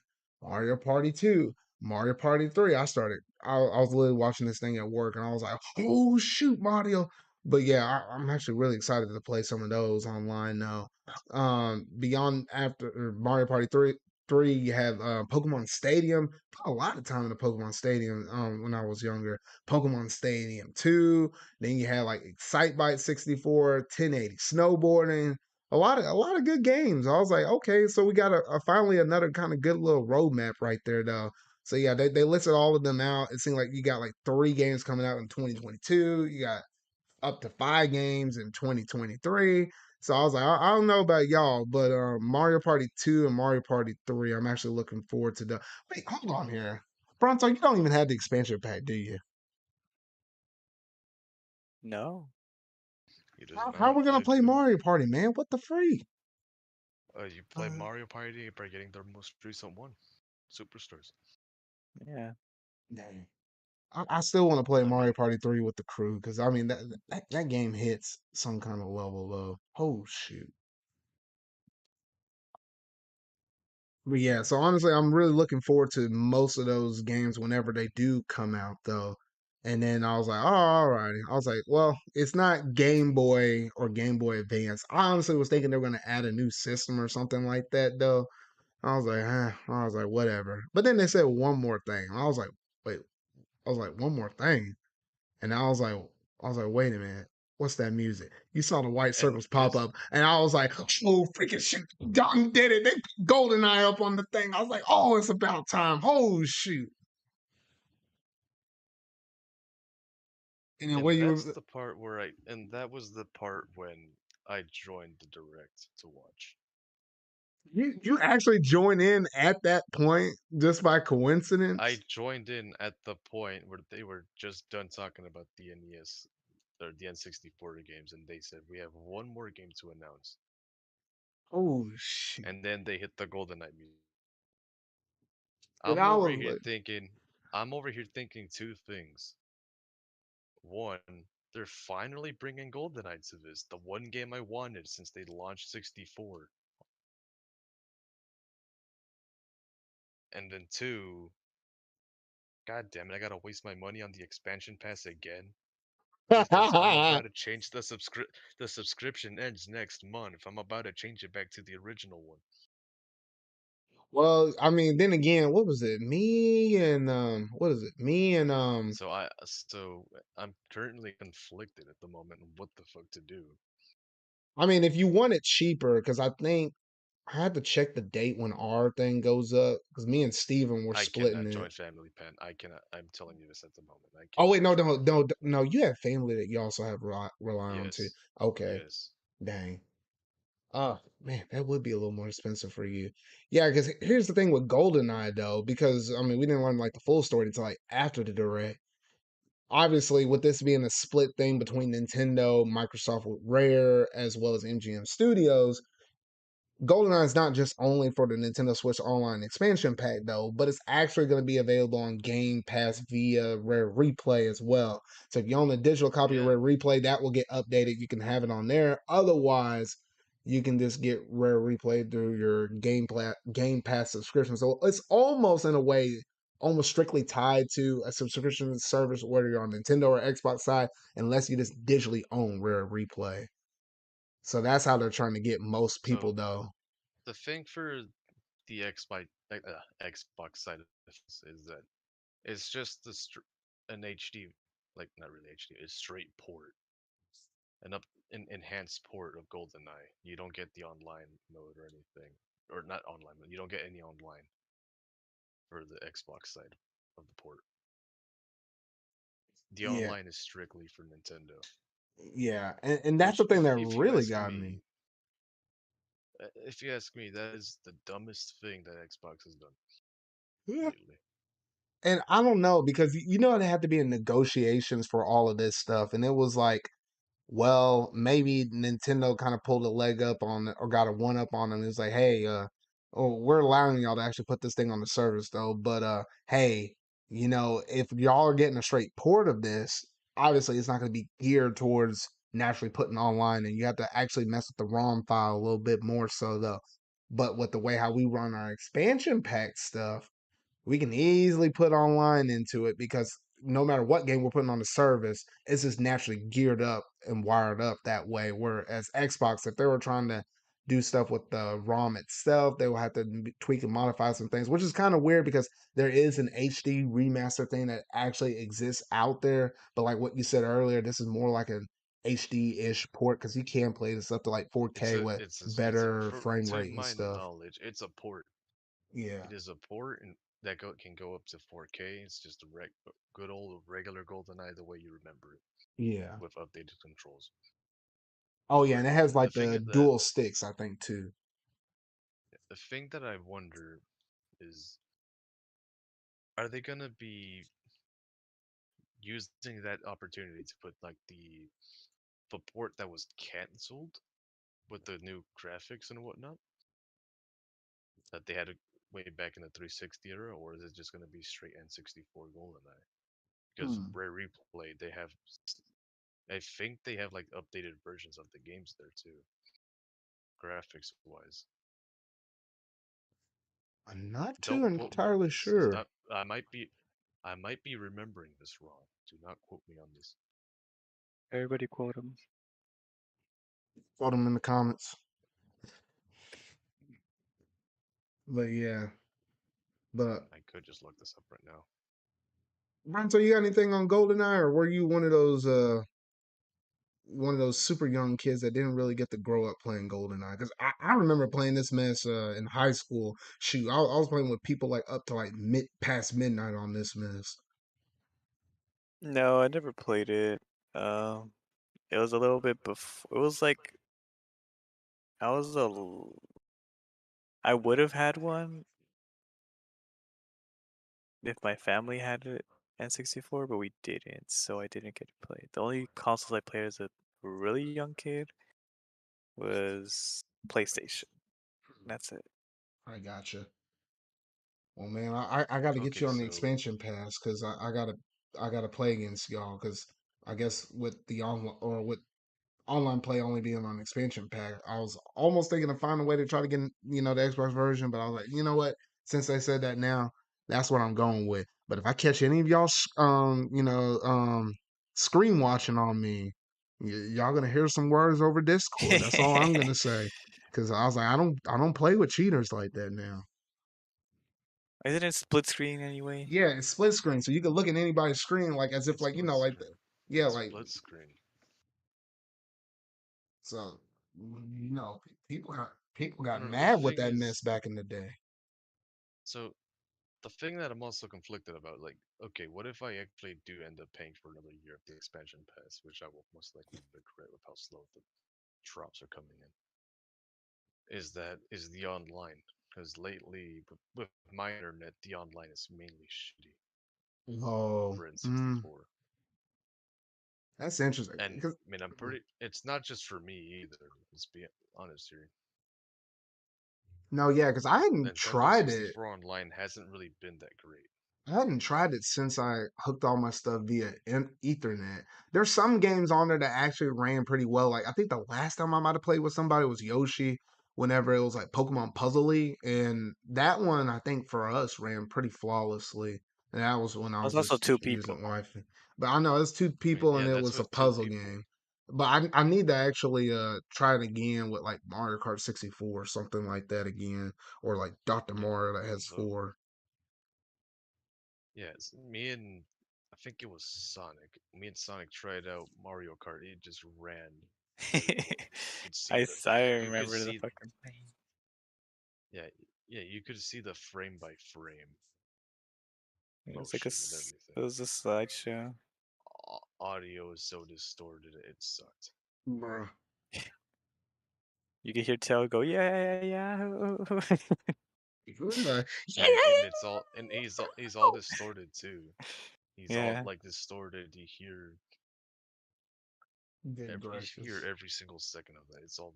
Mario Party 2, Mario Party 3. I was literally watching this thing at work and I was like, oh shoot, Mario. But yeah, I'm actually really excited to play some of those online now. Beyond after Mario Party 3, you have Pokemon Stadium. Put a lot of time in the Pokemon Stadium when I was younger. Pokemon Stadium 2. Then you had like Excitebike 64, 1080 snowboarding. A lot of good games. I was like, okay, so we got a finally another kind of good little roadmap right there though. So yeah, they listed all of them out. It seemed like you got like 3 games coming out in 2022. You got up to 5 games in 2023. So I was like, I don't know about y'all, but Mario Party 2 and Mario Party 3, I'm actually looking forward to the. Wait, hold on here. Bronto, you don't even have the expansion pack, do you? No. He does How are not. we gonna I play do. Mario Party, man? What the freak? You play Uh, Mario Party by getting their most recent one, Superstars. Yeah. Dang. I still want to play I mean, Mario Party 3 with the crew because I mean that game hits some kind of level of oh shoot. But yeah, so honestly, I'm really looking forward to most of those games whenever they do come out, though. And then I was like, oh, all righty. I was like, well, it's not Game Boy or Game Boy Advance. I honestly was thinking they were going to add a new system or something like that, though. I was like, whatever. But then they said one more thing. I was like, wait, one more thing. And I was like, wait a minute. What's that music? You saw the white and circles pop guess up, and I was like, oh, freaking shit. Done did it. They put Goldeneye up on the thing. I was like, oh, it's about time. Oh, shoot. And then where and you that's were, the part where and that was the part when I joined the direct to watch. you actually join in at that point just by I coincidence? joined in at the point where they were just done talking about the NES or the N64 games, and they said we have one more game to announce, Oh, shit. and then they hit the GoldenEye music. And I'm I over was here like, thinking, I'm over here thinking two things. One, they're finally bringing GoldenEye to this, the one game I wanted since they launched 64. And then two, god damn it, I gotta waste my money on the expansion pass again. Because I'm about to change the subscription ends next month. I'm about to change it back to the original one. well, I mean, then again, what was it? Me and, what is it? Me and, So I'm currently conflicted at the moment on what the fuck to do. I mean, if you want it cheaper, because I think I had to check the date when our thing goes up because me and Steven were I splitting cannot it. join Family Pen. I cannot. I'm telling you this at the moment. I Oh wait, cannot no, join no, the no, Family Pen. no. You have family that you also have rely on too. Yes. Okay, Yes. dang. Oh man, that would be a little more expensive for you. Yeah, because here's the thing with GoldenEye though, because I mean we didn't learn like the full story until like after the direct. Obviously, with this being a split thing between Nintendo, Microsoft with Rare, as well as MGM Studios, GoldenEye is not just only for the Nintendo Switch Online expansion pack, though, but it's actually going to be available on Game Pass via Rare Replay as well. So if you own a digital copy of Yeah. Rare Replay, that will get updated. You can have it on there. Otherwise, you can just get Rare Replay through your Game Pass subscription. So it's almost in a way, almost strictly tied to a subscription service, whether you're on Nintendo or Xbox side, unless you just digitally own Rare Replay. So that's how they're trying to get most people, So though. the thing for the Xbox side of things is that it's just an HD, like not really HD, it's straight port, an enhanced port of GoldenEye. You don't get the online mode or anything, or not online, but you don't get any online for the Xbox side of the port. The Yeah, online is strictly for Nintendo, yeah, and that's the which thing that if you really ask got me. me, if you ask me, that is the dumbest thing that Xbox has done Yeah, lately. and I don't know because you know there had to be in negotiations for all of this stuff, and it was like, well, maybe Nintendo kind of pulled a leg up on or got a one up on them. It's like, hey, oh, we're allowing y'all to actually put this thing on the service though, but hey, you know, if y'all are getting a straight port of this, obviously it's not going to be geared towards naturally putting online, and you have to actually mess with the ROM file a little bit more so though. But with the way how we run our expansion pack stuff, we can easily put online into it because no matter what game we're putting on the service, it's just naturally geared up and wired up that way. Whereas Xbox, if they were trying to do stuff with the ROM itself, they will have to tweak and modify some things, which is kind of weird because there is an HD remaster thing that actually exists out there. But like what you said earlier, this is more like an HD-ish port because you can play this up to like It's 4K a with it's a better frame to rate and my stuff. knowledge, it's a port. Yeah, It is a port and that can go up to 4K. It's just a good old regular GoldenEye the way you remember it yeah. with updated controls. Oh yeah, and it has The like thing the that dual sticks, I think too. the thing that I wonder is, are they gonna be using that opportunity to put like the port that was cancelled with the new graphics and whatnot that they had way back in the 360 era, or is it just gonna be straight N64 GoldenEye? Because Hmm. Rare Replay, I think they have like updated versions of the games there too, graphics wise. I'm not too Don't quote me on entirely this, because sure. I might be remembering this wrong. Do not quote me on this. Everybody quote him. Put them in the comments. But yeah, but I could just look this up right now. Brian, so you got anything on GoldenEye, or were you one of those super young kids that didn't really get to grow up playing GoldenEye? Because I remember playing this mess in high school. Shoot, I was playing with people like up to like past midnight on this mess. No, I never played it. Um, it was a little bit before. It was like I was I would have had one if my family had it N64, but we didn't, so I didn't get to play it. The only consoles I played as a really young kid was PlayStation. That's it. I gotcha. Well, man, I got to get Okay, you on the so expansion pass because I gotta play against y'all because I guess with the online or with online play only being on expansion pack, I was almost thinking of finding a way to try to get the Xbox version, but I was like, you know what? Since they said that now, that's what I'm going with. But if I catch any of y'all, screen watching on me, y'all gonna hear some words over Discord. That's all I'm gonna say. Because I was like, I don't play with cheaters like that now. Isn't it split screen anyway? Yeah, it's split screen, so you can look at anybody's screen like as if it's like split like the screen. yeah, It's like split screen. so people got No, no, the mad with thing that mess is, back in the day. so the thing that I'm also conflicted about, like, okay, what if I actually do end up paying for another year of the expansion pass, which I will most likely regret with how slow the drops are coming in? Is the online? Because lately, with my internet, the online is mainly shitty Oh, for N64. that's interesting. And Because I mean, it's not just for me either. Let's be honest here. no, yeah, because I hadn't Nintendo tried it. 64 online hasn't really been that great. I hadn't tried it since I hooked all my stuff via Ethernet. There's some games on there that actually ran pretty well. Like I think the last time I might have played with somebody was Yoshi, whenever it was like Pokemon Puzzle League, and that one I think for us ran pretty flawlessly. And that was when I It was was also just two using people. Wi-Fi. But I know it's two I mean, people and yeah, it that's was a with two puzzle people. game. But I need to actually try it again with like Mario Kart 64 or something like that again, or like Dr. Yeah. Mario that has So, four. yeah, me and I think it was Sonic. Me and Sonic tried out Mario Kart. It just ran very poorly. You could see I you could remember the see, fucking thing. yeah, yeah, you could see the frame by frame It was like motion and it everything. was a slideshow. Audio is so distorted, it sucked. Bruh. You could hear Tail go, yeah, yeah, yeah. Like, and it's all and he's all distorted too. He's all Yeah. like distorted. good You hear gracious. every single second of that. It's all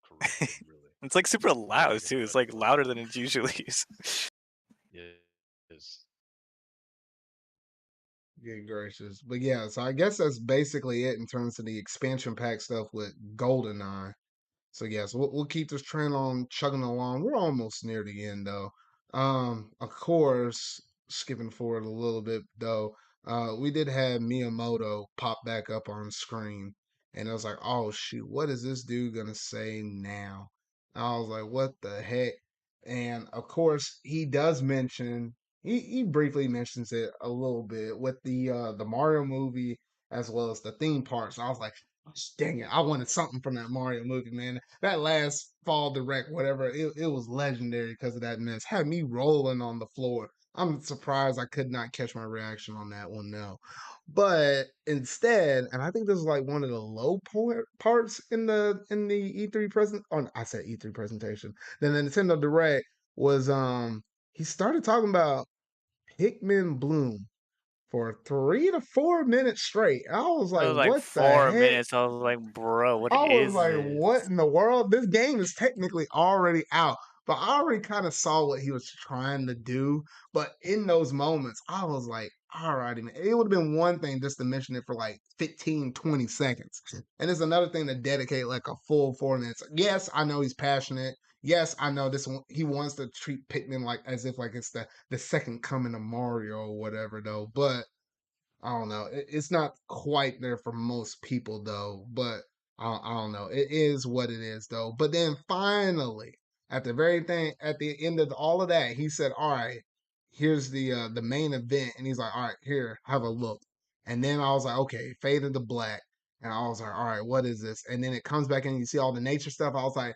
corrupted, really. It's like super Not loud like in a too. It's better like way. louder than it usually is. Yes. Good gracious. But yeah, so I guess that's basically it in terms of the expansion pack stuff with Goldeneye. So yes, we'll keep this trend on chugging along. We're almost near the end though. Of course, skipping forward a little bit though, we did have Miyamoto pop back up on screen, and I was like, oh shoot, what is this dude gonna say now? I was like, what the heck? And of course, he does mention he briefly mentions it a little bit with the Mario movie as well as the theme parks. I was like, dang it, I wanted something from that Mario movie, man. That last fall direct, whatever, it was legendary because of that mess. Had me rolling on the floor. I'm surprised I could not catch my reaction on that one now. But instead, and I think this is like one of the low point parts in the E3 present or I said E3 presentation. Then the Nintendo Direct was he started talking about Pikmin Bloom for 3 to 4 minutes straight. I was It like, was like what the 4 minutes. heck? I was like, bro, what I was is like, this? what in the world? This game is technically already out. But I already kind of saw what he was trying to do. But in those moments, I was like, all righty, man. It would have been one thing just to mention it for like 15, 20 seconds. And it's another thing to dedicate like a full 4 minutes. Yes, I know he's passionate. Yes, I know this one. He wants to treat Pikmin like as if like it's the second coming of Mario or whatever, though. But I don't know. It's not quite there for most people though, but I don't know. It is what it is though. But then finally, at the very thing, at the end of all of that, he said, "All right, here's the main event," and he's like, "All right, here, have a look." And then I was like, "Okay, fade into black," and I was like, "All right, what is this?" And then it comes back and you see all the nature stuff. I was like,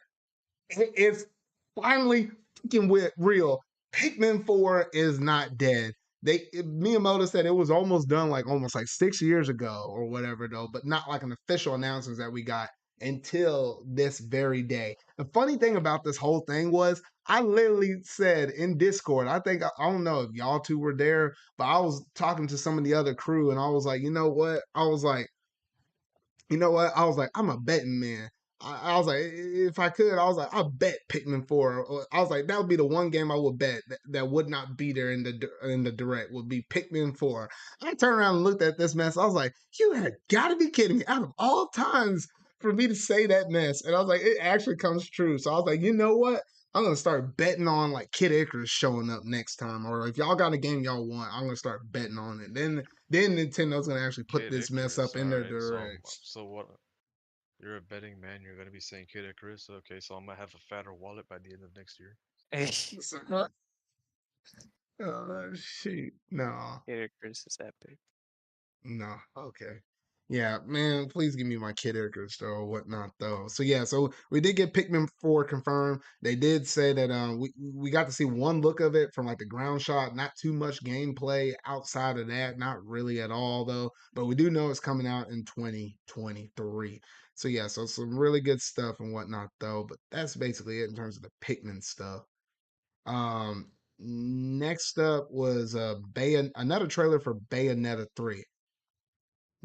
it's finally fucking with real. Pikmin 4 is not dead. Miyamoto said it was almost done like almost like 6 years ago or whatever though, but not like an official announcement that we got until this very day. The funny thing about this whole thing was I literally said in Discord, I don't know if y'all two were there, but I was talking to some of the other crew and I was like, you know what? I was like, I'm a betting man. I was like, if I could, I was like, I bet Pikmin 4. I was like, that would be the one game I would bet that would not be there in the direct would be Pikmin 4. I turned around and looked at this mess. I was like, you had got to be kidding me! Out of all times for me to say that mess, and I was like, it actually comes true. So I was like, you know what? I'm gonna start betting on like Kid Icarus showing up next time, or if y'all got a game y'all want, I'm gonna start betting on it. Then Nintendo's gonna actually put Kid this mess Icarus. up in All their right. directs. So what? You're a betting man. You're gonna be saying Kid Icarus. Okay, so I'm gonna have a fatter wallet by the end of next year. Shoot, no, Characters is epic. no, okay. Yeah, man, please give me my Kid Icarus though or whatnot though. So yeah, so we did get Pikmin 4 confirmed. They did say that we got to see one look of it from like the ground shot, not too much gameplay outside of that, not really at all though. But we do know it's coming out in 2023. So yeah, so some really good stuff and whatnot though. But that's basically it in terms of the Pikmin stuff. Next up was another trailer for Bayonetta 3.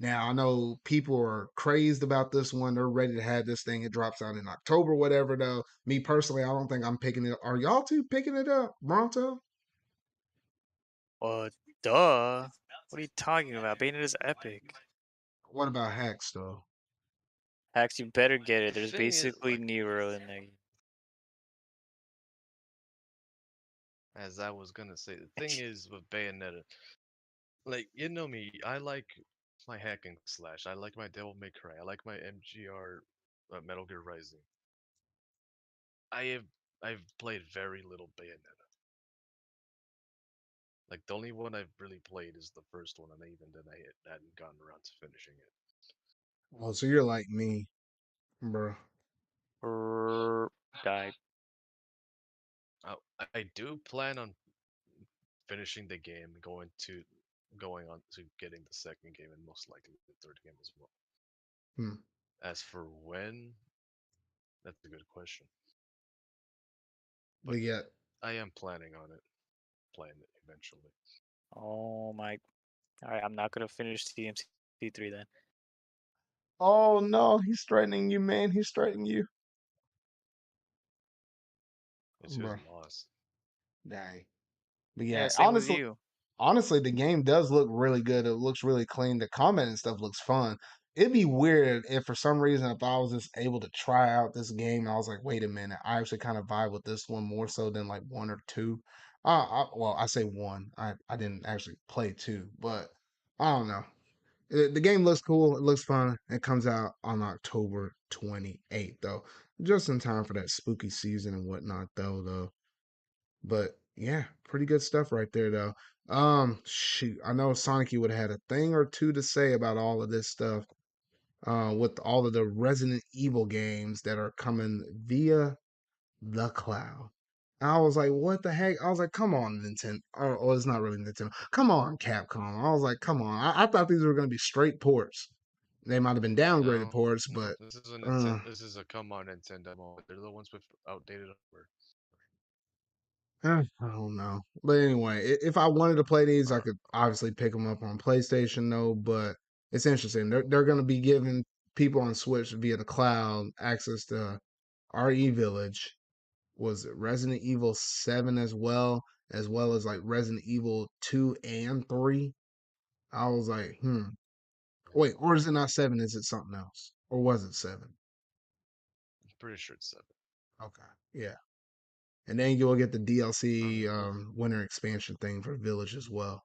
Now I know people are crazed about this one. They're ready to have this thing. It drops out in October, whatever. Though me personally, I don't think I'm picking it. Are y'all two picking it up, Bronto? Well, duh. What are you talking about? Bayonetta is epic. What about hacks though? Hacks, you better get The it. There's thing is, basically Nero in there. as I was gonna say, the thing is with Bayonetta, like you know me, I like my hack and slash. I like my Devil May Cry. I like my MGR, Metal Gear Rising. I have I've played very little Bayonetta. Like the only one I've really played is the first one, and even then hadn't gotten around to finishing it. Oh, so you're like me, bro. Die. I do plan on finishing the game, going on to getting the second game and most likely the third game as well. Hmm. As for when, that's a good question. But But yeah, I am planning on it, playing it eventually. Oh my! All right, I'm not gonna finish TMC3 then. Oh no, he's threatening you, man. He's threatening you. It's his Bro, loss. dang. But Yeah, yeah, same with you. honestly, the game does look really good. It looks really clean. The combat and stuff looks fun. It'd be weird if for some reason if I was just able to try out this game and I was like, wait a minute, I actually kind of vibe with this one more so than like one or two. Well, I say one. I didn't actually play two, but I don't know. The game looks cool. It looks fun. It comes out on October 28th, though, just in time for that spooky season and whatnot, though. But yeah, pretty good stuff right there, though. Shoot, I know Sonic you would have had a thing or two to say about all of this stuff. With all of the Resident Evil games that are coming via the cloud. I was like, what the heck? I was like, come on, Nintendo. Or it's not really Nintendo. Come on, Capcom. I was like, come on. I thought these were going to be straight ports. They might have been downgraded No, ports, no. but This is a uh, Nintendo. This is a come on Nintendo moment. They're the ones with outdated hardware. I don't know. But anyway, if I wanted to play these, I Uh, could obviously pick them up on PlayStation, though. But it's interesting. They're going to be giving people on Switch via the cloud access to RE Village. Was it Resident Evil 7 as well as like Resident Evil 2 and 3. I was like, wait, or is it not 7? Is it something else? Or was it 7? I'm pretty sure it's 7. Okay. Yeah. And then you'll get the DLC Well, winter expansion thing for Village as well.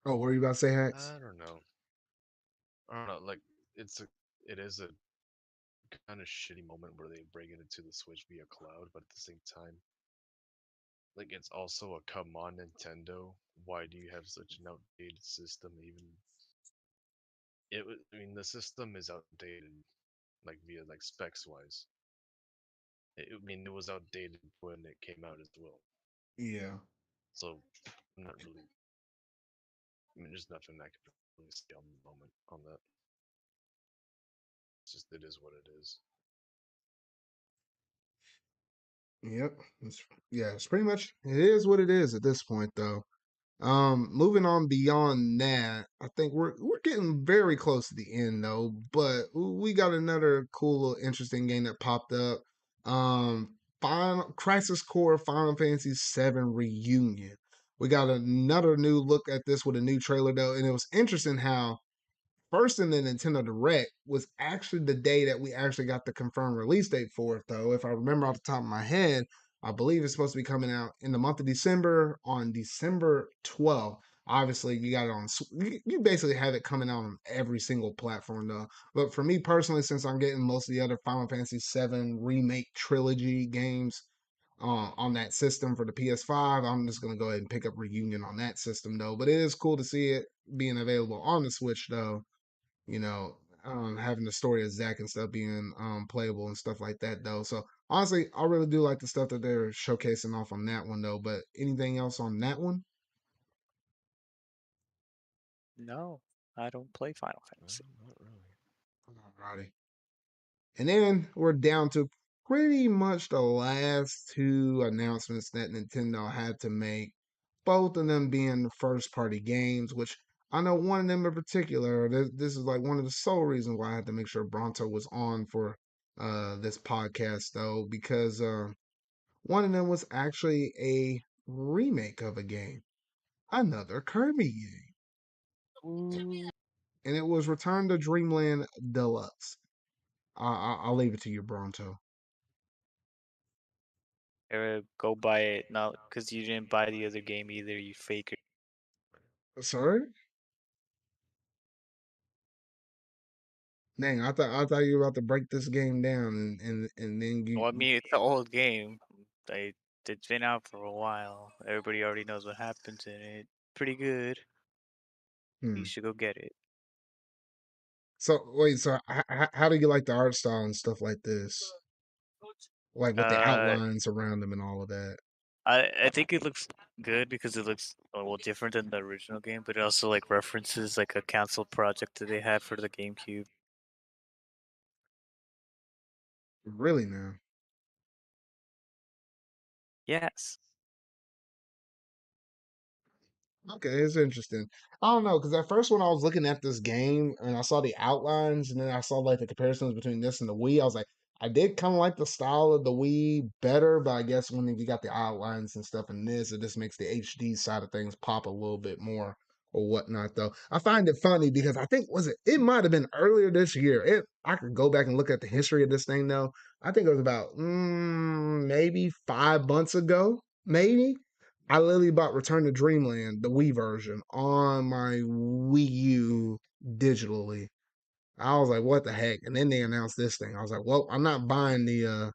Oh, what were you about to say, Hacks? I don't know. I don't know. Like it is a kind of shitty moment where they bring it into the Switch via cloud, but at the same time, like it's also a come on Nintendo. Why do you have such an outdated system? Even I mean, the system is outdated, like via like specs wise. I mean, it was outdated when it came out as well. Yeah. So I'm not really. I mean, there's nothing I can really say on the moment on that. It's just it is what it is. Yep. It's pretty much it is what it is at this point though. Moving on beyond that, I think we're getting very close to the end though, but we got another cool little interesting game that popped up. Final Crisis Core Final Fantasy 7 Reunion. We got another new look at this with a new trailer though, and it was interesting how first in the Nintendo Direct was actually the day that we actually got the confirmed release date for it, though. If I remember off the top of my head, I believe it's supposed to be coming out in the month of December on December 12th. Obviously, you got it on, you basically have it coming out on every single platform, though. But for me personally, since I'm getting most of the other Final Fantasy VII Remake trilogy games on that system for the PS5, I'm just going to go ahead and pick up Reunion on that system, though. But it is cool to see it being available on the Switch, though, you know, having the story of Zack and stuff being playable and stuff like that though. So honestly, I really do like the stuff that they're showcasing off on that one though. But anything else on that one? No, I don't play Final Fantasy. Not really. Alrighty. And then we're down to pretty much the last two announcements that Nintendo had to make. Both of them being first party games, which I know one of them in particular. This is like one of the sole reasons why I had to make sure Bronto was on for this podcast though, because one of them was actually a remake of a game, another Kirby game, Ooh. and it was Return to Dreamland Deluxe. I'll leave it to you, Bronto. Go buy it now because you didn't buy the other game either. You faker. Sorry, dang, I thought you were about to break this game down, and then Well, I mean, it's an old game. It's been out for a while. Everybody already knows what happens in it. Pretty good. You hmm. should go get it. So wait, so how do you like the art style and stuff like this? Like with the Uh, outlines around them and all of that. I think it looks good because it looks well different than the original game, but it also like references like a canceled project that they had for the GameCube. Really now. Yes. Okay, it's interesting. I don't know, because at first when I was looking at this game and I saw the outlines and then I saw like the comparisons between this and the Wii, I was like, I did kind of like the style of the Wii better, but I guess when you got the outlines and stuff in this, it just makes the HD side of things pop a little bit more or whatnot. Though I find it funny because I think it might have been earlier this year. I could go back and look at the history of this thing though. I think it was about maybe 5 months ago, maybe I literally bought Return to Dreamland, the Wii version, on my Wii U digitally. I was like, what the heck? And then they announced this thing. I was like, well, I'm not buying the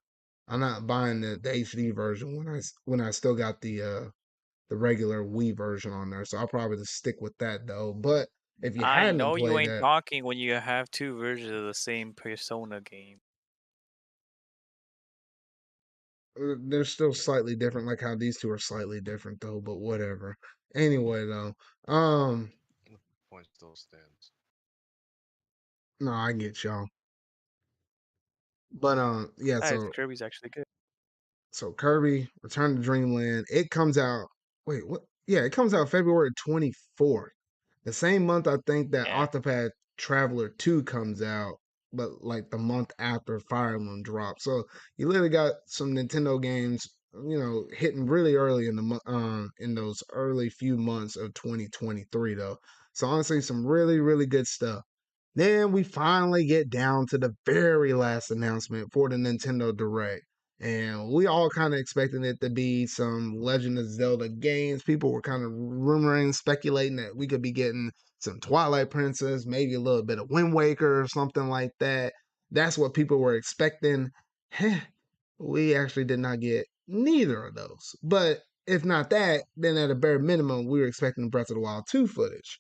HD version when I still got the regular Wii version on there. So I'll probably just stick with that though. But if you I hadn't know you played ain't that, talking when you have two versions of the same Persona game. they're still slightly different, like how these two are slightly different though, but whatever. Anyway though, The point still stands. no, I get y'all. But yeah, Guys, Kirby's actually good. so Kirby Return to Dreamland, it comes out. Wait, what? Yeah, it comes out February 24th. The same month I think that Yeah. Octopath Traveler 2 comes out, but like the month after Fire Emblem drops. So you literally got some Nintendo games, hitting really early in those early few months of 2023 though. So honestly, some really really good stuff. Then we finally get down to the very last announcement for the Nintendo Direct. And we all kind of expecting it to be some Legend of Zelda games. People were kind of rumoring, speculating that we could be getting some Twilight Princess, maybe a little bit of Wind Waker or something like that. That's what people were expecting. Heh, we actually did not get neither of those. But if not that, then at a bare minimum, we were expecting Breath of the Wild 2 footage.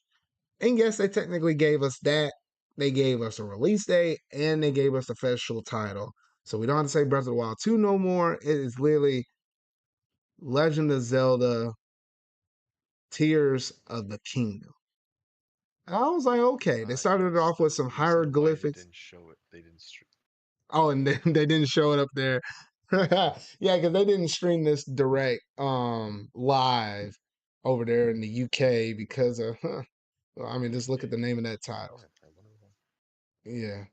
And yes, they technically gave us that. They gave us a release date and they gave us the official title. So we don't have to say Breath of the Wild 2 no more. It is literally Legend of Zelda Tears of the Kingdom. And I was like, okay. They started it Yes, off the with some reason why they hieroglyphics. didn't show it, they didn't. Oh, and then they didn't show it up there. Yeah, because they didn't stream this direct live over there in the UK because of well, I mean, just look at the UK. name of that title. Yeah, I wonder why. Yeah.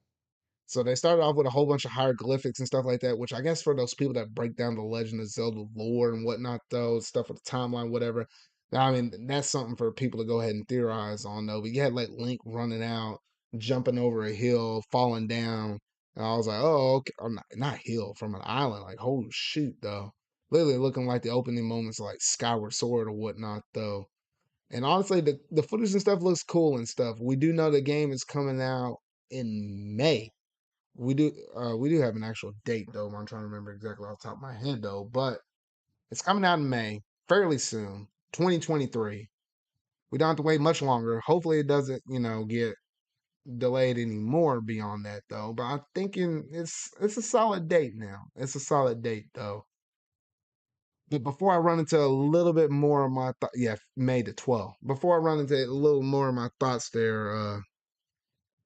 So they started off with a whole bunch of hieroglyphics and stuff like that, which I guess for those people that break down the Legend of Zelda lore and whatnot, though, stuff with the timeline, whatever. I mean, that's something for people to go ahead and theorize on, though. But you had like Link running out, jumping over a hill, falling down. And I was like, oh, okay. Oh, not hill, from an island. Like, holy shoot, though. Literally looking like the opening moments of, like Skyward Sword or whatnot, though. And honestly, the footage and stuff looks cool and stuff. We do know the game is coming out in May. We do have an actual date though. I'm trying to remember exactly off the top of my head though, but it's coming out in May, fairly soon, 2023. We don't have to wait much longer. Hopefully, it doesn't, get delayed anymore beyond that though. But I'm thinking it's a solid date now. It's a solid date though. But before I run into a little bit more of my yeah, May the 12th. Before I run into a little more of my thoughts there,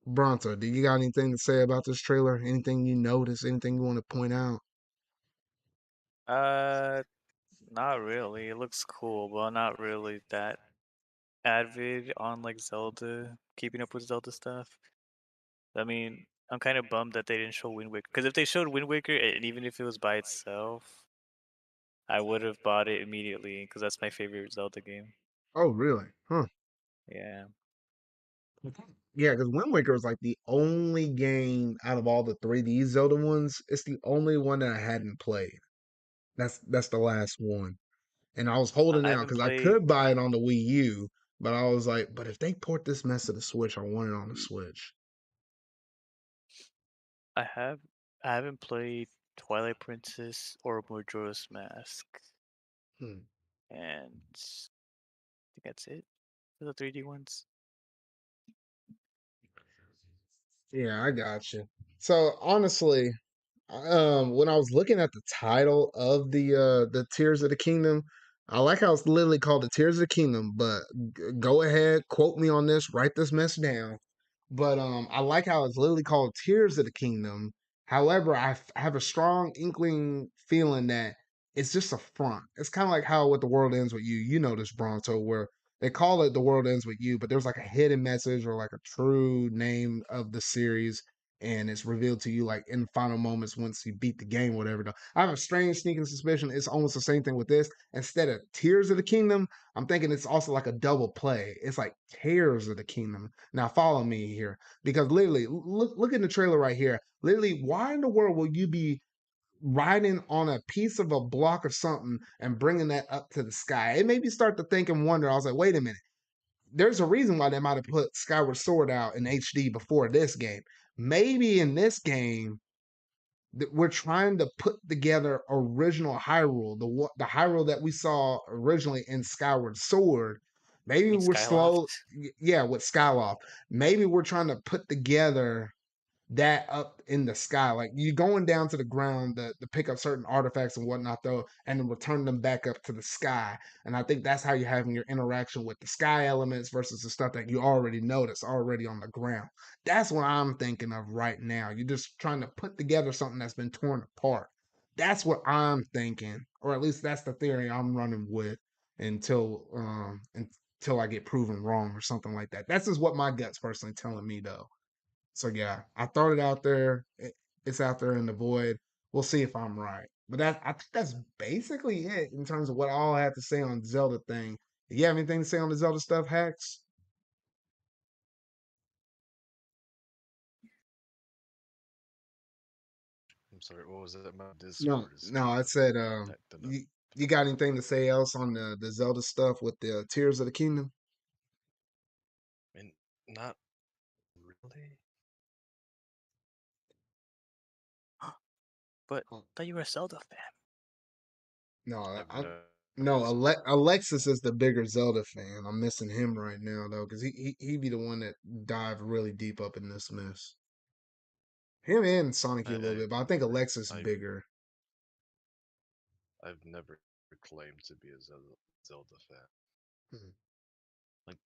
Bronto, do you got anything to say about this trailer? Anything you notice? Anything you want to point out? Uh, Not really. It looks cool, but I'm not really that avid on like Zelda, keeping up with Zelda stuff. I mean, I'm kind of bummed that they didn't show Wind Waker. Because if they showed Wind Waker, and even if it was by itself, I would have bought it immediately because that's my favorite Zelda game. Oh, really? Huh. Yeah. Yeah, because Wind Waker is like the only game out of all the 3D Zelda ones. It's the only one that I hadn't played. That's the last one. And I was I holding out haven't because I played. could buy it on the Wii U, but I was like, but if they port this mess to the Switch, I want it on the Switch. I have. I haven't played Twilight Princess or Majora's Mask, Hmm. and I think that's it for the 3D ones. Yeah, I got you. So honestly, when I was looking at the title of the Tears of the Kingdom, I like how it's literally called the Tears of the Kingdom, but go ahead, quote me on this, write this mess down. But I like how it's literally called Tears of the Kingdom, However, I have a strong inkling feeling that it's just a front. It's kind of like how with The World Ends With You, you know this, Bronto, where they call it The World Ends With You, but there's like a hidden message or like a true name of the series, and it's revealed to you like in the final moments once you beat the game, whatever. I have a strange sneaking suspicion it's almost the same thing with this. Instead of Tears of the Kingdom, I'm thinking it's also like a double play. It's like Tears of the Kingdom. Now follow me here, because literally, look in the trailer right here. Literally, why in the world will you be riding on a piece of a block of something and bringing that up to the sky? It made me start to think and wonder. I was like, wait a minute. There's a reason why they might have put Skyward Sword out in HD before this game. Maybe in this game, we're trying to put together original Hyrule, the Hyrule that we saw originally in Skyward Sword. I Maybe mean, we're slow, Skyloft. yeah, with Skyloft. Maybe we're trying to put together that up in the sky. Like you going down to the ground to pick up certain artifacts and whatnot, though, and then return them back up to the sky. And I think that's how you're having your interaction with the sky elements versus the stuff that you already know that's already on the ground. That's what I'm thinking of right now. You're just trying to put together something that's been torn apart. That's what I'm thinking, or at least that's the theory I'm running with until I get proven wrong or something like that. That's just what my gut's personally telling me, though. So yeah, I throw it out there. It's out there in the void. We'll see if I'm right. But I think that's basically it in terms of what all I have to say on the Zelda thing. Do you have anything to say on the Zelda stuff, Hacks? I'm sorry, what was that? My No, Discord is no. kind I of said, acting up. you got anything to say else on the Zelda stuff with the Tears of the Kingdom? I mean, not really. But I thought you were a Zelda fan. No, I've never no. been so Alexis is the bigger Zelda fan. I'm missing him right now though, because he be the one that dived really deep up in this mess. Him and Sonic a little I bit, but I think Alexis I bigger. I've never claimed to be a Zelda fan. Mhm. Like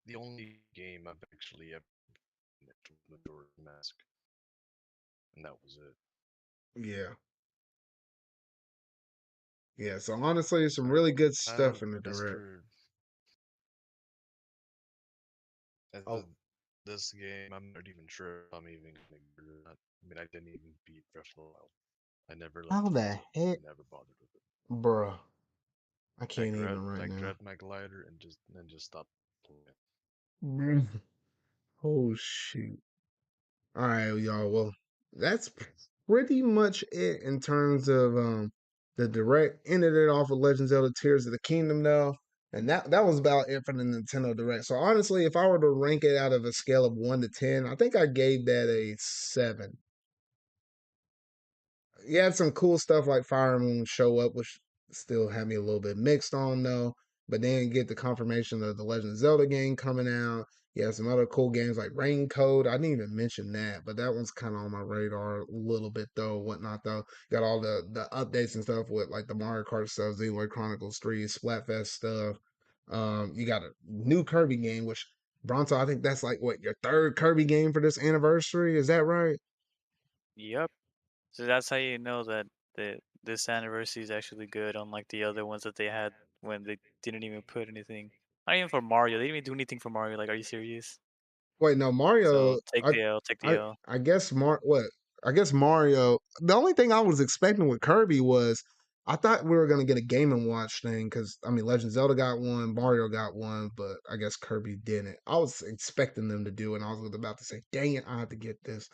the only game I've actually ever finished was Majora's Mask, and that was it. Yeah, yeah. So honestly, some For really good uh, stuff in the as direct. for as for Oh, this game, I'm not even sure if I'm even gonna get it or not. I mean, I didn't even beat Breath of the Wild. I never how left the Hyrule. heck, Never bothered with it. bruh? I can't even right I now. grabbed my glider and just stopped playing. Mm. Oh shoot! All right, y'all. Well, that's pretty much it in terms of the direct. Ended it off with Legend of Zelda: Tears of the Kingdom, though, and that was about it for the Nintendo Direct. So honestly, if I were to rank it out of a scale of 1 to 10, I think I gave that a 7. You had some cool stuff like Fire Moon show up, which still had me a little bit mixed on though. But then get the confirmation of the Legend of Zelda game coming out. You have some other cool games like Rain Code. I didn't even mention that, but that one's kind of on my radar a little bit though, whatnot though. Got all the updates and stuff with like the Mario Kart stuff, Xenoblade Chronicles 3, Splatfest stuff. You got a new Kirby game, which Bronto, I think that's like what your third Kirby game for this anniversary. Is that right? Yep. So that's how you know that this anniversary is actually good, unlike the other ones that they had when they didn't even put anything. Not even for Mario. They didn't even do anything for Mario. Like, are you serious? Wait, no, So Mario. take the L. Take the I, L. I guess what? I guess Mario. The only thing I was expecting with Kirby was I thought we were gonna get a Game and Watch thing because I mean Legend of Zelda got one, Mario got one, but I guess Kirby didn't. I was expecting them to do it, and I was about to say, "Dang it, I have to get this."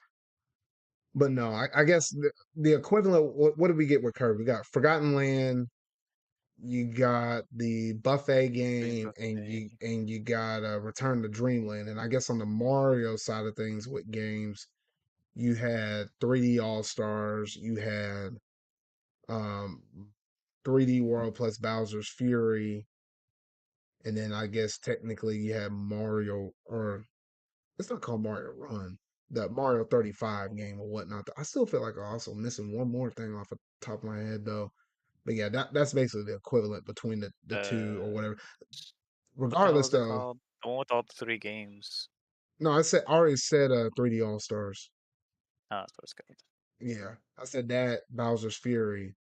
But no, I guess the equivalent. What did we get with Kirby? We got Forgotten Land. You got the buffet Dream game, Buffet. and you got Return to Dreamland. And I guess on the Mario side of things with games, you had 3D All Stars, you had um 3D World plus Bowser's Fury, and then I guess technically you had Mario, or it's not called Mario Run, the Mario 35 game or whatnot. I still feel like I'm also missing one more thing off the top of my head though. But yeah, that's basically the equivalent between the two or Uh, whatever. what the hell Regardless is it though, called? The one with all the three games. no, I already said 3D All Stars. Oh, that's what it's called. Yeah, I said that Bowser's Fury,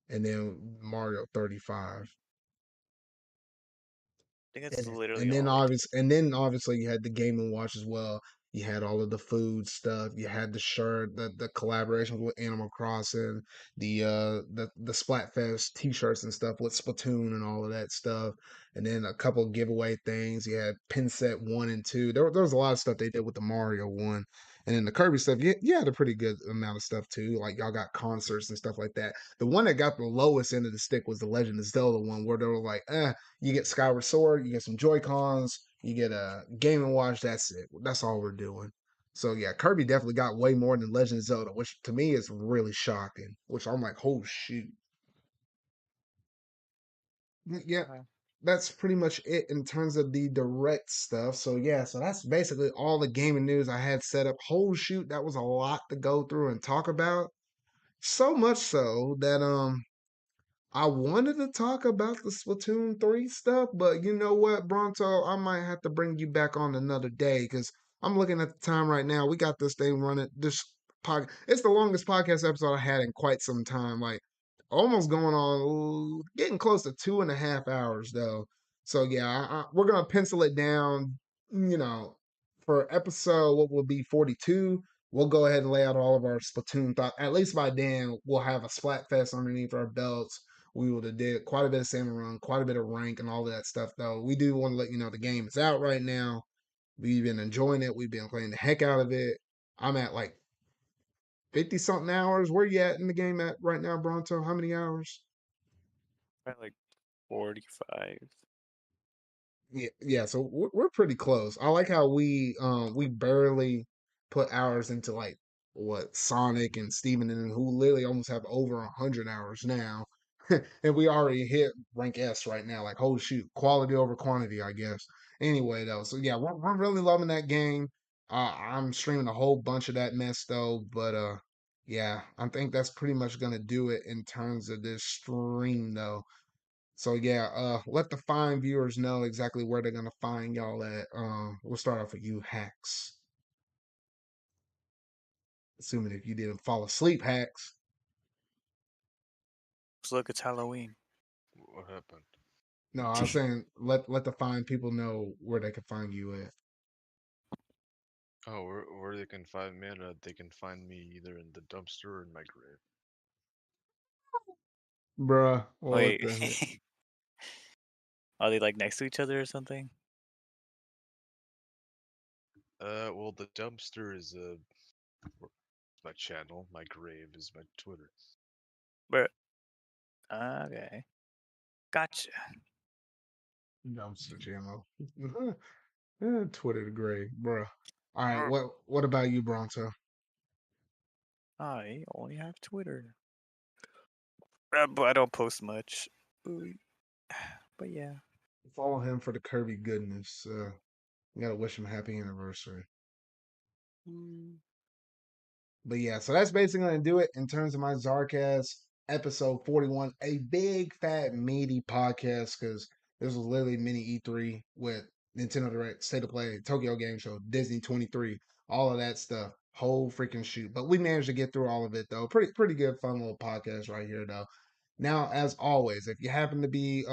and then Mario 35. I think it's And literally and then all I did. obviously you had the Game and Watch as well. You had all of the food stuff. You had the shirt, the collaboration with Animal Crossing, the Splatfest T-shirts and stuff with Splatoon and all of that stuff. And then a couple of giveaway things. You had pin set 1 and 2. There was a lot of stuff they did with the Mario one. And then the Kirby stuff, you had a pretty good amount of stuff too. Like y'all got concerts and stuff like that. The one that got the lowest end of the stick was the Legend of Zelda one, where they were like, you get Skyward Sword, you get some Joy Cons, you get a Game and Watch. That's it. That's all we're doing. So yeah, Kirby definitely got way more than Legend of Zelda, which to me is really shocking. Which I'm like, oh shoot. Yeah, Uh, that's pretty much it in terms of the direct stuff. So yeah, so that's basically all the gaming news I had set up. Oh shoot, that was a lot to go through and talk about. So much so that I wanted to talk about the Splatoon 3 stuff, but you know what, Bronto? I might have to bring you back on another day because I'm looking at the time right now. We got this thing running. It's the longest podcast episode I had in quite some time. Like almost going on, getting close to 2.5 hours though. So yeah, we're gonna pencil it down. You know, for episode what will be 42. We'll go ahead and lay out all of our Splatoon thoughts. At least by then, we'll have a Splatfest underneath our belts. We would have did quite a bit of salmon run, quite a bit of rank, and all of that stuff. Though we do want to let you know the game is out right now. We've been enjoying it. We've been playing the heck out of it. I'm at like 50 something hours. Where you at in the game at right now, Bronto? How many hours? Probably like 45. Yeah. So we're pretty close. I like how we barely put hours into like what Sonic and Steven and who literally almost have over 100 hours now. And we already hit rank S right now. Like, oh shoot, quality over quantity, I guess. Anyway, though, so yeah, we're really loving that game. I'm streaming a whole bunch of that mess though, but yeah, I think that's pretty much gonna do it in terms of this stream though. So yeah, let the fine viewers know exactly where they're gonna find y'all at. We'll start off with you, Hacks. Assuming if you didn't fall asleep, Hacks. So look, it's Halloween. What happened? No, I was saying let the fine people know where they can find you at. Oh, where they can find me? They can find me either in the dumpster or in my grave. Bruh, what Wait, the heck? are they like next to each other or something? Well, the dumpster is my channel. My grave is my Twitter. But okay, gotcha. Dumpster channel. Twitter the gray, bruh. All right, what about you, Bronto? I only have Twitter, but I don't post much. Ooh, but yeah, Follow him for the Kirby goodness. You gotta wish him happy anniversary. But yeah, so that's basically gonna do it in terms of my ZardCast episode 41. A big fat meaty podcast because this was literally mini E3 with Nintendo Direct, State of Play, Tokyo Game Show, Disney 23, all of that stuff. Whole freaking shoot. But we managed to get through all of it though. Pretty good, fun little podcast right here though. Now, as always, if you happen to be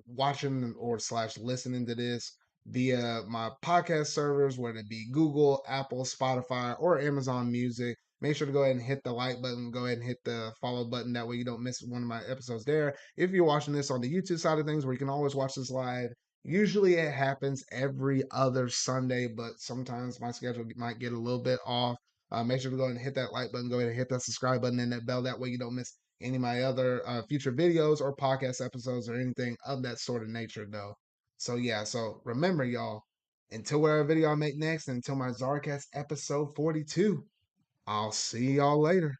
watching or slash listening to this via my podcast servers, whether it be Google, Apple, Spotify, or Amazon Music, make sure to go ahead and hit the like button, go ahead and hit the follow button. That way you don't miss one of my episodes there. If you're watching this on the YouTube side of things, where you can always watch this live, usually it happens every other Sunday, but sometimes my schedule might get a little bit off. Make sure to go ahead and hit that like button, go ahead and hit that subscribe button and that bell. That way you don't miss any of my other future videos or podcast episodes or anything of that sort of nature, though. So, yeah, so remember, y'all, until whatever video I make next, until my ZardCast episode 42, I'll see y'all later.